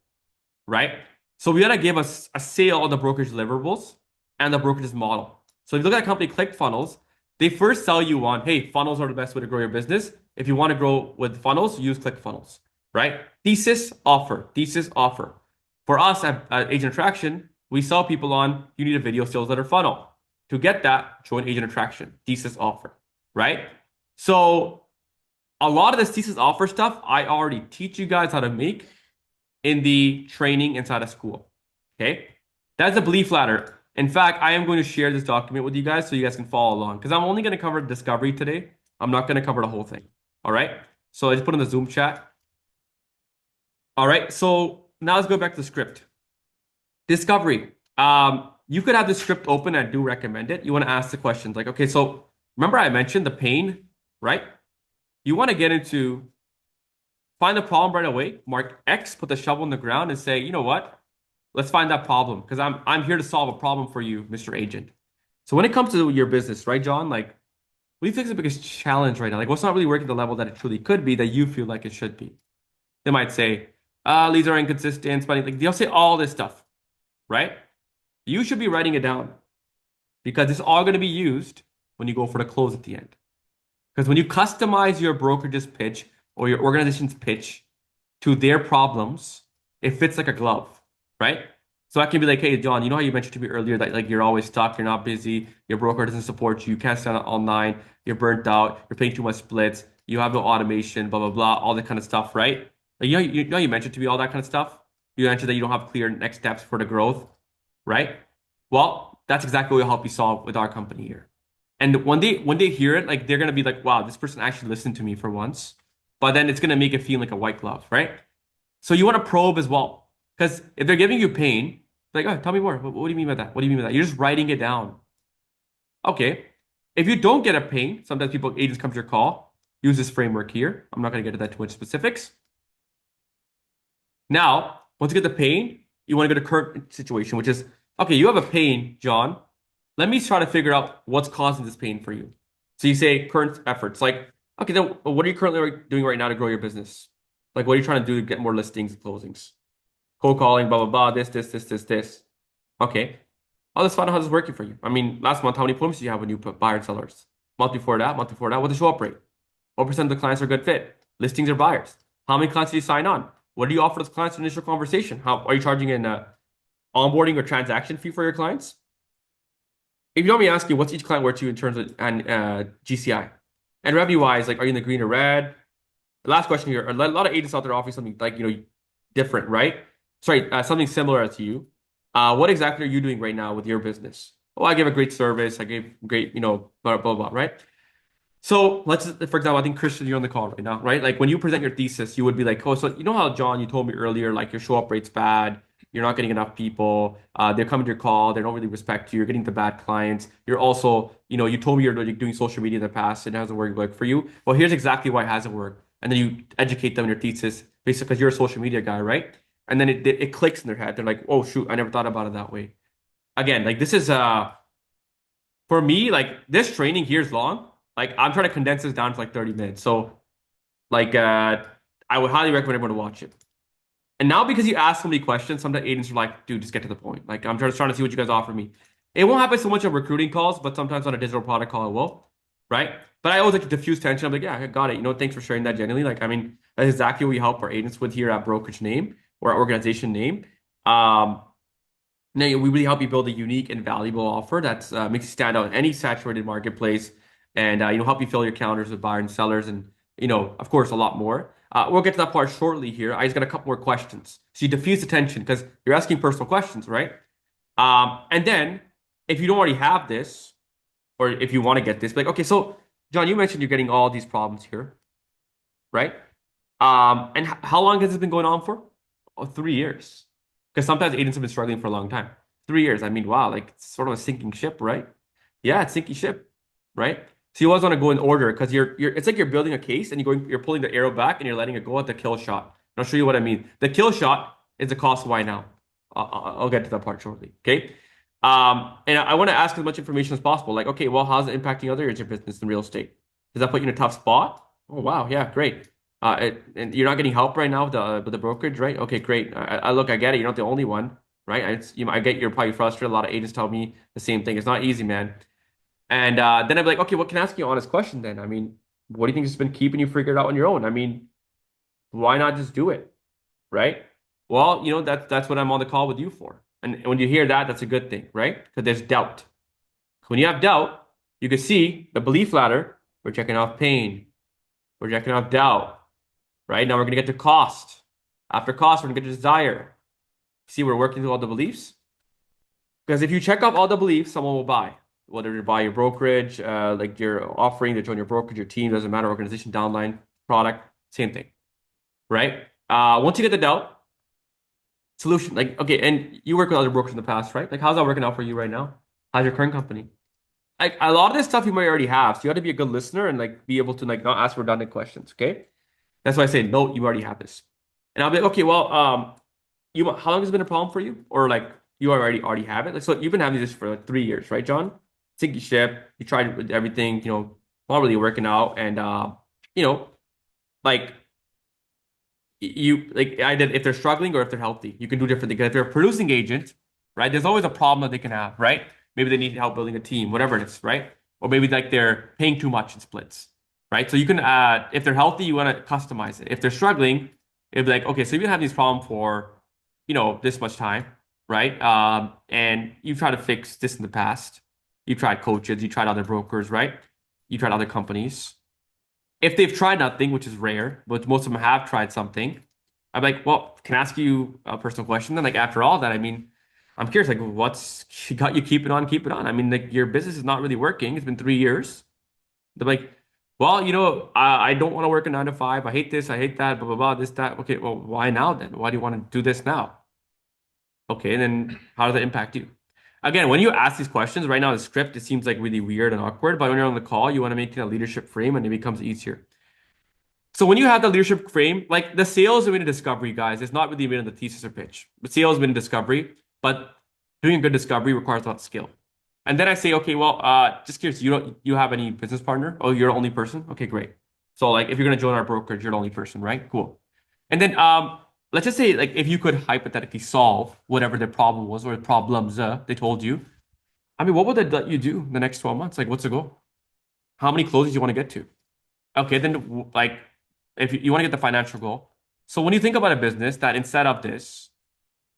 right? So we got to give us a sale on the brokerage deliverables and the brokerage's model. So if you look at a company ClickFunnels, they first sell you on, hey, funnels are the best way to grow your business. If you want to grow with funnels, use ClickFunnels, right? Thesis, offer. Thesis, offer. For us at Agent Attraction, we sell people on, you need a video sales letter funnel. To get that, join Agent Attraction. Thesis, offer, right? So a lot of this thesis offer stuff, I already teach you guys how to make in the training inside of school, okay? That's a belief ladder. In fact, I am going to share this document with you guys so you guys can follow along because I'm only going to cover discovery today. I'm not going to cover the whole thing. All right. So I just put in the Zoom chat. All right. So now let's go back to the script. Discovery. You could have the script open. I do recommend it. You want to ask the questions like, okay, so remember I mentioned the pain, right? You want to get into find the problem right away, mark X, put the shovel in the ground and say, you know what? Let's find that problem because I'm here to solve a problem for you, Mr. Agent. So when it comes to your business, right, John? Like, what do you think is the biggest challenge right now? Like, what's not really working at the level that it truly could be that you feel like it should be? They might say, leads are inconsistent, spending, like they'll say all this stuff, right? You should be writing it down because it's all going to be used when you go for the close at the end. Because when you customize your brokerage's pitch or your organization's pitch to their problems, it fits like a glove. Right? So I can be like, hey, John, you know how you mentioned to me earlier that like you're always stuck, you're not busy, your broker doesn't support you, you can't stand online, you're burnt out, you're paying too much splits, you have no automation, blah, blah, blah, all that kind of stuff, right? Like, you mentioned to me all that kind of stuff. You mentioned that you don't have clear next steps for the growth, right? Well, that's exactly what we'll help you solve with our company here. And when they hear it, like they're gonna be like, wow, this person actually listened to me for once. But then it's gonna make it feel like a white glove, right? So you want to probe as well. Because if they're giving you pain, like, oh, tell me more. What do you mean by that? What do you mean by that? You're just writing it down. Okay. If you don't get a pain, sometimes agents come to your call, use this framework here. I'm not going to get into that too much specifics. Now, once you get the pain, you want to go to current situation, which is, okay, you have a pain, John. Let me try to figure out what's causing this pain for you. So you say current efforts, like, okay, then what are you currently doing right now to grow your business? Like, what are you trying to do to get more listings and closings? Cold calling, blah, blah, blah, this. Okay. Oh, let's find out how this is working for you. I mean, last month, how many appointments did you have when you put buyer and sellers? Month before that, what's the show up rate? What percent of the clients are a good fit? Listings or buyers? How many clients do you sign on? What do you offer those clients in initial conversation? How are you charging an onboarding or transaction fee for your clients? If you don't me asking, what's each client worth to you in terms of GCI? And revenue wise, like, are you in the green or red? The last question here, a lot of agents out there offering something like, different, right? Sorry, something similar to you. What exactly are you doing right now with your business? Oh, I give a great service. I gave great, blah, blah, blah, right? So for example, I think Christian, you're on the call right now, right? Like when you present your thesis, you would be like, oh, so you know how John, you told me earlier, like your show up rate's bad. You're not getting enough people. They're coming to your call. They don't really respect you. You're getting the bad clients. You're also, you told me you're like, doing social media in the past. It hasn't worked for you. Well, here's exactly why it hasn't worked. And then you educate them in your thesis, basically because you're a social media guy, right? And then it clicks in their head. They're like, oh shoot, I never thought about it that way. Again, like this is for me, like this training here is long. Like I'm trying to condense this down to like 30 minutes. So like I would highly recommend everyone to watch it. And now because you ask so many questions, sometimes agents are like, dude, just get to the point. Like I'm just trying to see what you guys offer me. It won't happen so much on recruiting calls, but sometimes on a digital product call it will. Right? But I always like to diffuse tension. I'm like, yeah, I got it. Thanks for sharing that genuinely. Like, I mean, that's exactly what we help our agents with here at Brokerage Name or our organization name. Now, we really help you build a unique and valuable offer that makes you stand out in any saturated marketplace, and help you fill your calendars with buyers and sellers, and of course, a lot more. We'll get to that part shortly here. I just got a couple more questions, so you diffuse the tension because you're asking personal questions, right? And then if you don't already have this, or if you want to get this, like, okay, so John, you mentioned you're getting all these problems here, right? And how long has this been going on for? Oh, 3 years. Because sometimes agents have been struggling for a long time. 3 years. I mean, wow, like it's sort of a sinking ship, right? Yeah, it's sinking ship, right? So you always want to go in order because it's like you're building a case and you're pulling the arrow back and you're letting it go at the kill shot. And I'll show you what I mean. The kill shot is the cost why now. I'll get to that part shortly. Okay. And I want to ask as much information as possible. Like, okay, well, how's it impacting other areas of business in real estate? Does that put you in a tough spot? Oh, wow, yeah, great. And you're not getting help right now with the brokerage, right? Okay, great. Look, I get it. You're not the only one, right? I get you're probably frustrated. A lot of agents tell me the same thing. It's not easy, man. And then I'd be like, okay, what can I ask you an honest question then? I mean, what do you think has been keeping you figured out on your own? I mean, why not just do it, right? Well, that's what I'm on the call with you for. And when you hear that, that's a good thing, right? Because there's doubt. When you have doubt, you can see the belief ladder. We're checking off pain. We're checking off doubt. Right? Now we're going to get to cost. After cost, we're going to get to desire. See, we're working through all the beliefs. Because if you check off all the beliefs, someone will buy. Whether you buy your brokerage, like your offering, to join your brokerage, your team, doesn't matter, organization, downline, product, same thing. Right? Once you get the doubt, solution. Like, okay, and you work with other brokers in the past, right? Like, how's that working out for you right now? How's your current company? Like, a lot of this stuff you might already have. So you have to be a good listener and like be able to like not ask redundant questions, okay? That's why I say, no, you already have this. And I'll be like, okay, well, how long has it been a problem for you? Or like you already have it? Like, so you've been having this for like 3 years, right, John? Sinky ship, you tried with everything, not really working out. And you know, like I did, if they're struggling or if they're healthy, you can do different things. If they're a producing agent, right, there's always a problem that they can have, right? Maybe they need help building a team, whatever it is, right? Or maybe like they're paying too much in splits, right? So you can, if they're healthy, you want to customize it. If they're struggling, it'd be like, okay, so you have these problems for, this much time, right? And you've tried to fix this in the past. You tried coaches, you tried other brokers, right? You tried other companies. If they've tried nothing, which is rare, but most of them have tried something, I'm like, well, can I ask you a personal question? Then like after all that, I mean, I'm curious, like what's she got you keep it on? I mean, like your business is not really working. It's been 3 years. They're like, well, I don't want to work a 9 to 5. I hate this, I hate that, blah blah blah, this, that. Okay, well, why now then? Why do you want to do this now? Okay, and then how does that impact you? Again, when you ask these questions, right now the script, it seems like really weird and awkward, but when you're on the call, you want to make it a leadership frame and it becomes easier. So when you have the leadership frame, like the sales have been a discovery, guys. It's not really been in the thesis or pitch. But sales has been a discovery, but doing a good discovery requires a lot of skill. And then I say, okay, well, just curious, you have any business partner? Oh, you're the only person? Okay, great. So like if you're gonna join our brokerage, you're the only person, right? Cool. And then let's just say like if you could hypothetically solve whatever the problem was or the problems they told you, I mean, what would that let you do in the next 12 months? Like what's the goal? How many closes you want to get to? Okay, then like if you want to get the financial goal. So when you think about a business that instead of this,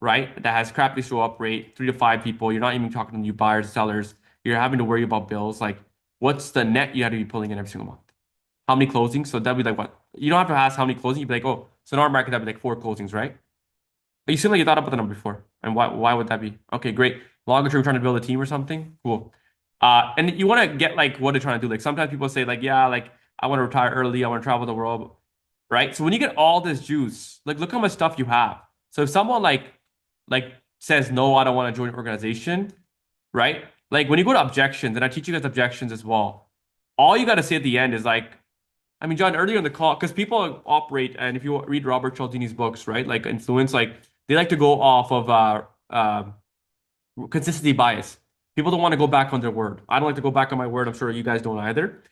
right, that has crappy show up rate, 3 to 5 people, you're not even talking to new buyers, sellers, you're having to worry about bills. Like, what's the net you have to be pulling in every single month? How many closings? So that'd be like what? You don't have to ask how many closings. You'd be like, oh, so in our market that'd be like 4 closings, right? But you seem like you thought about the number before. And why would that be? Okay, great. Longer term trying to build a team or something? Cool. And you want to get like what they're trying to do. Like sometimes people say, like, yeah, like I want to retire early, I want to travel the world. Right? So when you get all this juice, like look how much stuff you have. So if someone like says no, I don't want to join an organization, right? Like when you go to objections, and I teach you guys objections as well, all you got to say at the end is like, I mean, John, earlier in the call, because people operate, and if you read Robert Cialdini's books, right, like influence, like they like to go off of consistency bias. People don't want to go back on their word. I don't like to go back on my word. I'm sure you guys don't either.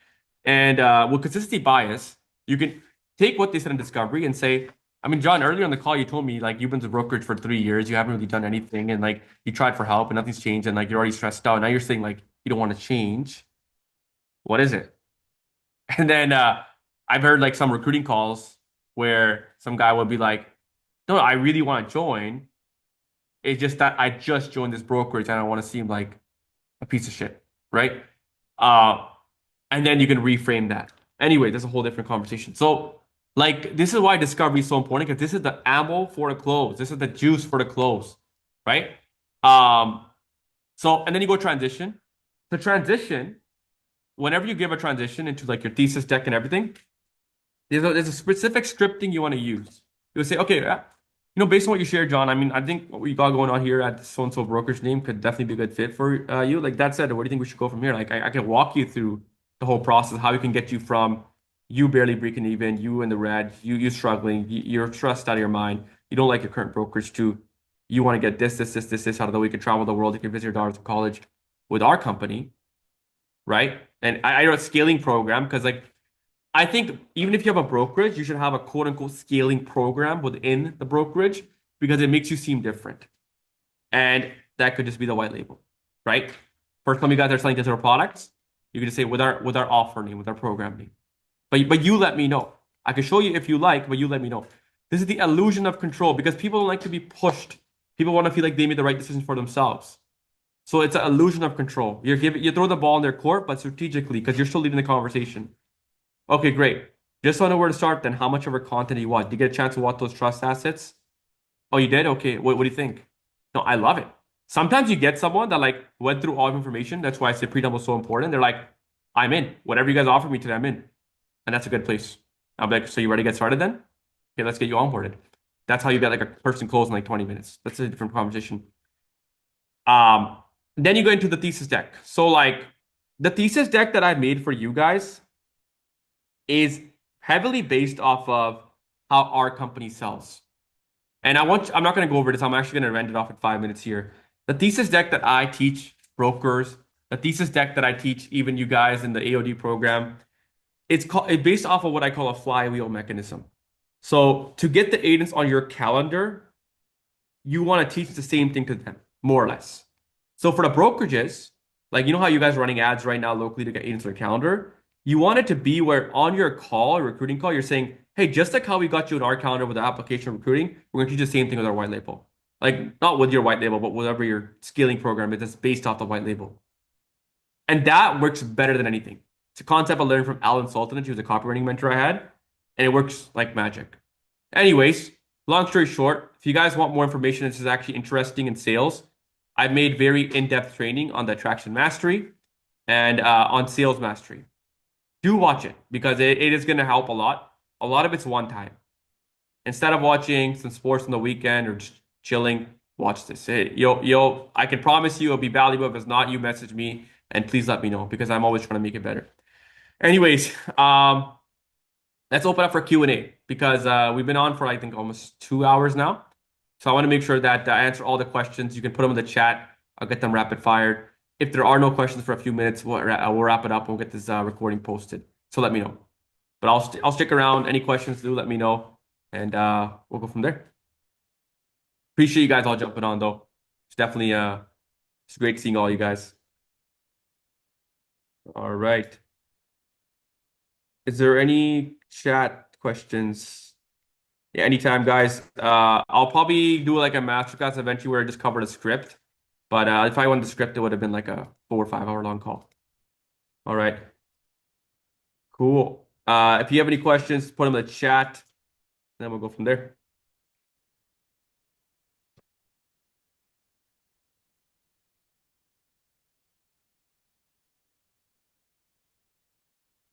And with consistency bias, you can take what they said in discovery and say, I mean, John, earlier on the call, you told me like you've been to brokerage for 3 years, you haven't really done anything, and like you tried for help and nothing's changed, and like you're already stressed out. Now you're saying like you don't want to change. What is it? And then I've heard like some recruiting calls where some guy would be like, no, I really want to join. It's just that I just joined this brokerage and I want to seem like a piece of shit, right? Uh, and then you can reframe that. Anyway, that's a whole different conversation. So, like, this is why discovery is so important because this is the ammo for the close. This is the juice for the close, right? Um, so, and then you go transition. The transition, whenever you give a transition into like your thesis deck and everything, there's a specific scripting you want to use. You'll say, okay, based on what you shared, John, I mean, I think what we got going on here at so and so brokerage name could definitely be a good fit for you. Like that said, where do you think we should go from here? Like, I can walk you through the whole process, how we can get you from you barely breaking even, you in the red, you struggling, you're stressed out of your mind, you don't like your current brokerage, to you want to get this out of the way. You can travel the world, you can visit your daughter to college with our company, right? And I know a scaling program because like I think even if you have a brokerage, you should have a quote unquote scaling program within the brokerage because it makes you seem different. And that could just be the white label, right? First time you guys are selling digital products, you can just say with our offer name, with our program name. But you let me know. I can show you if you like, but you let me know. This is the illusion of control because people don't like to be pushed. People want to feel like they made the right decision for themselves. So it's an illusion of control. You throw the ball in their court, but strategically, because you're still leading the conversation. Okay, great. Just want to know where to start then. How much of our content do you want? Did you get a chance to watch those trust assets? Oh, you did? Okay. What do you think? No, I love it. Sometimes you get someone that like went through all of information. That's why I say pre-dump was so important. They're like, I'm in. Whatever you guys offer me today, I'm in. And that's a good place. I'm like, so you ready to get started then? Okay, let's get you onboarded. That's how you get like a person closed in like 20 minutes. That's a different conversation. Um, then you go into the thesis deck. So like the thesis deck that I made for you guys is heavily based off of how our company sells. And I'm not going to go over this. I'm actually going to rent it off in 5 minutes here. The thesis deck that I teach brokers, the thesis deck that I teach even you guys in the AOD program, it's based off of what I call a flywheel mechanism. So to get the agents on your calendar, you want to teach the same thing to them, more or less. So for the brokerages, like you know how you guys are running ads right now locally to get agents on your calendar? You want it to be where on your call, recruiting call, you're saying, hey, just like how we got you in our calendar with the application recruiting, we're going to do the same thing with our white label. Like not with your white label, but whatever your scaling program is that's based off the white label. And that works better than anything. It's a concept I learned from Alan Sultan. She was a copywriting mentor I had, and it works like magic. Anyways, long story short, if you guys want more information, this is actually interesting in sales. I've made very in-depth training on the attraction mastery and on sales mastery. Do watch it because it is going to help a lot. A lot of it's one time. Instead of watching some sports on the weekend or just chilling, watch this. Hey, I can promise you it'll be valuable. If it's not, you message me and please let me know because I'm always trying to make it better. Anyways, let's open up for Q&A because we've been on for I think almost 2 hours now. So I want to make sure that I answer all the questions. You can put them in the chat. I'll get them rapid fired. If there are no questions for a few minutes, we'll wrap it up and we'll get this recording posted. So let me know. But I'll stick around. Any questions, do let me know, and we'll go from there. Appreciate you guys all jumping on though. It's definitely it's great seeing all you guys. All right. Is there any chat questions? Yeah, anytime, guys. I'll probably do like a masterclass eventually where I just cover the script. But if I went the script, it would have been like a 4 or 5 hour long call. All right. Cool. If you have any questions, put them in the chat. Then we'll go from there.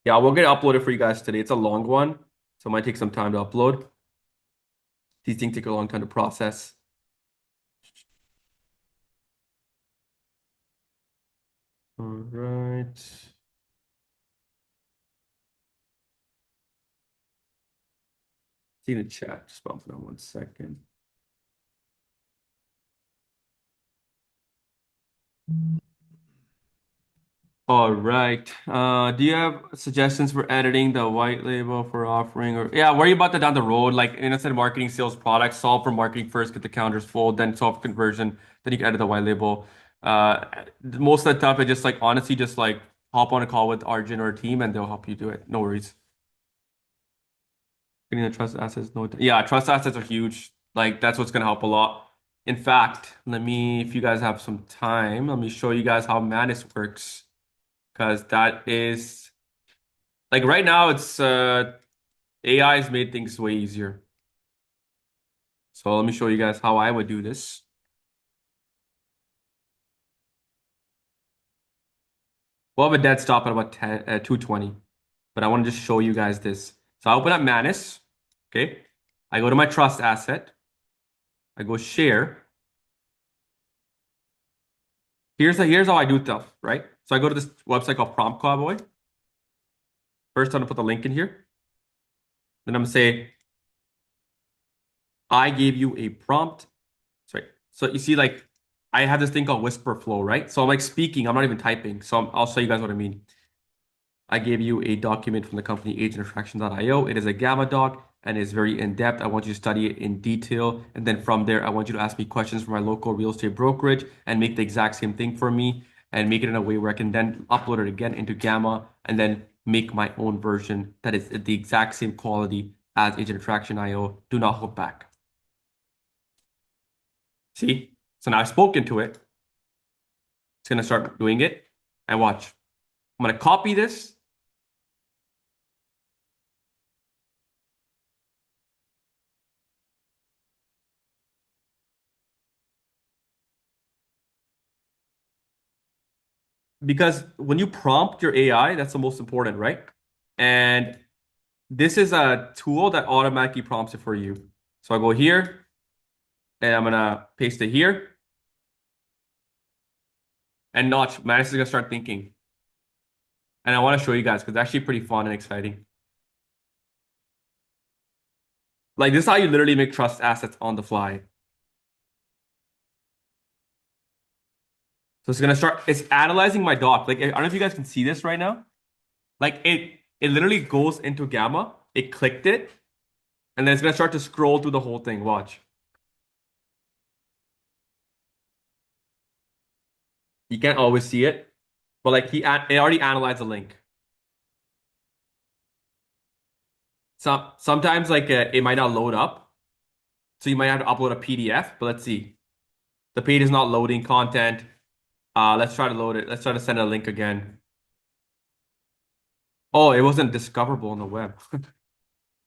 Yeah, we'll get it uploaded for you guys today. It's a long one, so it might take some time to upload. These things take a long time to process. All right. See the chat. Just bump it on 1 second. All right. Do you have suggestions for editing the white label for offering or yeah, worry about that down the road. Like instead of marketing sales products, solve for marketing first, get the counters full, then solve conversion, then you can edit the white label. Most of the stuff is just like honestly, just like hop on a call with Arjun or a team and they'll help you do it. No worries. Getting the trust assets, no, yeah, trust assets are huge. Like that's what's gonna help a lot. In fact, if you guys have some time, let me show you guys how Manus works. Because that is like right now it's AI has made things way easier. So let me show you guys how I would do this. We'll have a dead stop at about 220, but I want to just show you guys this. So I open up Manus, okay? I go to my trust asset. I go share. Here's how I do stuff, right? So I go to this website called Prompt Cowboy. First, I'm gonna put the link in here. Then I'm gonna say, I gave you a prompt. Sorry. So you see, like, I have this thing called whisper flow, right? So I'm like speaking, I'm not even typing. So I'll show you guys what I mean. I gave you a document from the company agentinteraction.io. It is a Gamma doc and is very in-depth. I want you to study it in detail. And then from there, I want you to ask me questions from my local real estate brokerage and make the exact same thing for me and make it in a way where I can then upload it again into Gamma and then make my own version that is the exact same quality as Agent Attraction.io. Do not hold back. See? So now I've spoken to it. It's going to start doing it. And watch. I'm going to copy this. Because when you prompt your AI, that's the most important, right? And this is a tool that automatically prompts it for you. So I go here and I'm gonna paste it here. And Notch, Manus is gonna start thinking. And I want to show you guys because it's actually pretty fun and exciting. Like this is how you literally make trust assets on the fly. So it's gonna start, it's analyzing my doc. Like I don't know if you guys can see this right now. Like it literally goes into Gamma. It clicked it, and then it's gonna start to scroll through the whole thing. Watch. You can't always see it, but like it already analyzed the link. Sometimes like it might not load up, so you might have to upload a PDF. But let's see. The page is not loading content. Let's try to load it. Let's try to send a link again. Oh, it wasn't discoverable on the web.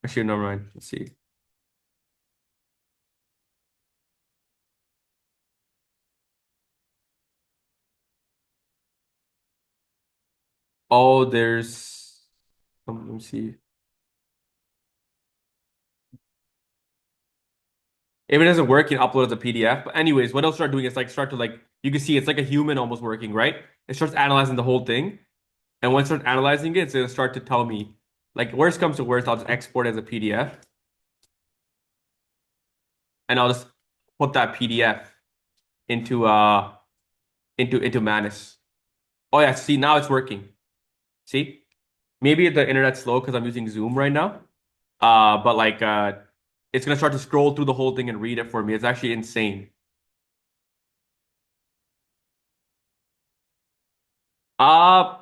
Actually, never mind. Let's see. Oh, there's let me see. If it doesn't work, you can upload it as a PDF. But anyways, what it'll start doing is like start to like you can see it's like a human almost working, right? It starts analyzing the whole thing. And once it starts analyzing it, it's gonna start to tell me, like worst comes to worst, I'll just export it as a PDF and I'll just put that PDF into into Manus. Oh yeah, see now it's working. See? Maybe the internet's slow because I'm using Zoom right now. But like it's gonna start to scroll through the whole thing and read it for me. It's actually insane. Uh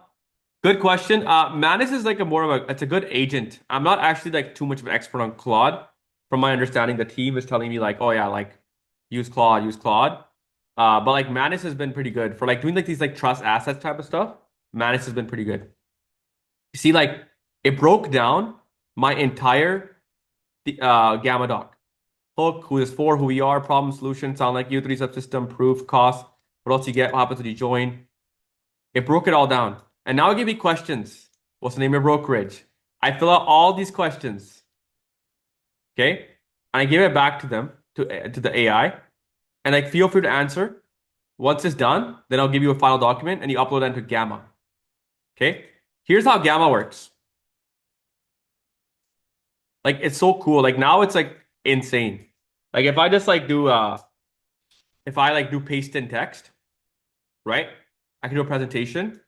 Good question. Manus is like a more of a it's a good agent. I'm not actually like too much of an expert on Claude. From my understanding, the team is telling me like, oh yeah, like use Claude, use Claude. But like Manus has been pretty good for like doing like these like trust assets type of stuff. Manus has been pretty good. You see, like it broke down my entire Gamma doc. Hook, who is for, who we are, problem, solution, sound like you, three subsystem, proof, cost. What else you get? What happens when you join? It broke it all down. And now I give me questions. What's the name of brokerage? I fill out all these questions. Okay? And I give it back to them, to the AI. And like feel free to answer. Once it's done, then I'll give you a final document and you upload that into Gamma. Okay? Here's how Gamma works. Like it's so cool. Like now it's like insane. Like if I just like do if I like do paste in text, right? I can do a presentation.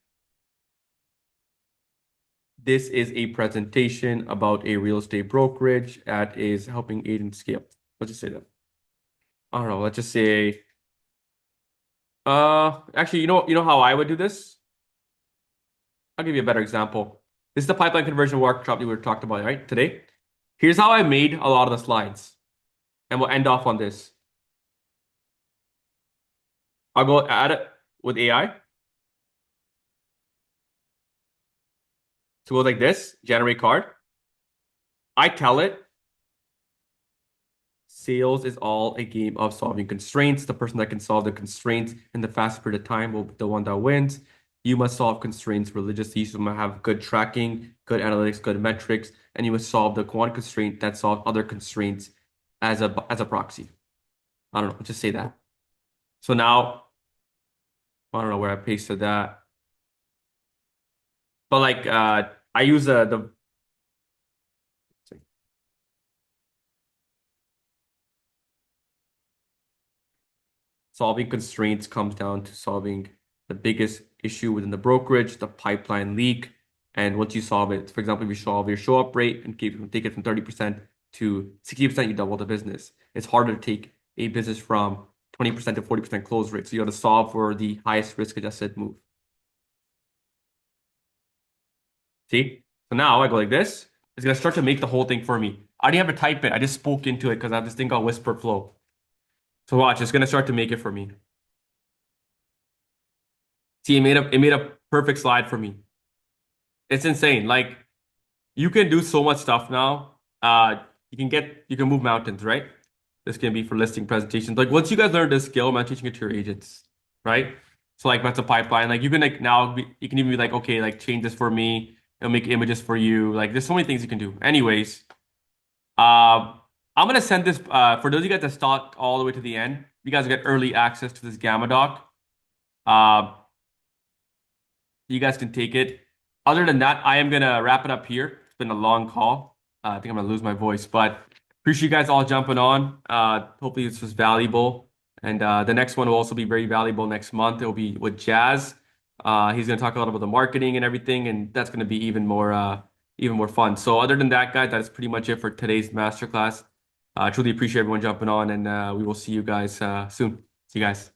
This is a presentation about a real estate brokerage that is helping agents scale. Let's just say that. I don't know. Let's just say, actually, you know how I would do this? I'll give you a better example. This is the pipeline conversion workshop that we talked about, right? Today. Here's how I made a lot of the slides. And we'll end off on this. I'll go add it with AI. So go like this, generate card. I tell it sales is all a game of solving constraints. The person that can solve the constraints in the fastest period of time will be the one that wins. You must solve constraints religiously. So you must have good tracking, good analytics, good metrics, and you must solve the one constraint that solves other constraints as a proxy. I don't know, just say that. So now I don't know where I pasted that. But like I use the solving constraints comes down to solving the biggest issue within the brokerage, the pipeline leak. And once you solve it, for example, if you solve your show up rate and take it from 30% to 60%, you double the business. It's harder to take a business from 20% to 40% close rate. So you got to solve for the highest risk adjusted move. See? So now I go like this. It's going to start to make the whole thing for me. I didn't have to type it. I just spoke into it because I have this thing called Whisper Flow. So watch, it's going to start to make it for me. See, it made a perfect slide for me. It's insane. Like you can do so much stuff now. You can move mountains, right? This can be for listing presentations. Like once you guys learn this skill, I'm teaching it to your agents, right? So like that's a pipeline. Like you can like you can even be like, okay, like change this for me. It'll make images for you. Like there's so many things you can do. Anyways, I'm gonna send this for those of you guys that stuck all the way to the end. You guys get early access to this Gamma doc. Uh, you guys can take it. Other than that, I am gonna wrap it up here. It's been a long call. I think I'm gonna lose my voice, but appreciate you guys all jumping on. Hopefully this was valuable. And the next one will also be very valuable next month. It'll be with Jazz. He's gonna talk a lot about the marketing and everything, and that's gonna be even more fun. So other than that, guys, that's pretty much it for today's masterclass. Truly appreciate everyone jumping on, and we will see you guys soon. See you guys.